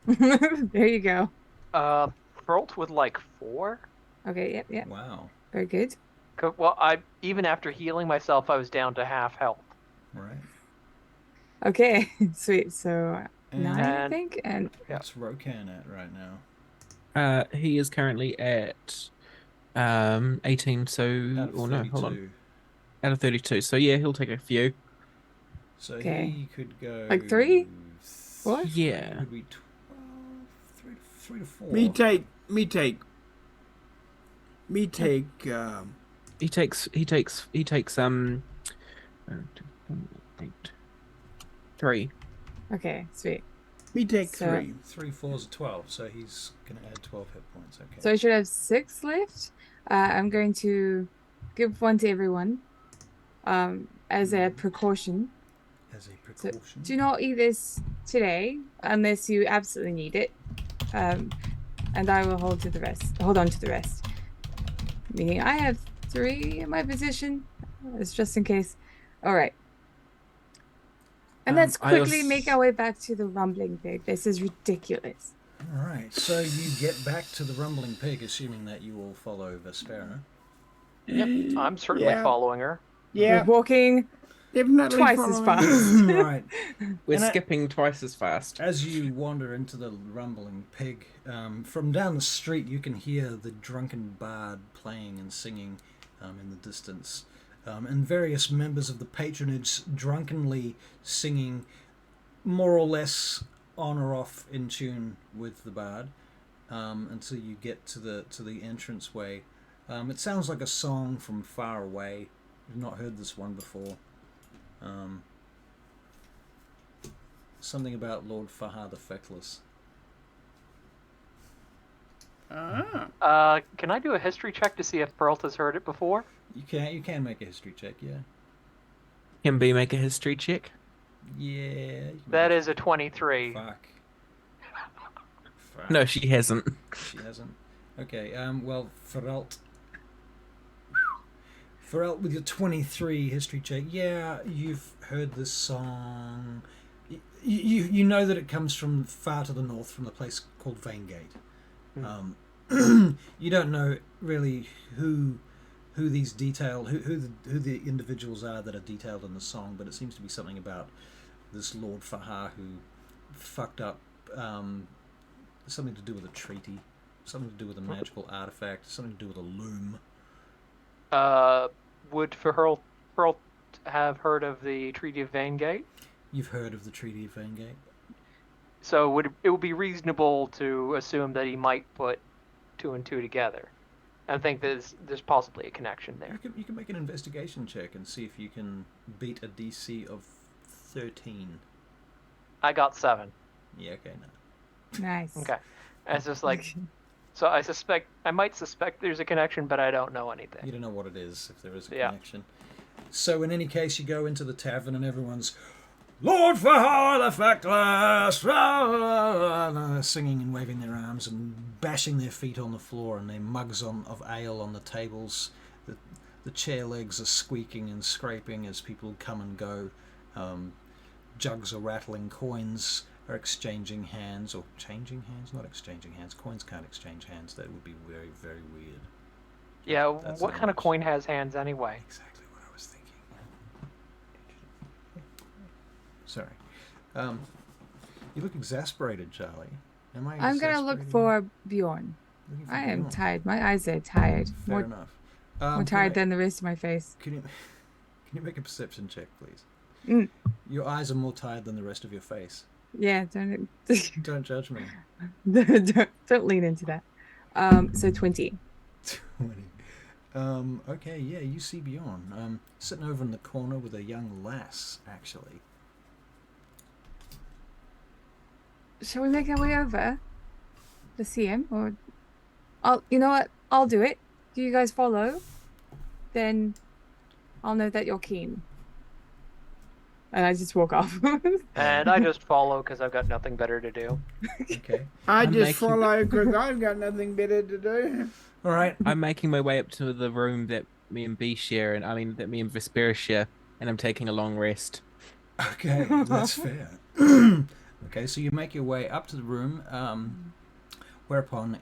more. There you go. Frolt with like 4. Okay. Yep. Wow. Very good. Well, even after healing myself, I was down to half health. Right. Okay. Sweet. So 9, I And- think, and What's Rokan at right now? He is currently at 18. So Out of no, 32. hold on. Out of 32. So yeah, he'll take a few. So Okay. he could go Like 3? 4? Yeah. Could be 12, 3 to 4. Me take. He takes 3. Okay. Sweet. Me take So- 3. 3 4s are 12, so he's gonna add 12 hit points. Okay. So I should have 6 left. I'm going to give one to everyone, as a precaution. As a So precaution. do not eat this today unless you absolutely need it. And I will hold on to the rest. Meaning I have 3 in my position. It's just in case. All right. And let's I quickly als- make our way back to the rumbling pig. This is ridiculous. All right, so you get back to the Rumbling Pig, assuming that you all follow Vespera. Yep, I'm certainly Yeah. following her. We're Yeah, walking definitely twice as following. fast. Right. We're And skipping twice as fast. As you wander into the Rumbling Pig, from down the street you can hear the drunken bard playing and singing in the distance, and various members of the patronage drunkenly singing, more or less on or off in tune with the bard, until you get to the entranceway. It sounds like a song from far away. You've not heard this one before. Something about Lord Fahar the Feckless. Can I do a history check to see if Peralta's heard it before? You can make a history check, yeah. Can B make a history check? Yeah. That is a 23. Fuck. No, she hasn't. She hasn't. Okay, well, Feralt, with your 23 history check, yeah, you've heard this song. You know that it comes from far to the north, from a place called Vaingate. You don't know really who these who the individuals are that are detailed in the song, but it seems to be something about this Lord Fahar who fucked up, something to do with a treaty, something to do with a magical artifact, something to do with a loom. Would Peralt have heard of the Treaty of Vaingate? You've heard of the Treaty of Vaingate? So it would be reasonable to assume that he might put 2 and 2 together, and think there's possibly a connection there. You can make an investigation check and see if you can beat a DC of 13. I got 7. Yeah, okay, no. Nice. Okay. And it's just like, so I might suspect there's a connection, but I don't know anything. You don't know what it is, if there is a Yeah. connection. So in any case, you go into the tavern and everyone's Lord Fahar the Feckless, singing and waving their arms and bashing their feet on the floor, and their mugs of ale on the tables. The chair legs are squeaking and scraping as people come and go. Jugs are rattling, coins are exchanging hands, or changing hands, not exchanging hands. Coins can't exchange hands. That would be very, very weird. Yeah, That's what how kind of much- coin has hands anyway? Exactly what I was thinking. Sorry. You look exasperated, Charlie. Am I I'm gonna look exasperating for Bjorn. you? Looking for I am Bjorn? tired. My eyes are tired. Fair More enough. more tired than the rest of my face. Can you make a perception check, please? Mm. Your eyes are more tired than the rest of your face. Yeah, don't Don't judge me. don't lean into that. So 20. 20. Okay, yeah, you see Bjorn. Sitting over in the corner with a young lass, actually. Shall we make our way over to see him? Or you know what? I'll do it. Do you guys follow? Then I'll know that you're keen. And I just walk off. And I just follow because I've got nothing better to do. Okay. I I'm just making- follow because I've got nothing better to do. All right. I'm making my way up to the room that me and B share, and that me and Vespera share, and I'm taking a long rest. Okay, that's fair. Okay, so you make your way up to the room, whereupon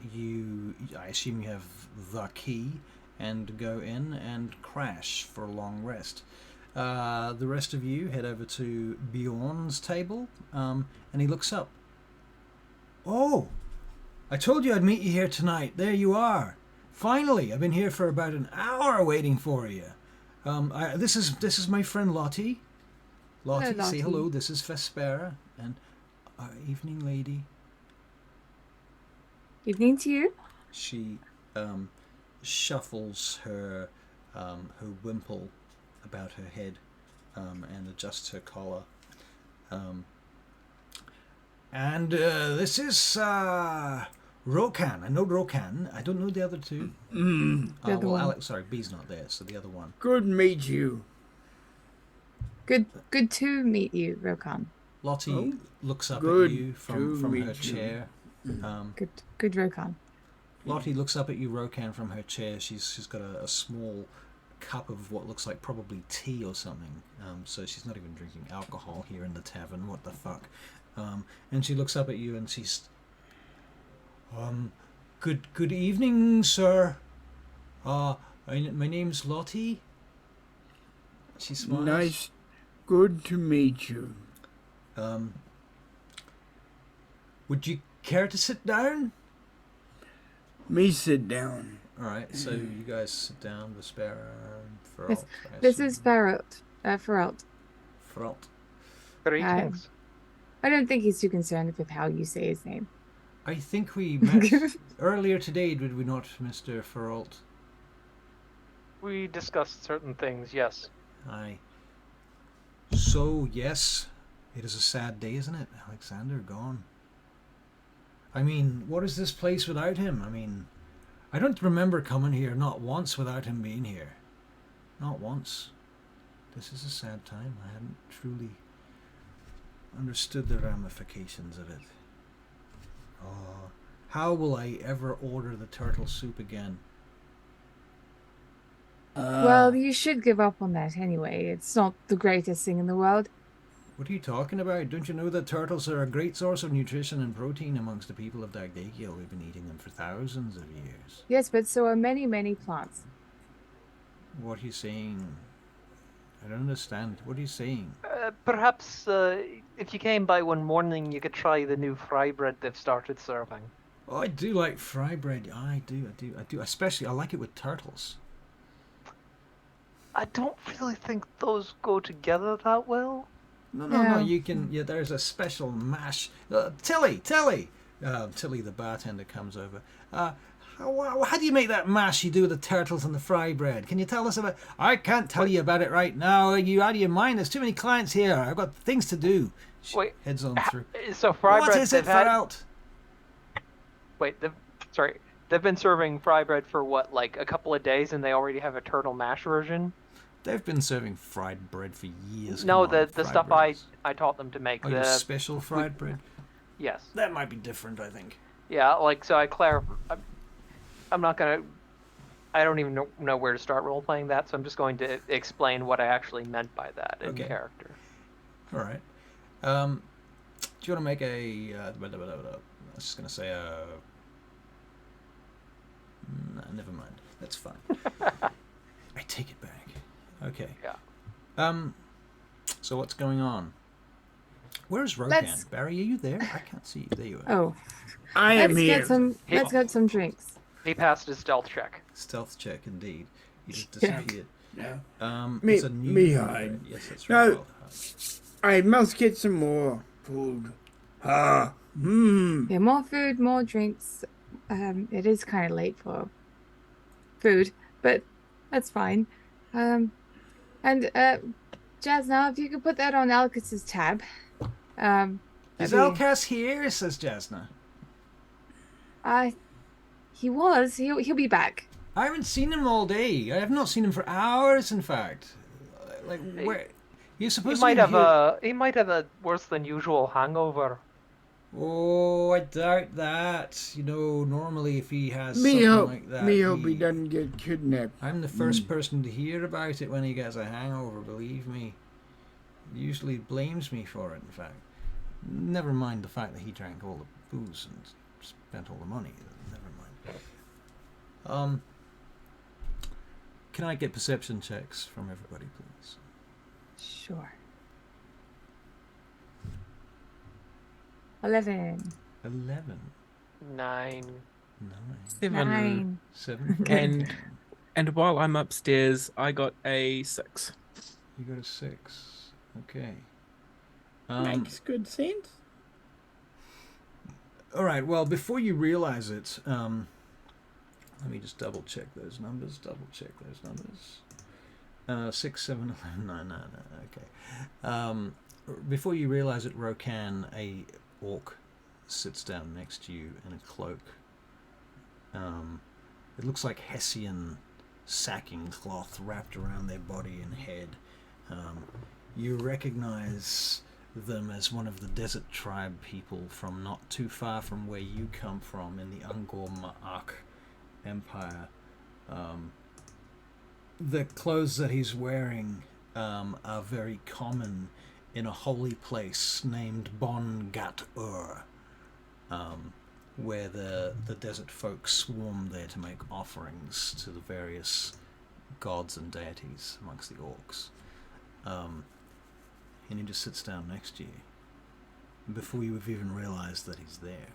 I assume you have the key, and go in and crash for a long rest. The rest of you head over to Bjorn's table, and he looks up. Oh, I told you I'd meet you here tonight. There you are. Finally, I've been here for about an hour waiting for you. This is my friend Lottie. Lottie, Hello, say Lottie. hello. This is Vespera, and evening, lady. Evening to you. She shuffles her wimple about her head, and adjusts her collar. And this is Rokan. I know Rokan. I don't know the other two. The other Well, one. Alex, sorry, B's not there, so the other one. Good meet you. Good to meet you, Rokan. Lottie Oh, looks up good at you to from her meet you. chair. Good Rokan. Lottie looks up at you, Rokan, from her chair. She's got a small cup of what looks like probably tea or something. So she's not even drinking alcohol here in the tavern. What the fuck? And she looks up at you and she's... Good evening, sir. My name's Lottie. She smiles. Nice. Good to meet you. Would you care to sit down? Me sit down. All right, so you guys sit down. The spare Feralt. This is Feralt. Feralt. Feralt. Greetings. I don't think he's too concerned with how you say his name. I think we met earlier today, did we not, Mr. Feralt? We discussed certain things, yes. Aye. So, yes, it is a sad day, isn't it? Alexander gone. I mean, what is this place without him? I mean, I don't remember coming here not once without him being here. Not once. This is a sad time. I hadn't truly understood the ramifications of it. Oh, how will I ever order the turtle soup again? Well, you should give up on that anyway. It's not the greatest thing in the world. What are you talking about? Don't you know that turtles are a great source of nutrition and protein amongst the people of DAGDAGIEL? We've been eating them for thousands of years. Yes, but so are many, many plants. What are you saying? I don't understand. What are you saying? Perhaps if you came by one morning, you could try the new fry bread they've started serving. Oh, I do like fry bread. I do. Especially, I like it with turtles. I don't really think those go together that well. No, you can... Yeah, there's a special mash... Tilly! Tilly, the bartender, comes over. How do you make that mash you do with the turtles and the fry bread? Can you tell us about... I can't tell you about it right now. Are you out of your mind? There's too many clients here. I've got things to do. Wait. Heads on through. So fry bread... What is it, Feralt? Wait, sorry. They've been serving fry bread for what, like a couple of days, and they already have a turtle mash version? They've been serving fried bread for years. No, the stuff I taught them to make. Oh, your special fried bread? Yes. That might be different, I think. Yeah, like, so I clarify... I'm not going to... I don't even know where to start role-playing that, so I'm just going to explain what I actually meant by that in character. All right. Do you want to make a... I was just going to say a... Nah, never mind. That's fine. I take it back. Okay. Yeah. So what's going on? Where's Rokan? Barry, are you there? I can't see you. There you are. Oh. I am here. Let's get some drinks. He passed his stealth check. Stealth check, indeed. He just disappeared. Yeah. It's a new me hide. Yes, that's right. No. I must get some more food. Yeah, more food, more drinks. It is kind of late for food, but that's fine. And Jasna, if you could put that on Alcus's tab. Is Alcas here? Says Jasna. He was. He'll be back. I haven't seen him all day. I have not seen him for hours. In fact, like where he's supposed to be here. He might have a worse than usual hangover. Oh, I doubt that. You know, normally if he has Me something hope, like that, me hope he doesn't get kidnapped. I'm the first person to hear about it when he gets a hangover, believe me. He usually blames me for it, in fact. Never mind the fact that he drank all the booze and spent all the money. Never mind. Can I get perception checks from everybody, please? Sure. 11. 11. 9. 7. 7. And while I'm upstairs, I got a 6. You got a 6. Okay. Makes good sense. All right. Well, before you realize it, let me just double check those numbers. 6, 7, 11, 9, 9. Okay. Before you realize it, Rokan, a orc, sits down next to you in a cloak. It looks like Hessian sacking cloth wrapped around their body and head. You recognize them as one of the desert tribe people from not too far from where you come from in the Angkor Ma'ak Empire. The clothes that he's wearing are very common in a holy place named Bon Gat Ur. where the desert folk swarm there to make offerings to the various gods and deities amongst the orcs. And he just sits down next to you. And before you have even realized that he's there,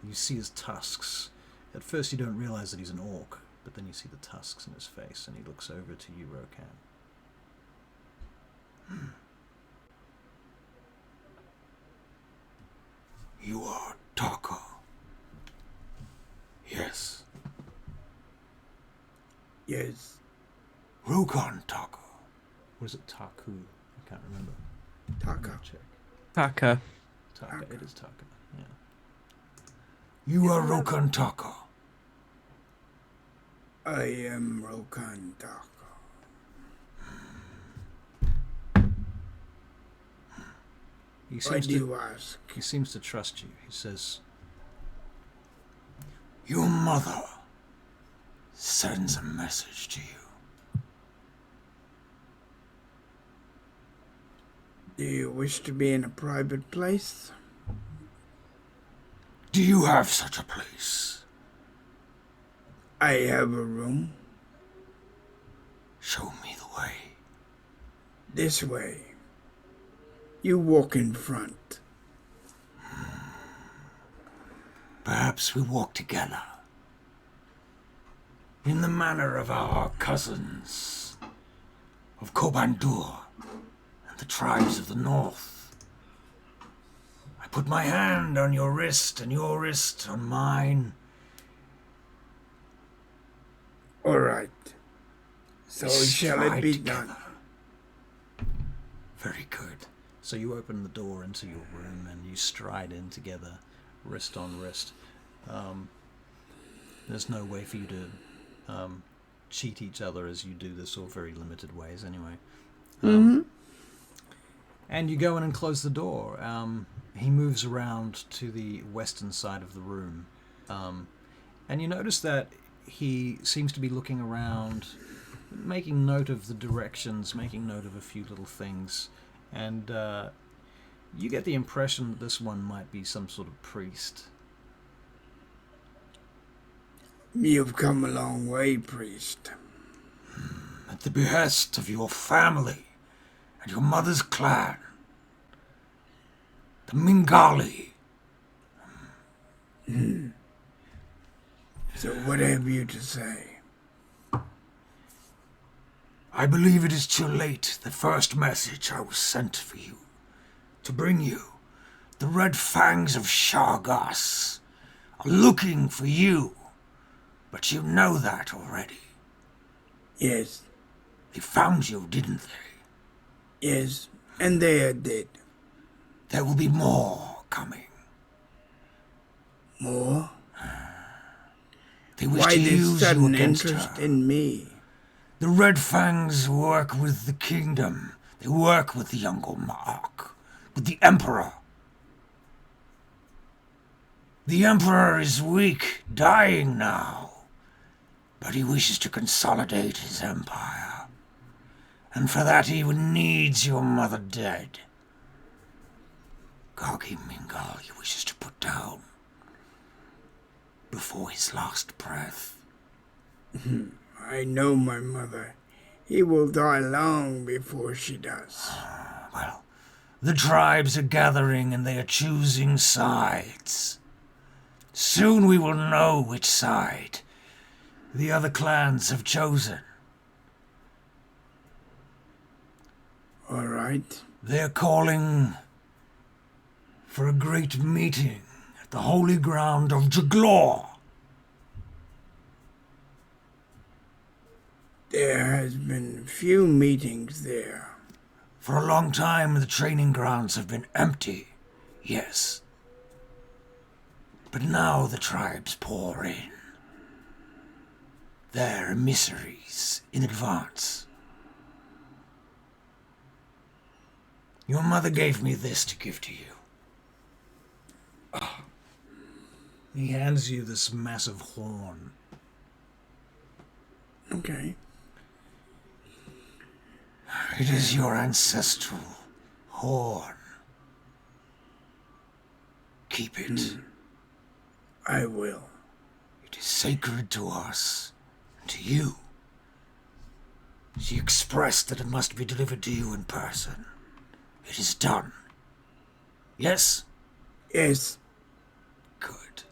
you see his tusks. At first you don't realize that he's an orc, but then you see the tusks in his face, and he looks over to you, Rokan. You are Taka. Yes. Yes. Rokan Taka. Or is it Taku? I can't remember. Taka. Check. Taka. Taka. It is Taka. Yeah. You are Rokan Taka. I am Rokan Taka. He Why seems do to. you ask? He seems to trust you. He says, "Your mother sends a message to you." Do you wish to be in a private place? Do you have such a place? I have a room. Show me the way. This way. You walk in front. Perhaps we walk together. In the manner of our cousins, of Kobandur and the tribes of the north. I put my hand on your wrist and your wrist on mine. All right. So shall it be done? Very good. So you open the door into your room and you stride in together, wrist on wrist. There's no way for you to cheat each other as you do this, or very limited ways anyway. And you go in and close the door. He moves around to the western side of the room. And you notice that he seems to be looking around, making note of the directions, making note of a few little things. And you get the impression that this one might be some sort of priest. You've come a long way, priest. At the behest of your family and your mother's clan, the Mingali. So what have you to say? I believe it is too late. The first message I was sent for you, to bring you. The Red Fangs of Shargas are looking for you, but you know that already. Yes. They found you, didn't they? Yes, and they are dead. There will be more coming. More? They wish Why to this use you sudden against interest her. in me? The Red Fangs work with the kingdom. They work with the younger Ma'ak, with the Emperor. The Emperor is weak, dying now, but he wishes to consolidate his empire. And for that he needs your mother dead. Gargi Mingal he wishes to put down before his last breath. I know my mother. He will die long before she does. Well, the tribes are gathering and they are choosing sides. Soon we will know which side the other clans have chosen. All right. They're calling for a great meeting at the holy ground of Jaglor. There has been few meetings there. For a long time, the training grounds have been empty, yes. But now the tribes pour in. Their emissaries in advance. Your mother gave me this to give to you. He hands you this massive horn. Okay. It is your ancestral horn. Keep it. I will. It is sacred to us and to you. She expressed that it must be delivered to you in person. It is done. Yes? Yes, Good.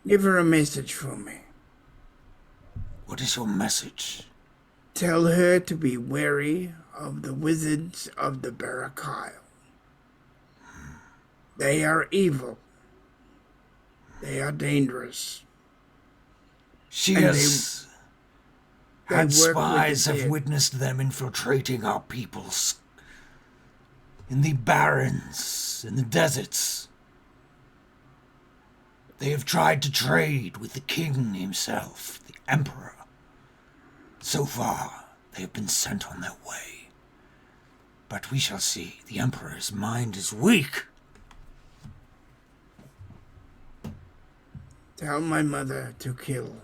give her a message for me. What is your message? Tell her to be wary of the wizards of the Barrack Isle. They are evil. They are dangerous. She And has they had work with spies the have dead. witnessed them infiltrating our peoples in the barrens, in the deserts. They have tried to trade with the king himself, the emperor. So far, they have been sent on their way. But we shall see. The emperor's mind is weak. Tell my mother to kill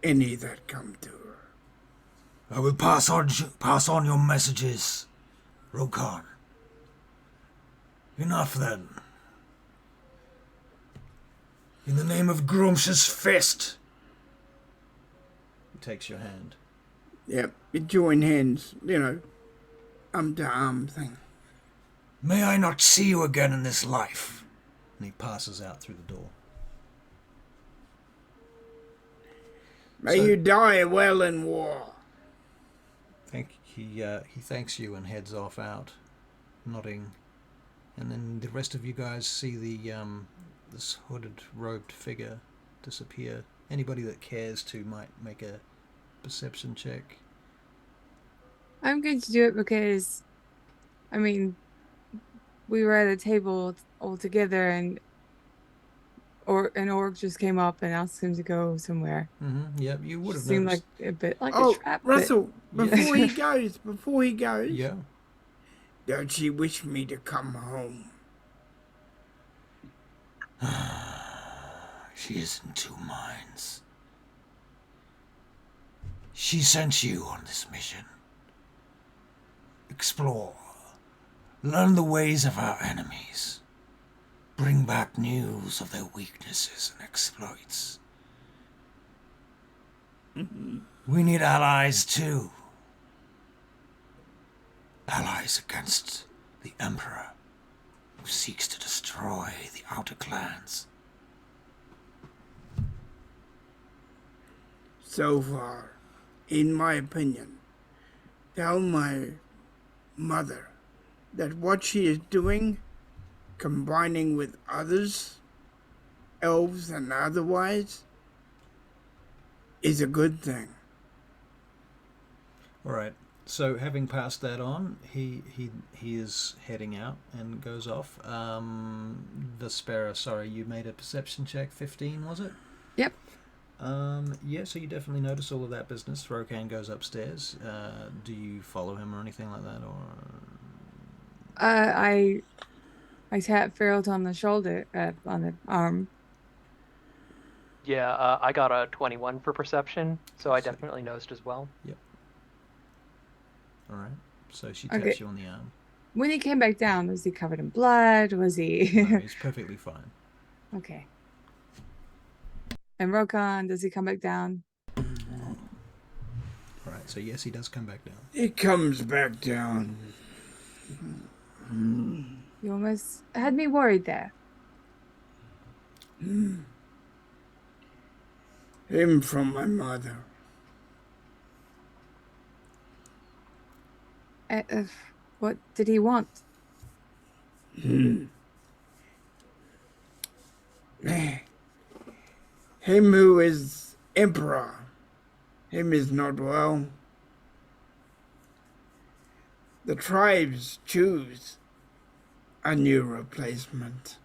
any that come to her. I will pass on your messages, Rokan. Enough then. In the name of Grumsh's fist. He takes your hand. Yep, you join hands, arm to arm thing. May I not see you again in this life. And he passes out through the door. May So- you die well in war. He thanks you and heads off out, nodding. And then the rest of you guys see this hooded, robed figure disappear. Anybody that cares to might make a perception check. I'm going to do it because, I mean, we were at a table all together, and an orc just came up and asked him to go somewhere. Mm-hmm. Yep, you would have Seemed noticed. like a bit like Oh, a trap. Russell, but- before he goes, Yeah. does she wish me to come home? She is in two minds. She sent you on this mission. Explore. Learn the ways of our enemies. Bring back news of their weaknesses and exploits. We need allies too. Allies against the Emperor, who seeks to destroy the outer clans. So far, in my opinion, tell my mother that what she is doing, combining with others, elves and otherwise, is a good thing. All right. So having passed that on, he is heading out and goes off. Vespera, sorry, you made a perception check. 15, was it? Yep. Yeah. So you definitely notice all of that business. Rokan goes upstairs. Do you follow him or anything like that, or? I tap Feralt on the shoulder, on the arm. Yeah, I got a 21 for perception, so I definitely noticed as well. All right. So she taps Okay. you on the arm. When he came back down, was he covered in blood? Was he? No, he's perfectly fine. Okay. And Rokan, does he come back down? All right. So yes, he does come back down. It comes back down. You almost had me worried there. Him from my mother. What did he want? Him who is emperor. Him is not well. The tribes choose a new replacement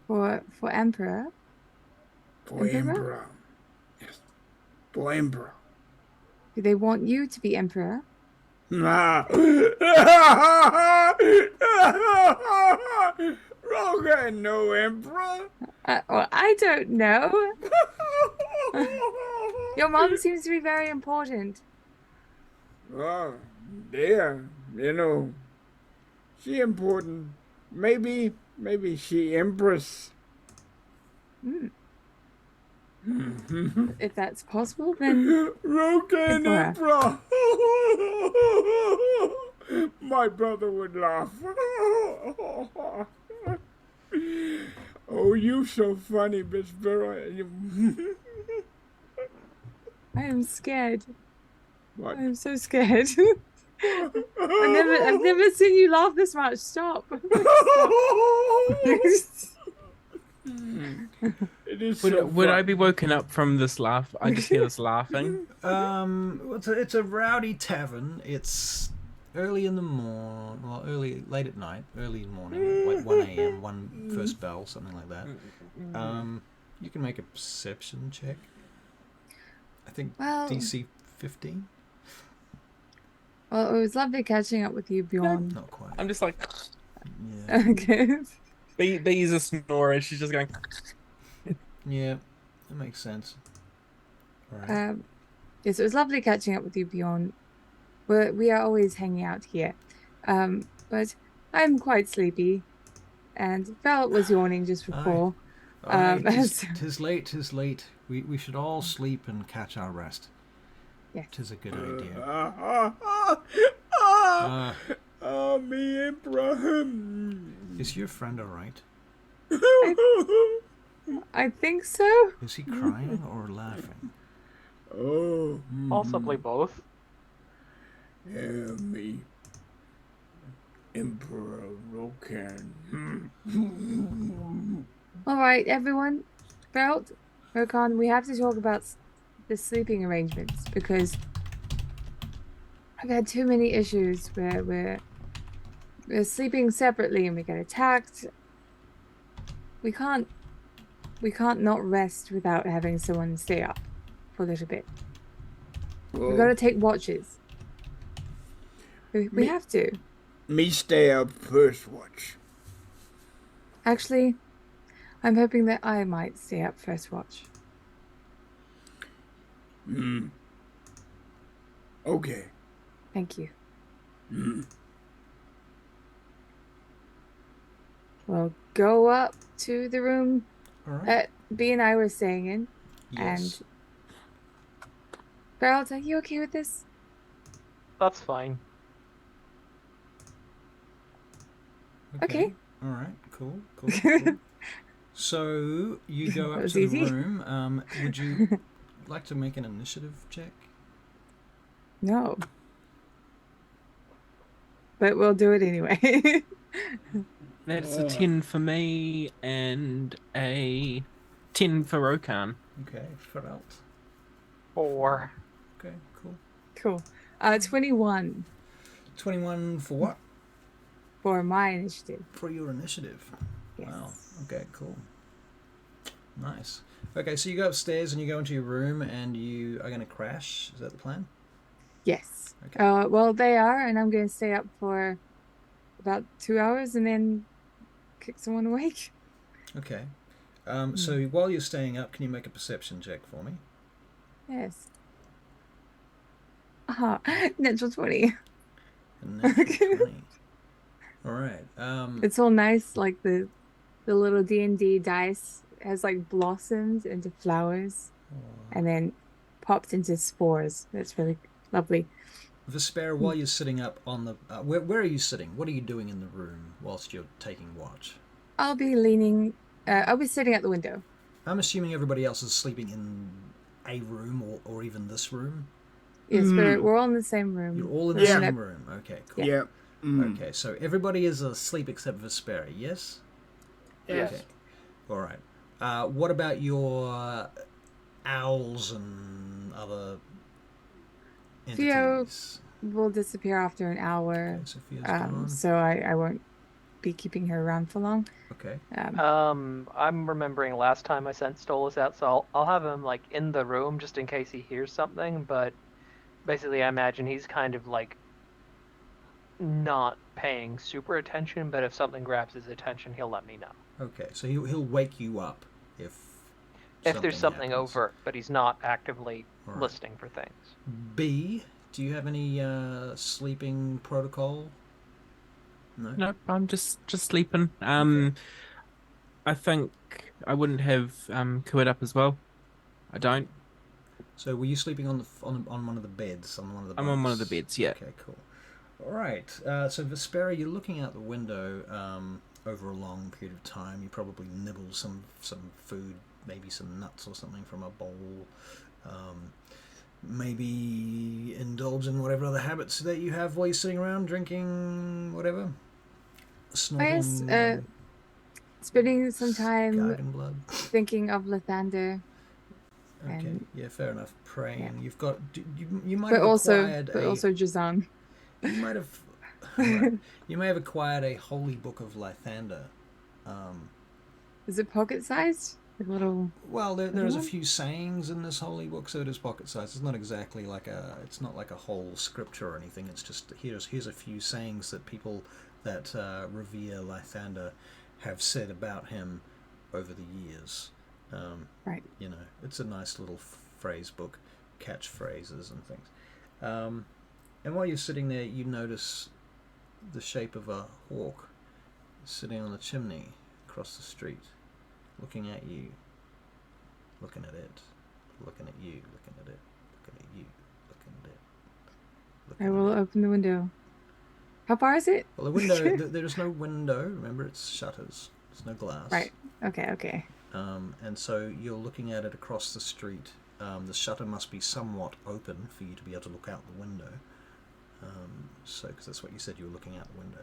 For emperor? for Emperor? emperor. Yes, for emperor. Do they want you to be emperor? Rogan, no emperor. Well, I don't know. Your mom seems to be very important. Oh, dear, she important. Maybe she empress. If that's possible, then Rogan Good for her. Emperor! My brother would laugh. Oh, you so funny, Miss Burrow. I am scared. What? I am so scared. I've never seen you laugh this much. Stop. It is Would, so would I fun. be woken up from this laugh? I just hear this laughing. It's a rowdy tavern. It's early in the morning, well, late at night, early morning, like 1 a.m., first bell, something like that. You can make a perception check. I think Well, DC 15. well, it was lovely catching up with you, Bjorn. Not quite. I'm just like, Yeah. Okay. Bee's a snorer. She's just going. Yeah, that makes sense. All right. Yes, it was lovely catching up with you, Bjorn. We are always hanging out here. But I'm quite sleepy, and Val was yawning just before. Aye, So- tis late. We should all sleep and catch our rest. Yes. Tis a good idea. Oh, me Emperor. Is your friend alright? I think so. Is he crying or laughing? Oh, Possibly both. yeah, me. Emperor Rokan. All right, everyone. Belt, Rokan, we have to talk about the sleeping arrangements because I've had too many issues where we're sleeping separately and we get attacked. We can't not rest without having someone stay up for a little bit. We gotta take watches. We have to. Me stay up first watch. Actually, I'm hoping that I might stay up first watch. Okay. Thank you. We'll go up to the room Alright. B and I were staying in. Yes. And Geralt, are you okay with this? That's fine. Okay. Alright, cool. So, you go That up was to easy. the room. Would you like to make an initiative check? No. But we'll do it anyway. That's a 10 for me and a 10 for Rokan. Okay, Feralt. 4. Okay, cool. Cool. 21 21 for what? for my initiative. For your initiative. Yes. Wow. Okay, cool. Nice. Okay, so you go upstairs and you go into your room and you are going to crash. Is that the plan? Yes. Okay. Well, they are, and I'm going to stay up for about 2 hours and then kick someone awake. Okay. So while you're staying up, can you make a perception check for me? Yes. Natural 20. A natural 20. All right. It's all nice, like the little D&D dice has like blossomed into flowers and then popped into spores. That's really lovely. Vesper, while you're sitting up on the... where are you sitting? What are you doing in the room whilst you're taking watch? I'll be leaning... I'll be sitting at the window. I'm assuming everybody else is sleeping in a room or even this room? Yes, we're all in the same room. You're all in the same room. Okay, cool. Yeah. Okay, so everybody is asleep except Vesper, yes? Yes. Okay. All right. What about your owls and other entities? Will disappear after an hour. Okay, Sophia's gone. So I won't be keeping her around for long. Okay. I'm remembering last time I sent Stolas out, so I'll have him like in the room just in case he hears something. But basically, I imagine he's kind of like not paying super attention. But if something grabs his attention, he'll let me know. Okay, so he'll wake you up if There's something happens. overt, but he's not actively All right. listening for things. B, do you have any sleeping protocol? No. No, I'm just sleeping. Okay. I think I wouldn't have queued up as well. I don't. So were you sleeping on on one of the beds, on one of the bunks? I'm on one of the beds, yeah. Okay, cool. All right. So Vespera, you're looking out the window over a long period of time. You probably nibble some food, maybe some nuts or something from a bowl. Maybe indulge in whatever other habits that you have while you're sitting around drinking whatever. I guess Snorting spending some time garden blood. thinking of Lathander. Okay, And yeah, fair enough. Praying. yeah. You've got you might But have also acquired Jazan. you might have right, you may have acquired a holy book of Lathander. Is it pocket sized? A little. Well, there's a few sayings in this holy book, so it is pocket sized. It's not exactly it's not like a whole scripture or anything. It's just here's a few sayings that people that revere Lathander have said about him over the years. Right. You know, it's a nice little phrase book, catchphrases and things. And while you're sitting there, you notice the shape of a hawk sitting on a chimney across the street, looking at you, looking at it, looking at you, looking at it, looking at you, looking at it. I will open the window. How far is it? Well, the window, there's no window. Remember, it's shutters. There's no glass. Right. Okay. And so you're looking at it across the street. The shutter must be somewhat open for you to be able to look out the window. Because that's what you said, you were looking out the window.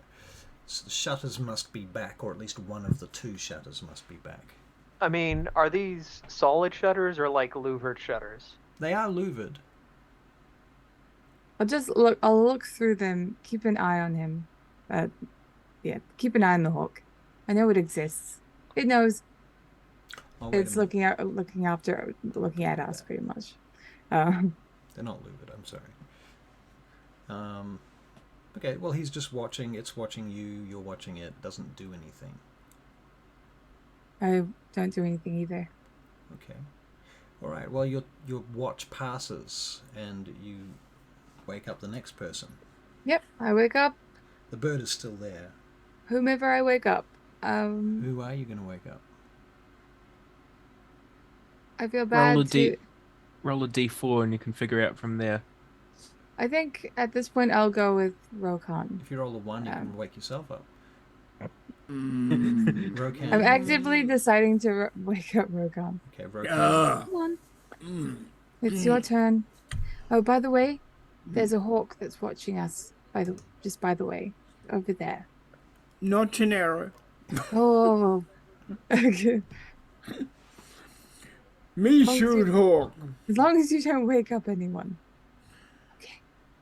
So the shutters must be back, or at least one of the two shutters must be back. I mean, are these solid shutters or like louvered shutters? They are louvered. I'll look through them. Keep an eye on him. Yeah, keep an eye on the hawk. I know it exists. It knows. It's looking at us pretty much. They're not louvered. I'm sorry. Okay, well, he's just watching. It's watching you. You're watching it. Doesn't do anything. I don't do anything either. Okay. All right. Well, your watch passes, and you wake up the next person. Yep, I wake up. The bird is still there. Whomever I wake up. Who are you going to wake up? I feel bad. Roll a d4 and you can figure out from there. I think at this point I'll go with Rokan. If you roll a 1, you can wake yourself up. Rokan. I'm actively deciding to wake up Rokan. Okay, Rokan. Come on. It's your turn. Oh, by the way, there's a hawk that's watching us. Just by the way, over there. Not an arrow. Oh. Okay. Me shoot hawk. As long as you don't wake up anyone. Okay.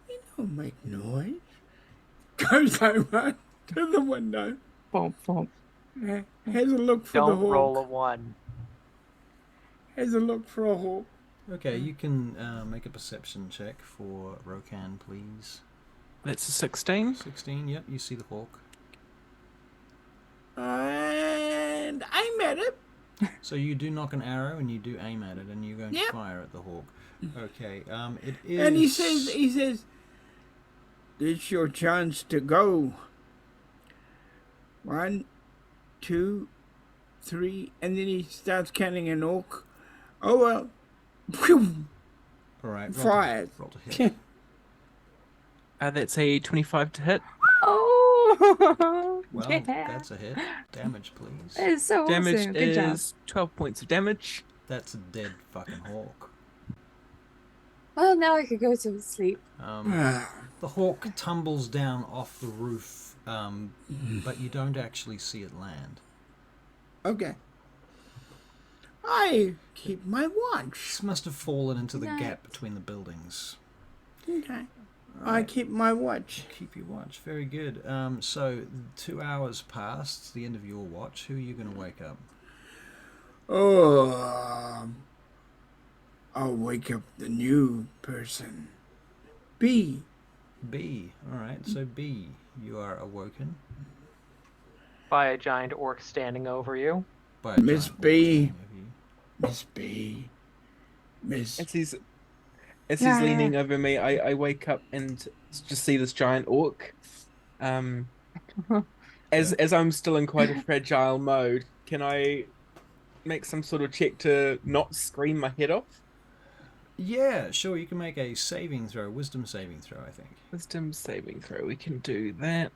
You don't make noise. Goes over to the window. Bump, bump. Has a look for the hawk. Don't roll a 1. Has a look for a hawk. Okay, you can make a perception check for Rokan, please. That's a 16. 16, yep, you see the hawk. And aim at it. So you do knock an arrow and you do aim at it and you're going to fire at the hawk. Okay, it is... And he says, it's your chance to go. 1, 2, 3, and then he starts counting an hawk. Oh well. All right, fired. Roll to hit. That's a 25 to hit. Oh, Well, yeah. that's a hit. Damage, please. That is so Damage awesome. Good job. is 12 points of damage. That's a dead fucking hawk. Well, now I could go to sleep. The hawk tumbles down off the roof, but you don't actually see it land. Okay. I keep my watch. This must have fallen into the gap between the buildings. Okay. I keep my watch. Keep your watch. Very good. So 2 hours past the end of your watch. Who are you going to wake up? Oh, I'll wake up the new person. B. B. All right. So B, you are awoken By a giant orc standing over you. by a Miss giant B. wolf of you. Miss B. Miss. As he's leaning over me, I wake up and just see this giant orc. As I'm still in quite a fragile mode, can I make some sort of check to not scream my head off? Yeah, sure. You can make a saving throw, wisdom saving throw, I think. Wisdom saving throw. We can do that.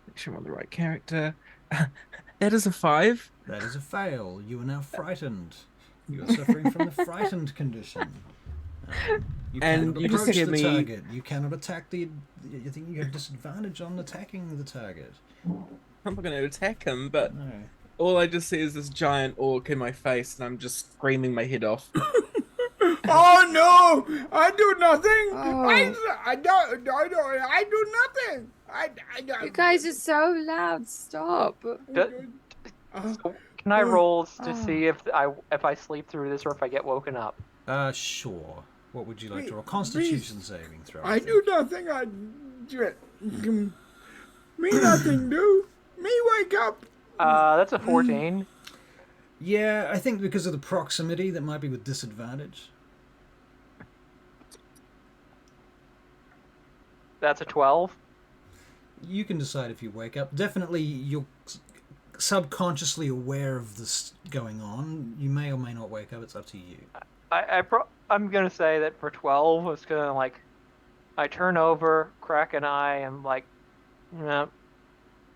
Make sure I'm on the right character. That is a 5. That is a fail. You are now frightened. You are suffering from the frightened condition. You And cannot you just approach hear the me- target. You cannot attack the. You think you have disadvantage on attacking the target. I'm not going to attack him, but No. all I just see is this giant orc in my face, and I'm just screaming my head off. Oh no! I do nothing. Oh. I don't. I do nothing. You guys are so loud. Stop. Can I roll to Oh. see if I sleep through this or if I get woken up? Sure. What would you like to roll? Constitution saving throw. I do nothing. I do. Me nothing do. Me wake up. That's a 14. Yeah, I think because of the proximity, that might be with disadvantage. That's a 12. You can decide if you wake up. Definitely, you're subconsciously aware of this going on. You may or may not wake up. It's up to you. I'm gonna say that for 12, it's gonna like, I turn over, crack an eye, and like, no,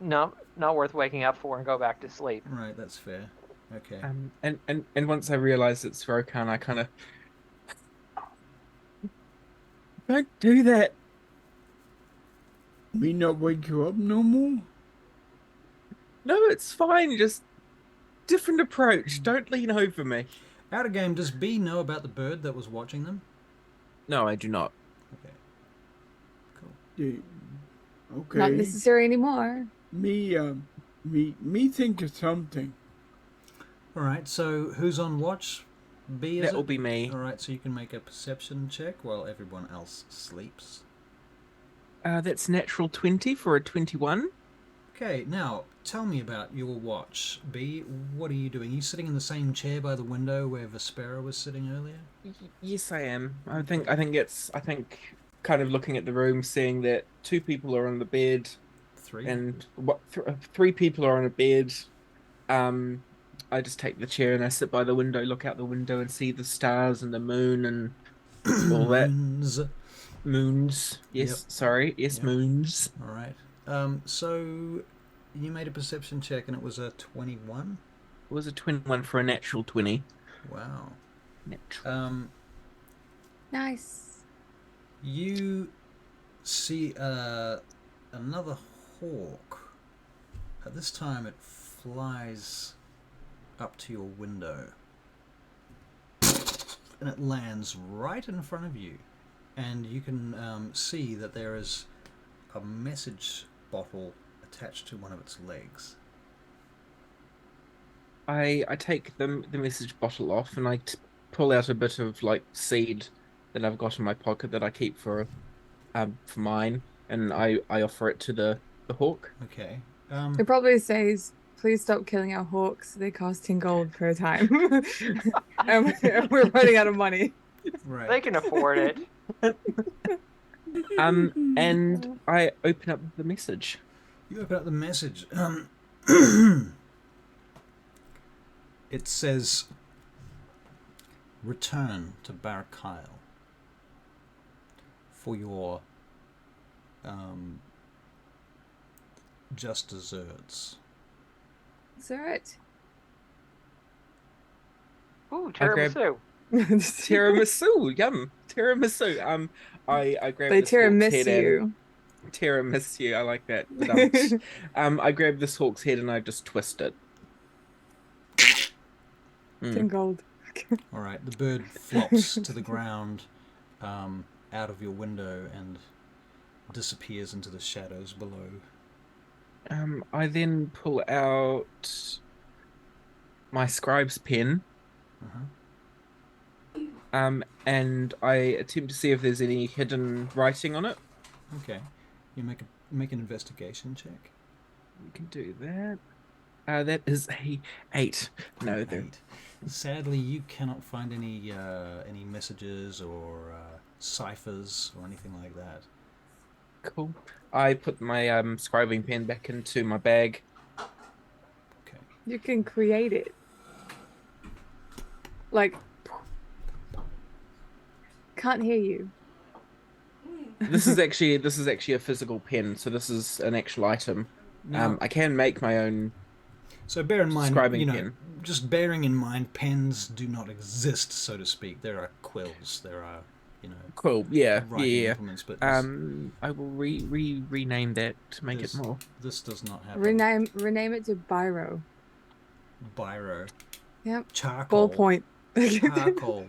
not worth waking up for, and go back to sleep. Right, that's fair. Okay. And once I realize it's Rokan, I kind of don't do that. Me not wake you up no more. No, it's fine. Just different approach. Don't lean over me. Out of game, does B know about the bird that was watching them? No, I do not. Okay. Cool. Yeah. Okay. Not necessary anymore. Me think of something. All right. So who's on watch? B is That will it? be me. All right. So you can make a perception check while everyone else sleeps. That's natural 20 for a 21. Okay. Now tell me about your watch, B. What are you doing? Are you sitting in the same chair by the window where Vespera was sitting earlier? Yes, I am. I think kind of looking at the room, seeing that 2 people are on the bed, 3. and 3 people are on a bed. I just take the chair and I sit by the window, look out the window, and see the stars and the moon and all that. Moons. Yes, Yep. sorry. Yes, Yep. Moons. All right. So you made a perception check and it was a 21. It was a 21 for a natural 20. Wow. Natural. Nice. You see another hawk. At this time, it flies up to your window. And it lands right in front of you. And you can see that there is a message bottle attached to one of its legs. I take the message bottle off and I pull out a bit of like seed that I've got in my pocket that I keep for mine, and I offer it to the hawk. Okay. It probably says, please stop killing our hawks. They cost 10 gold per time. and we're running out of money. Right. They can afford it. And I open up the message. You open up the message. It says, return to Barakyle for your just desserts. Dessert. Ooh, I grab- tiramisu. Tiramisu, yum. Tiramisu. I grab They this hawk's head tiramisu. and tiramisu, I like that. I grab this hawk's head and I just twist it. 10 gold. All right, the bird flops to the ground out of your window and disappears into the shadows below. I then pull out my scribe's pen. Uh-huh. And I attempt to see if there's any hidden writing on it. Okay, you make an investigation check. We can do that. That is a 8. No, there. 8. Sadly, you cannot find any messages or ciphers or anything like that. Cool. I put my scribing pen back into my bag. Okay. You can create it. Like, can't hear you. This is actually a physical pen, so this is an actual item. Now, I can make my own so bear in mind, scribing pen. just bearing in mind, pens do not exist, so to speak. There are quills, there are, Cool. Yeah, writing yeah. implements, but I will rename that to make it more. this does not happen. Rename it to Biro. Biro. Yep. Charcoal. Ballpoint. Charcoal.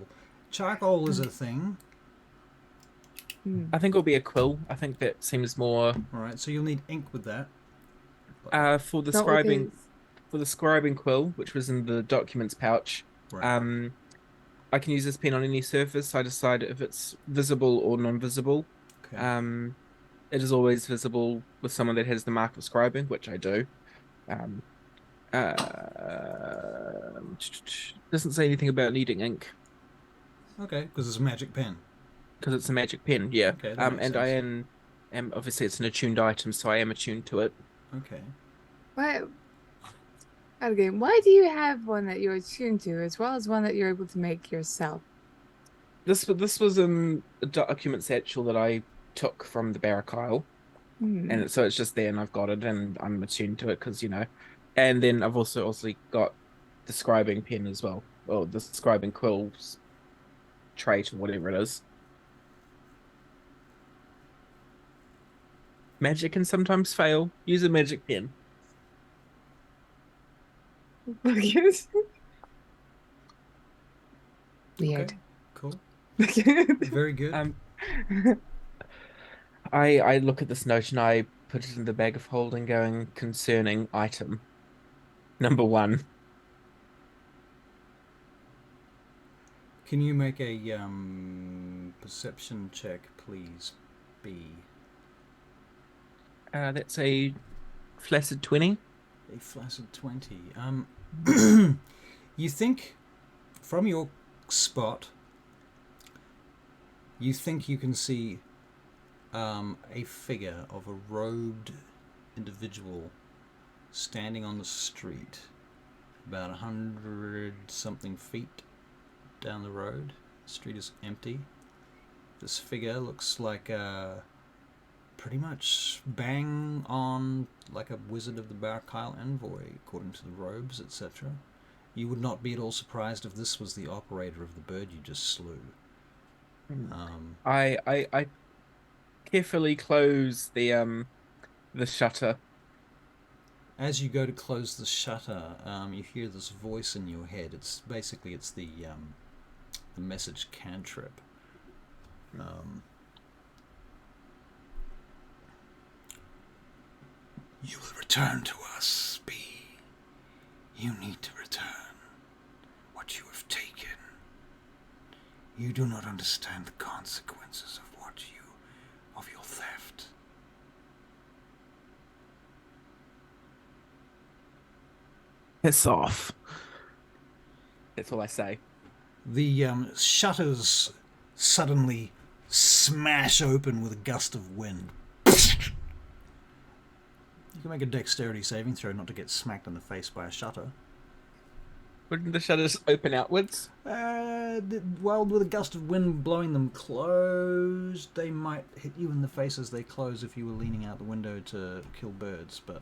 Charcoal is a thing. I think it'll be a quill. I think that seems more. All right, so you'll need ink with that. For the Not with scribing his. for the scribing quill, which was in the documents pouch. Right. I can use this pen on any surface. I decide if it's visible or non-visible. Okay. It is always visible with someone that has the mark of scribing, which I do. Doesn't say anything about needing ink Okay, because it's a magic pen. because it's a magic pen. Yeah. Okay, that makes And sense. I am obviously it's an attuned item, so I am attuned to it. Okay. Why do you have one that you're attuned to as well as one that you're able to make yourself? This was in a document satchel that I took from the Barrack Isle, and so it's just there, and I've got it, and I'm attuned to it because and then I've also got the scribing pen as well, or the scribing quills trait or whatever it is. Magic can sometimes fail. Use a magic pen. Weird. Okay, cool. Very good. I look at this note and I put it in the bag of holding, going concerning item number 1. Can you make a perception check, please, B? That's a flaccid 20. A flaccid 20. You think from your spot, you think you can see a figure of a robed individual standing on the street about 100 something feet down the road. The street is empty. This figure looks like pretty much bang on like a Wizard of the Barrack Isle envoy, according to the robes, etc. You would not be at all surprised if this was the operator of the bird you just slew. I carefully close the shutter. As you go to close the shutter, you hear this voice in your head. It's the message cantrip. You will return to us, B. You need to return what you have taken. You do not understand the consequences of your theft. Piss off. That's all I say. The shutters suddenly smash open with a gust of wind. You can make a dexterity saving throw not to get smacked in the face by a shutter. Wouldn't the shutters open outwards? Well, with a gust of wind blowing them closed, they might hit you in the face as they close if you were leaning out the window to kill birds, but...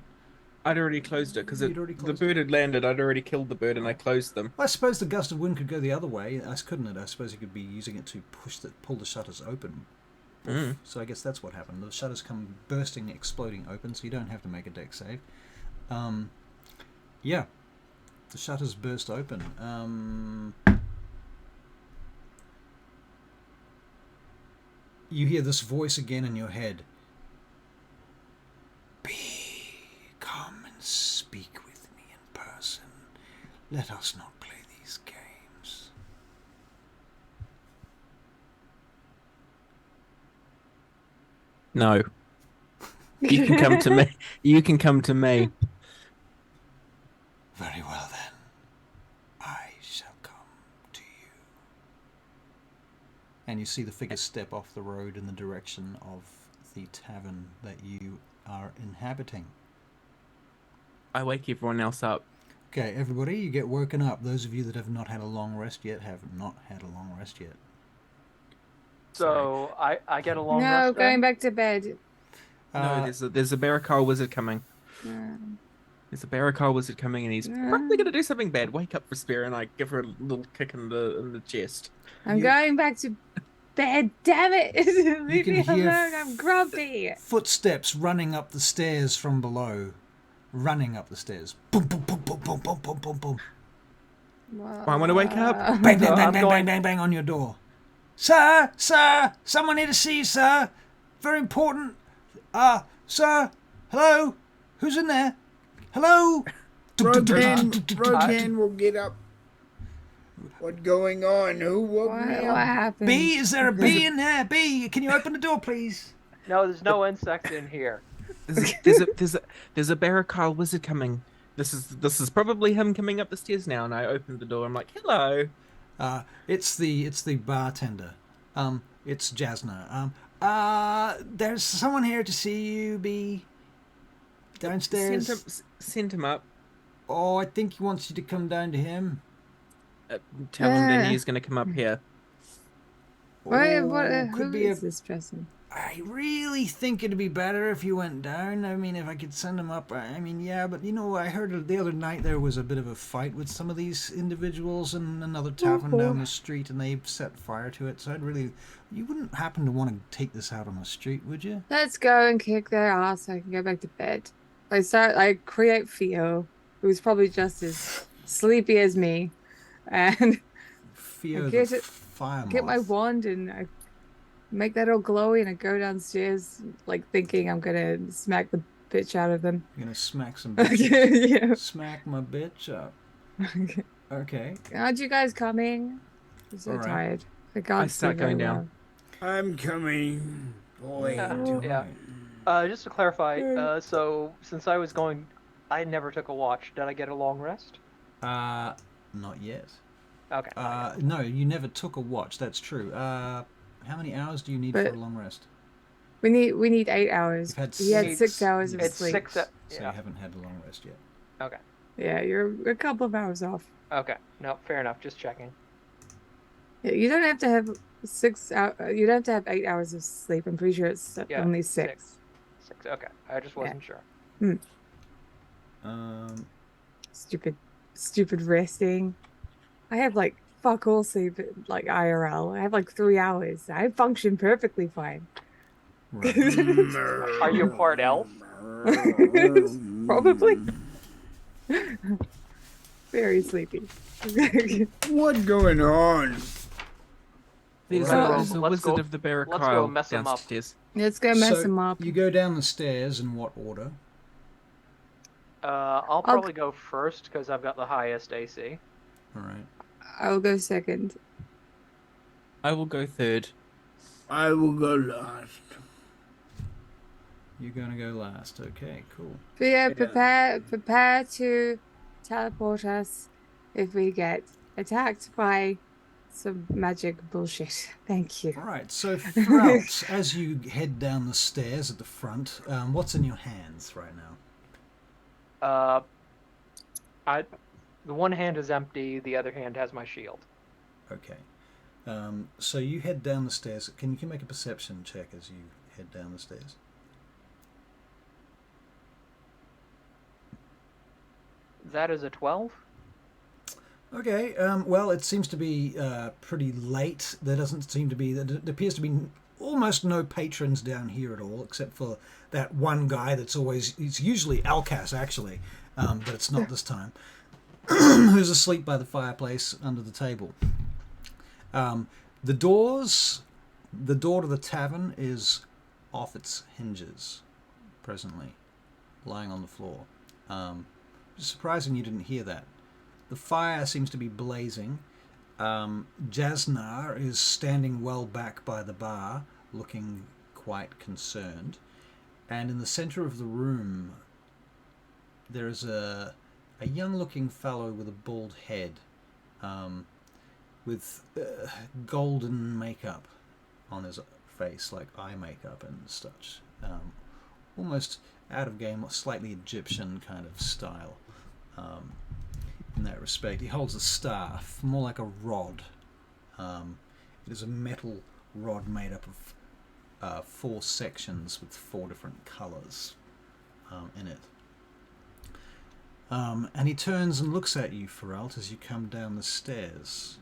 I'd already closed it because the closed bird had landed. I'd already killed the bird and I closed them. I suppose the gust of wind could go the other way, couldn't it? I suppose you could be using it to pull the shutters open. So I guess that's what happened. The shutters come bursting, exploding open, so you don't have to make a dex save. Yeah, the shutters burst open. You hear this voice again in your head. B, come and speak with me in person. Let us not play these games. No. You can come to me. You can come to me. Very well then. I shall come to you. And you see the figure step off the road in the direction of the tavern that you are inhabiting. I wake everyone else up. Okay, everybody, you get woken up. Those of you that have not had a long rest yet have not had a long rest yet. So I get a long No, rest going then? back to bed. No, there's a Barakar wizard coming. Uh, There's a Barakar wizard coming, and he's probably gonna do something bad. Wake up, Respira, and I give her a little kick in the chest. I'm going back to bed. Damn it! Leave can me hear alone. I'm grumpy. Footsteps running up the stairs from below. Running up the stairs. Boom, boom, boom, boom, boom, boom, boom, boom, boom. I want to wake up. Bang, bang, So bang, I'm bang, going- bang, bang, bang on your door. Sir, someone here to see you, sir. Very important. Sir, hello? Who's in there? Hello? Rogan will get up. What's going on? Who woke me What up? happened? B, is there a bee in there? B, can you open the door, please? No, there's no insects in here. There's a Barakar wizard coming. This is probably him coming up the stairs now, and I opened the door. I'm like, hello. It's the bartender. It's Jasna. There's someone here to see you, B. Downstairs. Send him up. Oh, I think he wants you to come down to him. Tell him that he's gonna come up here. What, could who be is this person? I really think it'd be better if you went down. I mean, if I could send him up, I mean, yeah, but you know, I heard the other night there was a bit of a fight with some of these individuals in another tavern down the street, and they set fire to it. So you wouldn't happen to want to take this out on the street, would you? Let's go and kick their ass so I can go back to bed. I create Theo, who's probably just as sleepy as me, and Fear I get the it- fire get my moth. wand and I make that all glowy, and I go downstairs like thinking I'm gonna smack the bitch out of them. You're gonna smack some bitches. Yeah. Smack my bitch up. Okay. Aren't you guys coming? I'm so All right. tired. I can't I start see very going down. well. I'm coming. Boy. Yeah. Just to clarify, so since I was going, I never took a watch. Did I get a long rest? Not yet. Okay. No, you never took a watch. That's true. How many hours do you need for a long rest? We need 8 hours. You've had He had 6 six. hours of It's sleep. 6. So Yeah. you haven't had a long rest yet. Okay. Yeah, you're a couple of hours off. Okay. No, fair enough. Just checking. Yeah, you don't have to have 6 hours. You don't have to have 8 hours of sleep. I'm pretty sure it's Yeah, only 6. 6. Okay. I just wasn't sure. Stupid resting. I have like fuck all sleep like IRL. I have like 3 hours. I function perfectly fine. Right. Are you part elf? Probably. Very sleepy. What's going on? There's Right. a Let's wizard go- of the Barakar let's go mess him up. downstairs. Let's go mess So him up. You go down the stairs in what order? I'll probably go first because I've got the highest AC. All right. I'll go second. I will go third. I will go last. You're gonna go last. Okay, cool. But yeah, prepare to teleport us if we get attacked by some magic bullshit. Thank you. All right. So throughout, as you head down the stairs at the front, what's in your hands right now? The one hand is empty. The other hand has my shield. Okay. So you head down the stairs. Can you make a perception check as you head down the stairs? That is a 12. Okay. Well, it seems to be pretty late. There doesn't seem to be. There appears to be almost no patrons down here at all, except for that one guy that's always. It's usually Alcas actually, but it's not this time. Who's asleep by the fireplace under the table. The door to the tavern is off its hinges presently, lying on the floor. Surprising you didn't hear that. The fire seems to be blazing. Jasnar is standing well back by the bar, looking quite concerned. And in the center of the room, there is a young-looking fellow with a bald head, with golden makeup on his face, like eye makeup and such. Almost out of game, slightly Egyptian kind of style. in that respect. He holds a staff, more like a rod. It is a metal rod made up of 4 sections with 4 different colours in it. And he turns and looks at you, Feralt, as you come down the stairs.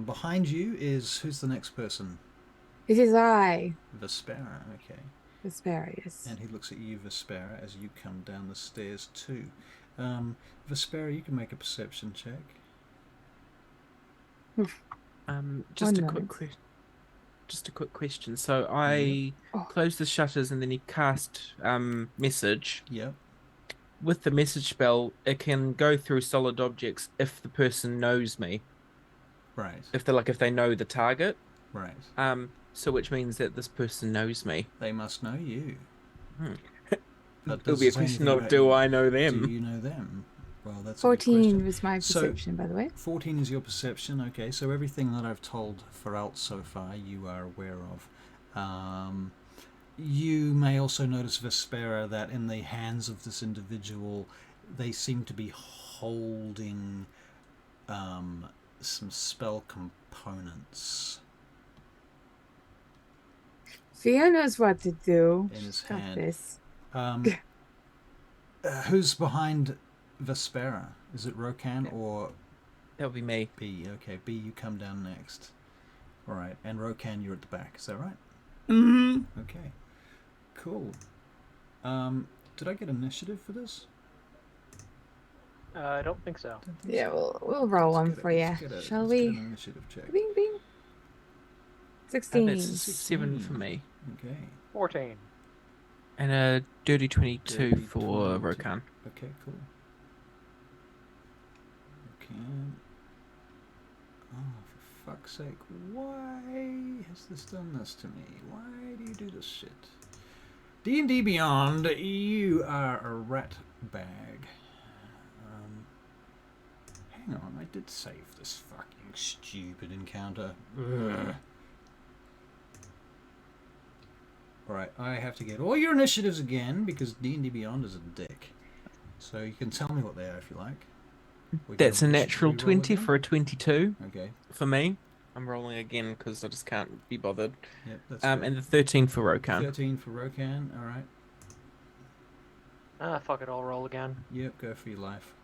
Behind you is... Who's the next person? It is I, Vespera, okay. Vesperius. And he looks at you, Vespera, as you come down the stairs too. Vespera, you can make a perception check. Just One a quick moment. just a quick question. So I Oh. closed the shutters and then he cast message. Yep. With the message spell, it can go through solid objects if the person knows me. Right. If they know the target. Right. So which means that this person knows me. They must know you. That It'll be a doesn't say question anything of about do you. I know them? Do you know them? Well, that's a good 14 question. was my perception, by the way. 14 is your perception. Okay, so everything that I've told Feralt so far, you are aware of. You may also notice, Vespera, that in the hands of this individual, they seem to be holding some spell components Theo knows what to do. in his Got hand. this. Who's behind Vespera? Is it Rokan or That would be me. B? Okay, B, you come down next. All right, and Rokan, you're at the back. Is that right? Mm-hmm. Okay, cool. Did I get initiative for this? I don't think so. Don't think Yeah, so. we'll roll one for you. Shall we? Let's get an initiative check. Bing, bing. 16. That's 7 for me. Okay. 14. And a dirty 22 Dirty for 22. Rokan. Okay, cool. Okay. Oh, for fuck's sake. Why has this done this to me? Why do you do this shit? D&D Beyond, you are a rat bag. Hang on, I did save this fucking stupid encounter. Ugh. Alright, I have to get all your initiatives again because D&D Beyond is a dick. So you can tell me what they are if you like. That's a Should natural we roll 20 again? for a 22 Okay, for me. I'm rolling again because I just can't be bothered. yep, that's fair. And the 13 for Rokan. 13 for Rokan, alright. Fuck it, I'll roll again. Yep, go for your life.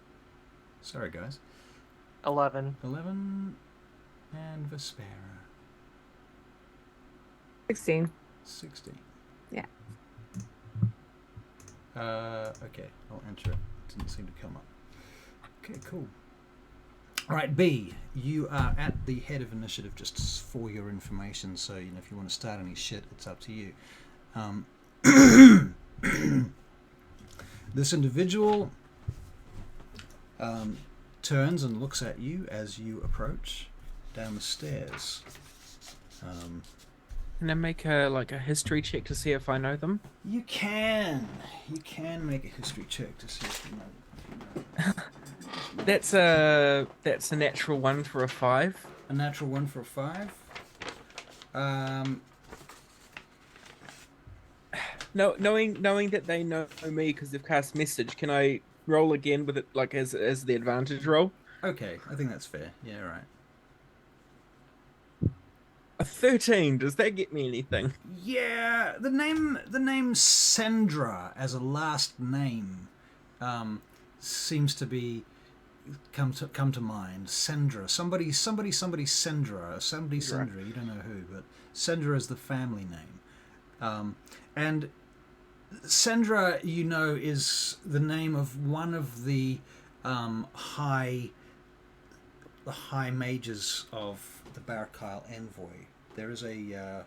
Sorry, guys. 11. 11 and Vespera. 16. 16. Yeah. Okay, I'll enter it. Didn't seem to come up. Okay, cool. Alright, B, you are at the head of initiative just for your information, so you know if you want to start any shit, it's up to you. This individual turns and looks at you as you approach down the stairs. Can I make a history check to see if I know them? You can make a history check to see if you know. That's a natural 1 for a 5. A natural 1 for a 5. No, knowing that they know me because they've cast message, can I roll again with it as the advantage roll? Okay, I think that's fair. Yeah, right. A 13. Does that get me anything? Yeah, the name Sendra as a last name seems to be come to mind. Sendra, somebody Sendra, Sendra. You don't know who, but Sendra is the family name, and Sendra, you know, is the name of one of the high mages of the Barakyle Envoy. There is a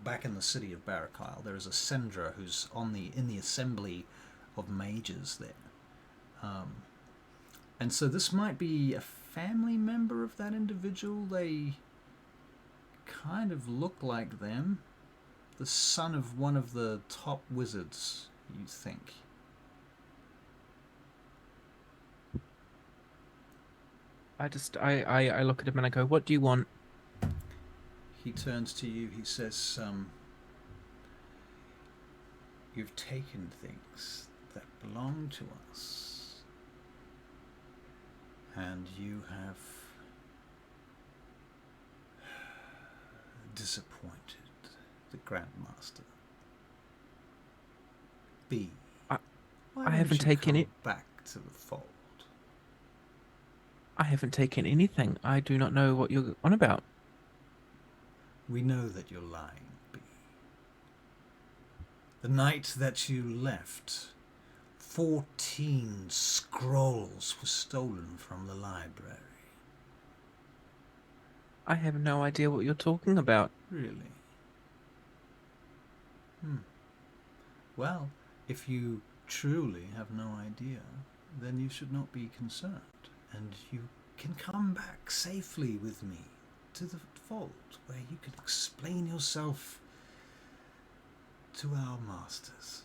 back in the city of Barakyle, there is a Sendra who's in the assembly of mages there. And so this might be a family member of that individual. They kind of look like them. The son of one of the top wizards, you think. I look at him and I go, "What do you want?" He turns to you, he says, "You've taken things that belong to us. And you have disappointed the Grandmaster. B. I Why haven't don't you taken come it. back to the fold? I haven't taken anything. I do not know what you're on about. We know that you're lying, B. The night that you left, 14 scrolls were stolen from the library. I have no idea what you're talking about. Really? Well, if you truly have no idea, then you should not be concerned, and you can come back safely with me to the vault, where you can explain yourself to our masters.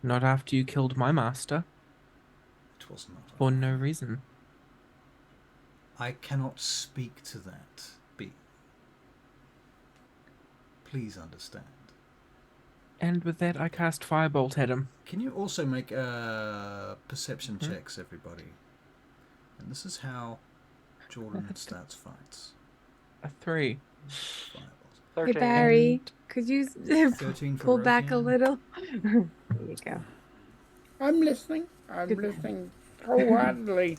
Not after you killed my master. It was not. For no reason. I cannot speak to that, B. Please understand. And with that, I cast Firebolt at him. Can you also make perception checks, everybody? And this is how Jordan starts fights. A 3. Fireballs. Hey 13. Barry, could you 13 for pull back a Rokan. little? There you go. I'm listening. I'm Good. listening wholeheartedly.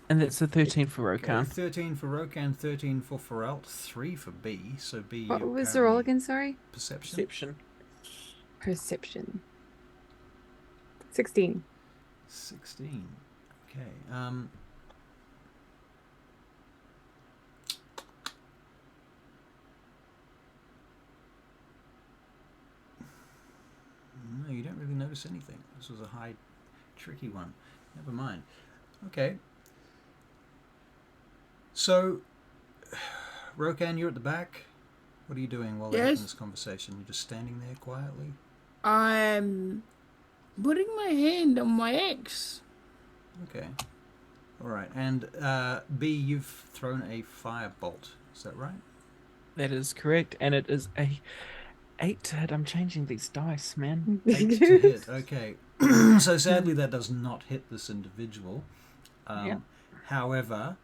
And that's a 13 for Okay, Rokan. 13 for Rokan, 13 for Feralt, 3 for B. So B. What you're was the roll currently again? Sorry. Perception. Perception. Perception. 16. 16. Okay. No, you don't really notice anything. This was a high, tricky one. Never mind. Okay. So, Rokan, you're at the back. What are you doing while they're having Yes. this conversation? You're just standing there quietly? I'm putting my hand on my ex. Okay. All right. And B, you've thrown a firebolt. Is that right? That is correct. And it is a 8 to hit. I'm changing these dice, man. 8 to hit. Okay. So sadly, that does not hit this individual. Yeah. However,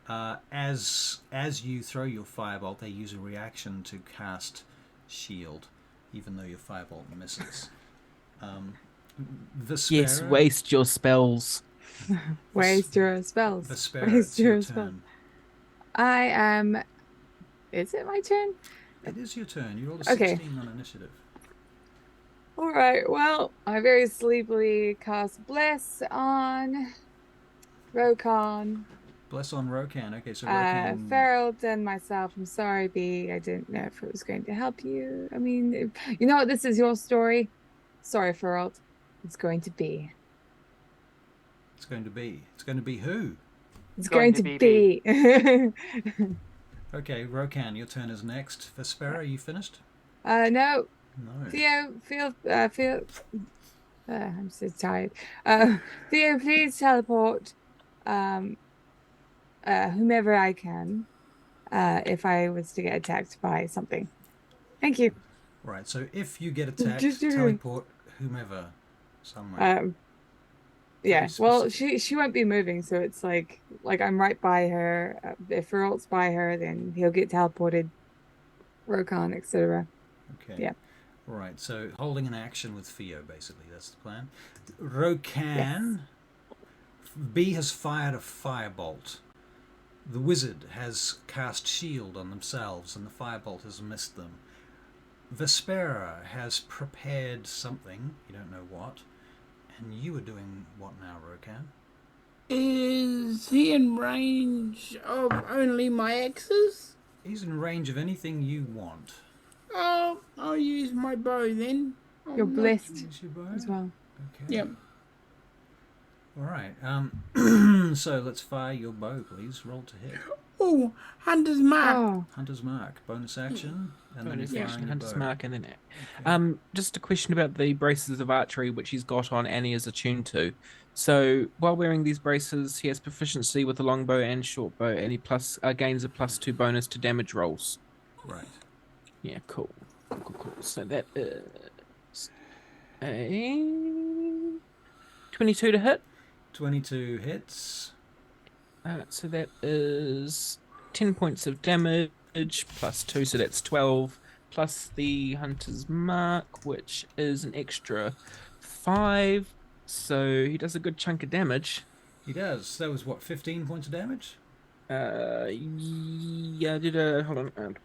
as you throw your firebolt, they use a reaction to cast shield, even though your firebolt misses. Vespera, Yes, waste your spells. Waste your spells. Vespera, Waste it's your your spells. turn. I am. Is it my turn? It is your turn. You rolled a Okay. 16 on initiative. All right. Well, I very sleepily cast Bless on Rokan, Bless on Rokan. Okay, so Rokan. Ferald, and myself. I'm sorry, B. I didn't know if it was going to help you. I mean, you know what? This is your story. Sorry, Ferald. It's going to be. It's going to be. It's going to be who? It's Going going to to be be. Okay, Rokan, your turn is next. Vespera, are you finished? No. No. Theo, feel. I'm so tired. Theo, please teleport. Whomever I can. If I was to get attacked by something. Thank you. Right, so if you get attacked, Just do it. teleport whomever somewhere. Yeah. Very Well, specific. she won't be moving, so it's like I'm right by her. If Feralt's by her, then he'll get teleported. Rokan, etc. Okay. Yeah. Right, so holding an action with Theo, basically, that's the plan. Rokan, B has fired a firebolt. The wizard has cast shield on themselves, and the firebolt has missed them. Vespera has prepared something, you don't know what, and you are doing what now, Rokan? Is he in range of only my exes? He's in range of anything you want. Oh, I'll use my bow then. You're blessed Use your bow? as well. Okay. Yep. All right. So let's fire your bow, please. Roll to hit. Oh, Hunter's Mark. Oh, Hunter's mark. Bonus action, and Bonus then you're action, firing your Hunter's bow. Mark, and then Okay. just a question about the braces of archery which he's got on and he is attuned to. So while wearing these braces, he has proficiency with the longbow and shortbow, and he gains a +2 bonus to damage rolls. Right. Yeah, cool. Cool. So that is a 22 to hit. 22 hits. So that is 10 points of damage plus 2, so that's 12, plus the Hunter's Mark, which is an extra 5. So he does a good chunk of damage. He does. That was what, 15 points of damage? Yeah, did a hold on.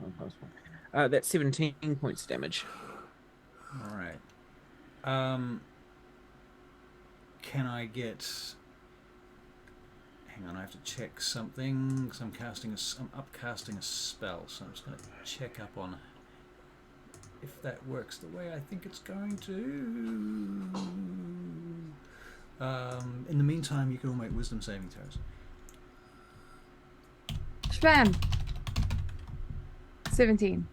That's 17 points of damage. All right. Can I get? Hang on, I have to check something because I'm upcasting a spell, so I'm just going to check up on if that works the way I think it's going to. In the meantime, you can all make wisdom saving throws. Spam. 17.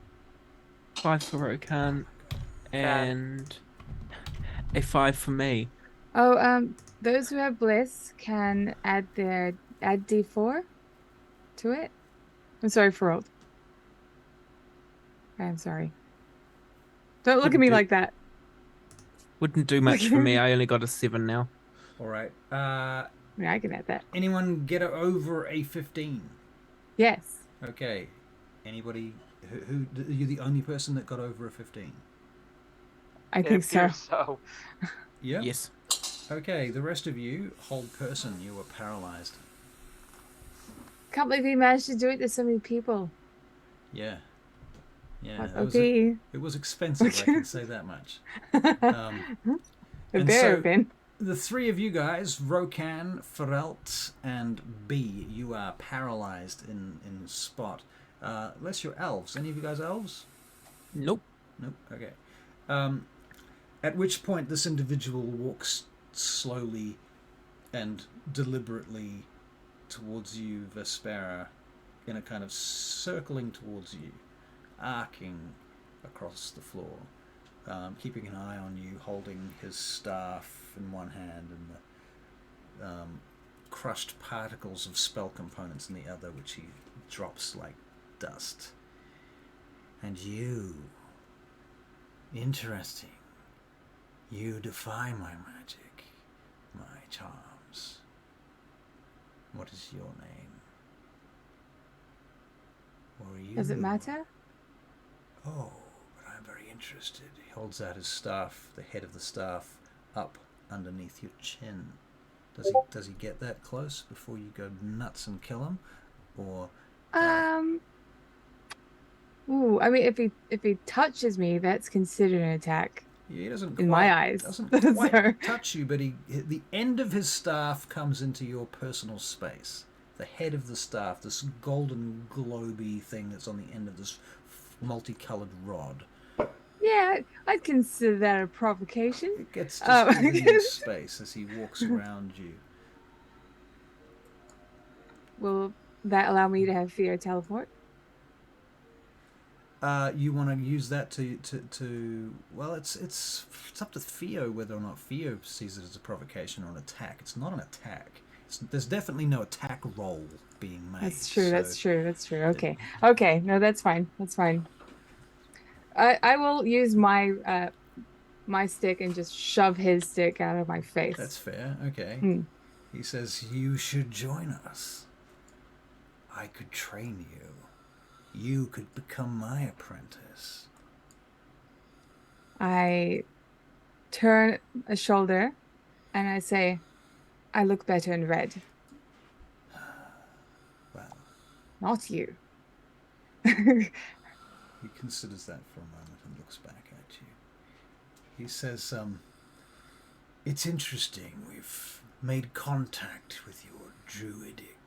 5 for Rokan, and a 5 for me. Oh, those who have bliss can add D4 to it. I'm sorry for old. I'm sorry. Don't look at me like that. Wouldn't do much for me. I only got a 7 now. All right. Yeah, I can add that. Anyone get over a 15? Yes. Okay. Anybody? Who? You're the only person that got over a 15. I think so. So. Yeah. Yes. Okay. The rest of you, hold person, you were paralyzed. Can't believe he managed to do it to so many people. Yeah. Yeah. Okay. It was expensive. I can say that much. The and bear so- bin. The three of you guys, Rokan, Ferelt, and B, you are paralyzed in spot. Unless you're elves. Any of you guys elves? Nope. Nope. Okay. At which point this individual walks slowly and deliberately towards you, Vespera, in a kind of circling towards you, arcing across the floor, keeping an eye on you, holding his staff in one hand and the crushed particles of spell components in the other, which he drops like dust. And you, interesting, you defy my magic, my charms. What is your name? Or are you? Does it matter? Oh, but I'm very interested. He holds out his staff, the head of the staff, up underneath your chin. Does he get that close before you go nuts and kill him? Or Ooh, I mean, if he touches me, that's considered an attack. he doesn't in my eyes. Doesn't quite touch you, but the end of his staff comes into your personal space. The head of the staff, this golden globy thing that's on the end of this multicolored rod. Yeah, I'd consider that a provocation. It gets just into your space as he walks around you. Will that allow me to have fear teleport? You want to use that to well, it's up to Theo whether or not Theo sees it as a provocation or an attack. It's not an attack. There's definitely no attack roll being made. That's true. So That's true. That's true. Okay. Okay. No, that's fine. That's fine. I will use my my stick and just shove his stick out of my face. That's fair. Okay. Hmm. He says, "You should join us. I could train you. You could become my apprentice." I turn a shoulder and I say, I look better in red. Well, Not you. he considers that for a moment and looks back at you. He says, "It's interesting. We've made contact with your druidic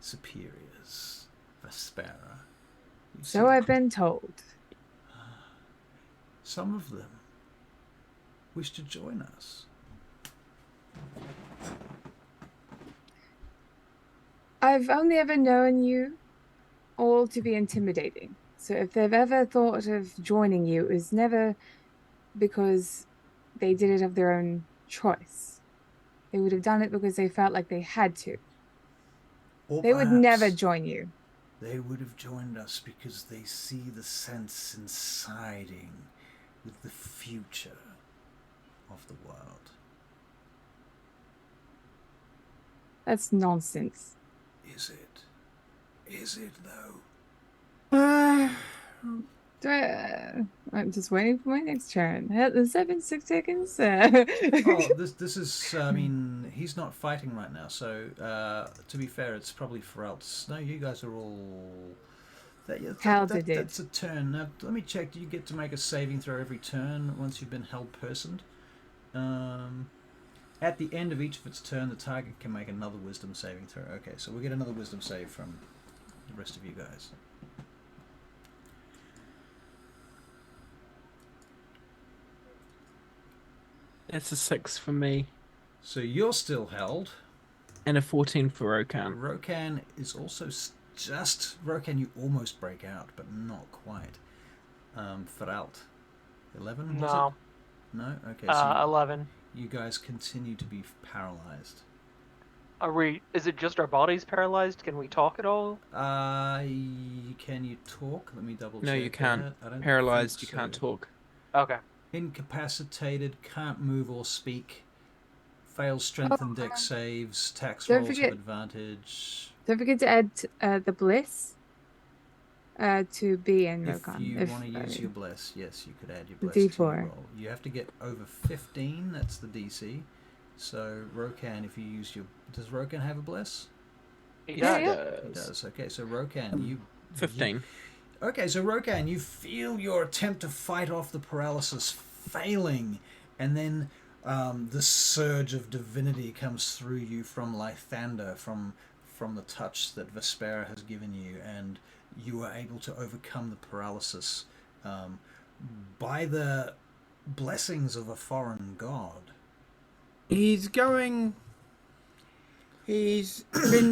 superiors, Vespera. So I've been told. Some of them wish to join us." I've only ever known you all to be intimidating. So if they've ever thought of joining you, it was never because they did it of their own choice. They would have done it because they felt like they had to. Or They would never perhaps join you. they would have joined us because they see the sense in siding with the future of the world. That's nonsense. Is it? Is it though? I'm just waiting for my next turn. Has that been 6 seconds? Oh, this is. I mean, he's not fighting right now. So to be fair, it's probably Ferelt's. No, you guys are all. Held it. That's a turn. Now, let me check. Do you get to make a saving throw every turn once you've been held personed? At the end of each of its turn, the target can make another wisdom saving throw. Okay, so we'll get another wisdom save from the rest of you guys. That's a 6 for me. So you're still held. And a 14 for Rokan. Rokan is also just... Rokan, you almost break out, but not quite. Feralt, 11 was No. it? No? Okay, so 11. you guys continue to be paralyzed. Are we? Is it just our bodies paralyzed? Can we talk at all? Can you talk? Let me double check. No, you can't. That. I don't Paralyzed, think you can't so. talk. Okay. Incapacitated, can't move or speak. Fails strength and dex saves. Tax don't rolls forget- have advantage. Don't forget to add the bliss to B and Rokan. If you want to use your bless, yes, you could add your bless D4. to your roll. You have to get over 15. That's the DC. So Rokan, if you use your, does Rokan have a bless? Yeah. He does. Okay, so Rokan, you 15. Okay, so Rokan, you feel your attempt to fight off the paralysis failing, and then the surge of divinity comes through you from Lythander, from the touch that Vespera has given you, and you are able to overcome the paralysis by the blessings of a foreign god. He's been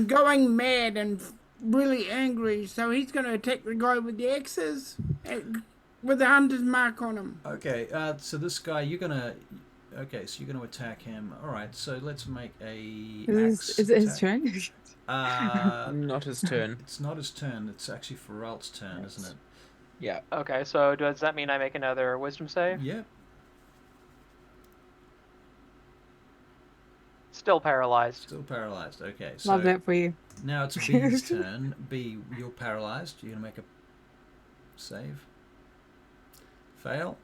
going mad and really angry, so he's going to attack the guy with the axes with the hunter's mark on him. Okay, so this guy, you're gonna attack him. All right, so let's make a. Is it his turn? Not his turn. It's not his turn. It's actually Ferelt's turn, isn't it? Yeah. Okay, so does that mean I make another wisdom save? Yep. Still paralyzed. Still paralyzed. Okay, so Love that for you. now it's B's turn. B, you're paralyzed. You're gonna make a save. Fail.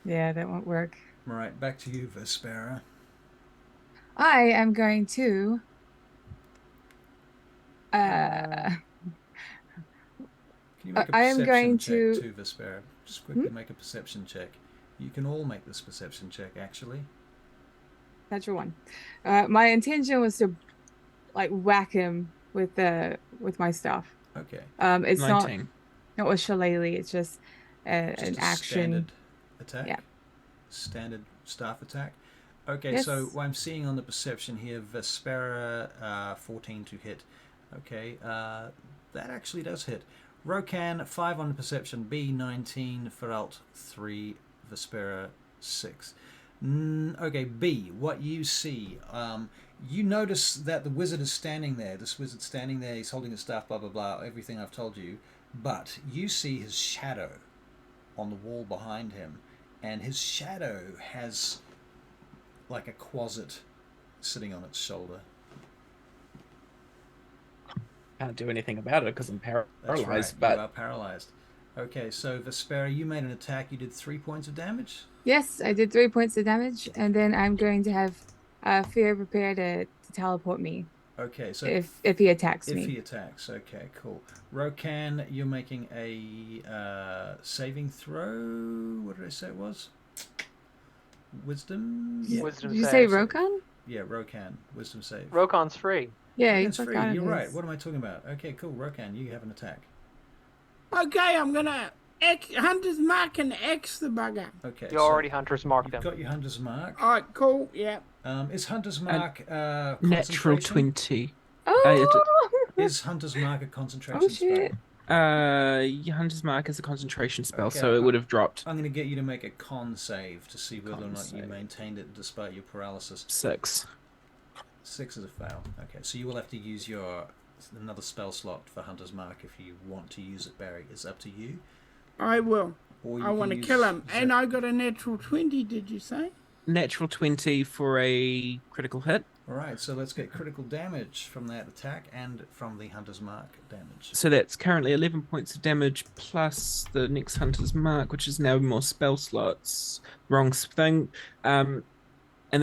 Yeah, that won't work. All right, back to you, Vespera. I am going to. Can you make a I am perception going check to- too, Vespera? Just quickly make a perception check. You can all make this perception check, actually. Natural one. My intention was to, like, whack him with my stuff. Okay. It's 19. not with shillelagh. It's just an Just a action. standard attack? Yeah. Standard staff attack? Okay, Yes. so what I'm seeing on the perception here, Vespera, 14 to hit. Okay, that actually does hit. Rokan, 5 on the perception. B, 19. Feralt, 3. Vespera, 6. Okay, B, what you see, you notice that the wizard is standing there. This wizard's standing there, he's holding his staff, blah, blah, blah, everything I've told you. But you see his shadow on the wall behind him. And his shadow has like a quasit sitting on its shoulder. Can't do anything about it because I'm That's paralyzed. right, But you are paralyzed. Okay, so Vespera, you made an attack. You did 3 points of damage. Yes, I did 3 points of damage, and then I'm going to have Fear prepare to teleport me Okay, so if he attacks if me. he attacks, okay, cool. Rokan, you're making a saving throw. What did I say it was? Wisdom. Yeah, Wisdom Did you save. say Rokan? yeah, Rokan, wisdom save. Rokan's free. Yeah, Rokan's he free. forgot You're his. right. What am I talking about? Okay, cool. Rokan, you have an attack. Okay, I'm going to hunter's mark and axe the bugger. Okay. You already hunter's marked You've him. got your hunter's mark. All right, cool, yeah. Is hunter's mark natural concentration? 20. Oh! Is hunter's mark a concentration Oh, shit. Your Hunter's Mark is a concentration spell, Okay, so it would have dropped. I'm going to get you to make a con save to see whether or Con not you save. maintained it despite your paralysis. 6. 6 is a fail. Okay, so you will have to use another spell slot for hunter's mark if you want to use it, Barry. It's up to you. I will. Or you I can want to use kill him. Zep- And I got a natural 20, did you say? natural 20 for a critical hit. All right, so let's get critical damage from that attack and from the Hunter's Mark damage. So that's currently 11 points of damage plus the next Hunter's Mark, which is now more spell slots. Wrong thing. And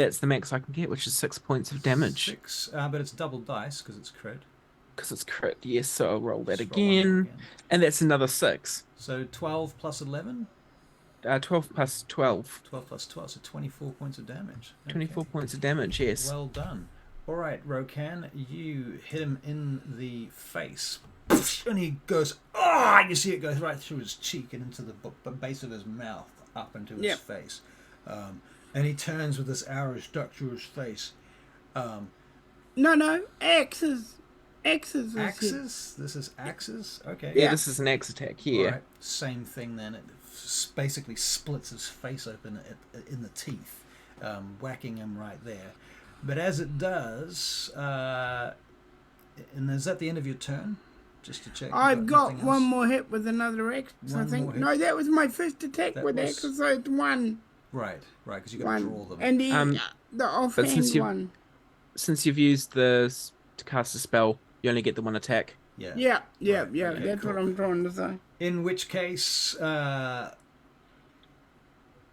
that's the max I can get, which is 6 points of damage. 6, but it's double dice because it's crit. Because it's crit, yes, so I'll roll that Just roll one again. And that's another 6. So 12 plus 11? 12 plus 12. 12 plus 12, so 24 points of damage. 24 points of damage, yes. Well done. All right, Rokan, you hit him in the face. And he goes, ah! You see it goes right through his cheek and into the base of his mouth, up into his face. And he turns with this arrow stuck through his face. No, axes. Axes. Axes? This is axes? Okay. Yeah, this is an axe attack here. All right. Same thing then. It basically splits his face open in the teeth, whacking him right there. But as it does, and is that the end of your turn? Just to check. I've got one more hit with another axe, I One think. more hit? No, that was my first attack That with was- axes, so it's one. Right, because you got to draw One. them. And the offhand since you- one. Since you've used to cast a spell, you only get the one attack. Yeah. Yeah, okay, that's cool. what I'm trying to say. In which case,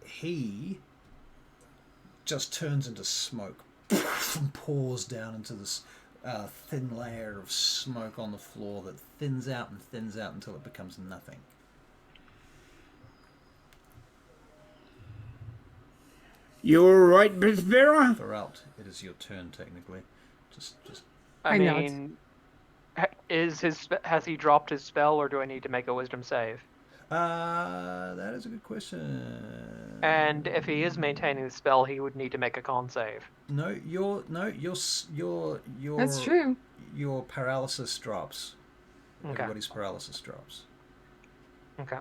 he just turns into smoke and pours down into this thin layer of smoke on the floor that thins out until it becomes nothing. You're right, Bisbera. Throughout, it is your turn technically. Just. I nod. mean, has he dropped his spell, or do I need to make a wisdom save? That is a good question. And if he is maintaining the spell, he would need to make a con save. No, your That's true. Your paralysis drops. Okay. Everybody's paralysis drops. Okay.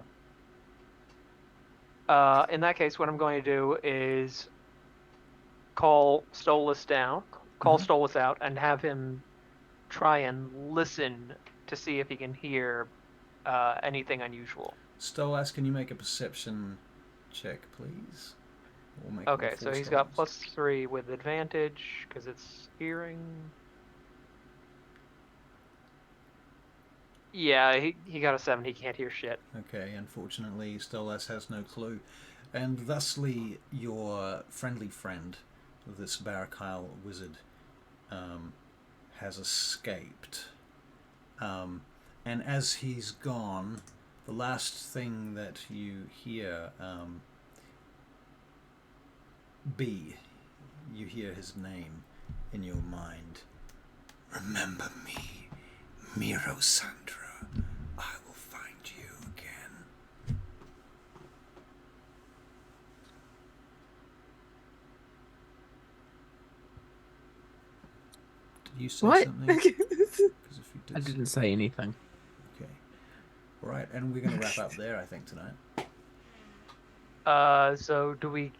In that case, what I'm going to do is call Stolas down, call Stolas out, and have him try and listen to see if he can hear anything unusual. Stolas, can you make a perception check, please? Or make Okay, all so four he's got Stolas. +3 with advantage because it's hearing. Yeah, he got a 7. He can't hear shit. Okay, unfortunately, Stolas has no clue. And thusly, your friendly friend, this Barakyle wizard, has escaped. And as he's gone, the last thing that you hear, you hear his name in your mind. Remember me, Miro Sandra. I will find you again. Did you say What? something? 'Cause if you I did didn't say anything. Okay. All right, and we're going to wrap up there, I think, tonight. So do we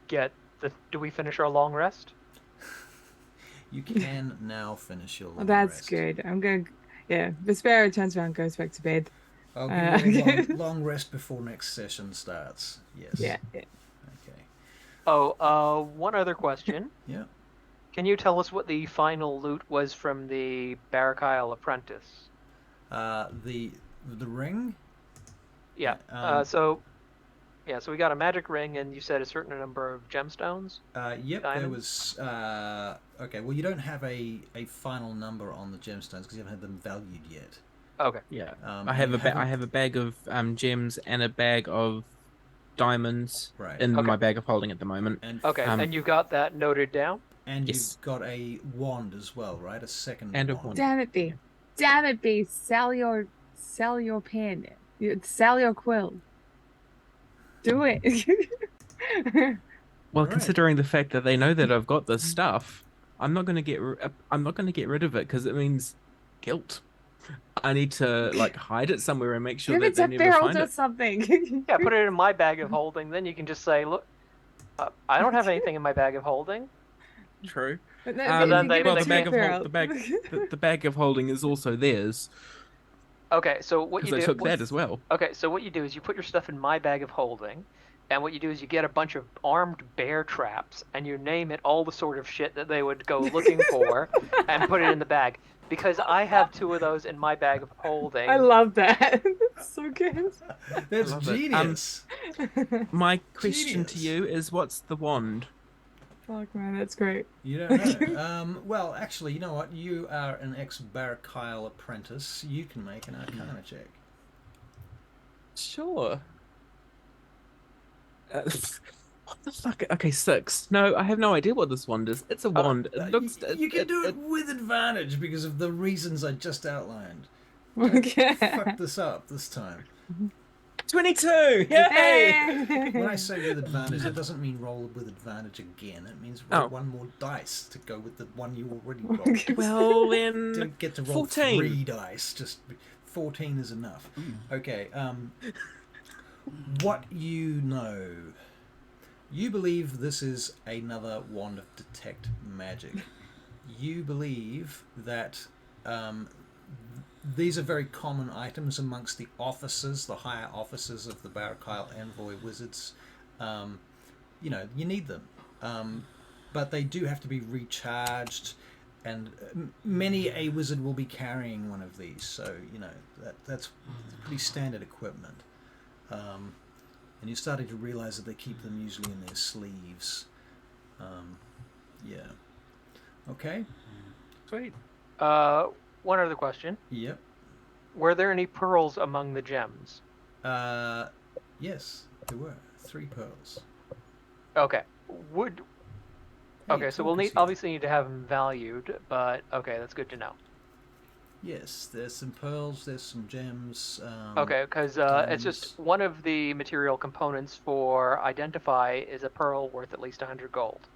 finish our long rest? You can now finish your long Well, that's rest. good. I'm going to... Yeah, Vespera turns around and goes back to bed. I'll give you a Okay. long rest before next session starts. Yes. Yeah. Okay. Oh, one other question. Yeah. Can you tell us what the final loot was from the Barakyle apprentice? The ring. Yeah. So we got a magic ring, and you said a certain number of gemstones. Yep. Diamonds? There was. Okay. Well, you don't have a final number on the gemstones because you haven't had them valued yet. Okay. Yeah, Um, I have you I have a bag of gems and a bag of diamonds Right. in Okay. my bag of holding at the moment. And Okay, and you got that noted down? and Yes. you've got a wand as well, right? A second And a wand. wand. Damn it, B. Damn it, B. Sell your pen. Sell your quill. Do it. Well, Right. considering the fact that they know that I've got this stuff, I'm not going to get rid of it because it means guilt. I need to hide it somewhere and make sure Give that it they to never Farrell find or it. something. Yeah, put it in my bag of holding. Then you can just say, "Look, I don't have anything in my bag of holding." True. But no, then but if you they- give Well, it the to bag of Farrell- the bag of holding is also theirs Okay, so what because you I do? took that as well. Okay, so what you do is you put your stuff in my bag of holding, And what you do is you get a bunch of armed bear traps, and you name it all the sort of shit that they would go looking for, and put it in the bag. Because I have 2 of those in my bag of holding. I love that. That's so good. That's love it. genius. My question to Genius. you is, what's the wand? Fuck, man, that's great. You don't know. Well, actually, you know what? You are an ex-Barakyle apprentice. You can make an Arcana check. Sure. What the fuck? Okay, 6. No, I have no idea what this wand is. It's a wand. It looks. You can do it with advantage because of the reasons I just outlined. Okay. Fuck this up this time. 22! Yay! When I say with advantage, it doesn't mean roll with advantage again. It means roll Oh. 1 more dice to go with the one you already rolled. Well, Don't then. get to roll 14. 3 dice. Just 14 is enough. Okay. What you know. You believe this is another wand of detect magic. You believe that these are very common items amongst the officers, the higher officers of the Barakyle Envoy Wizards. You know, you need them. But they do have to be recharged, and many a wizard will be carrying one of these. So, you know, that's pretty standard equipment. And you're starting to realize that they keep them usually in their sleeves. Yeah. Okay. Sweet. One other question. Yep. Were there any pearls among the gems? Yes, there were 3 pearls. Okay. Hey, Okay, so we'll talk us need here. obviously need to have them valued, but okay, that's good to know. Yes, there's some pearls, there's some gems. Okay, because it's just one of the material components for identify is a pearl worth at least 100 gold.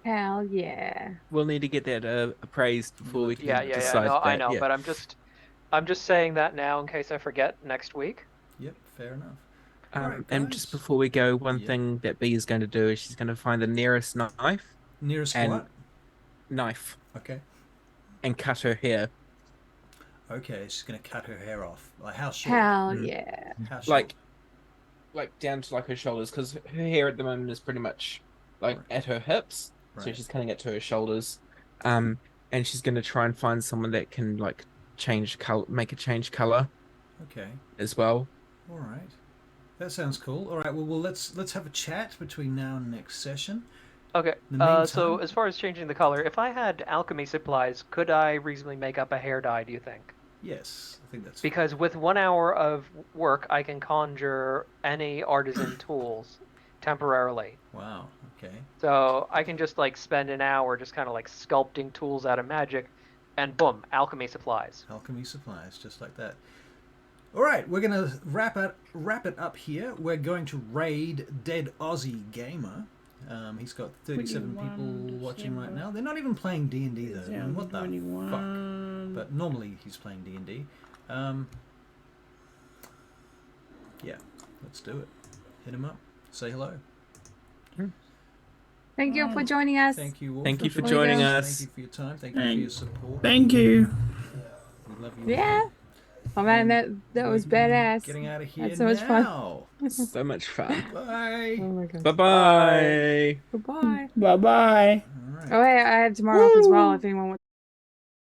Hell yeah. We'll need to get that appraised before we can Yeah. decide No, that. I know, yeah. but I'm just saying that now in case I forget next week. Yep, fair enough. Alright, And guys. just before we go, one Yeah. thing that B is going to do is she's going to find the nearest knife Nearest and- what? Okay. and cut her hair. Okay, she's gonna cut her hair off. Like how short? Hell yeah. How short? Like down to like her shoulders, because her hair at the moment is pretty much like Right. at her hips, so Right. she's cutting it to her shoulders. And she's going to try and find someone that can like change color, make a change color Okay. as well. All right. That sounds cool. All right. Well, let's have a chat between now and next session. Okay, In the so meantime- as far as changing the color, if I had alchemy supplies, could I reasonably make up a hair dye, do you think? Yes, I think that's Because with 1 hour of work, I can conjure any artisan tools temporarily. Wow. Okay. So I can just like spend an hour just kind of like sculpting tools out of magic, and boom, alchemy supplies. Alchemy supplies, just like that. All right, we're gonna wrap it up here. We're going to raid Dead Aussie Gamer. He's got 37 people watching right now. They're not even playing D&D though. I mean, what the fuck? But normally he's playing D&D. Yeah, let's do it. Hit him up. Say hello. Thank you for joining us. Thank you all. Thank you for joining joining us. us. Thank you for your time. Thank you for your support. Thank you. We love you. Yeah. Oh man, that was badass. Getting out of here Had so much fun. now. So much fun. Bye. Oh my god. Bye-bye. Goodbye. Bye bye. All right. Oh hey, I have tomorrow off as well if anyone wants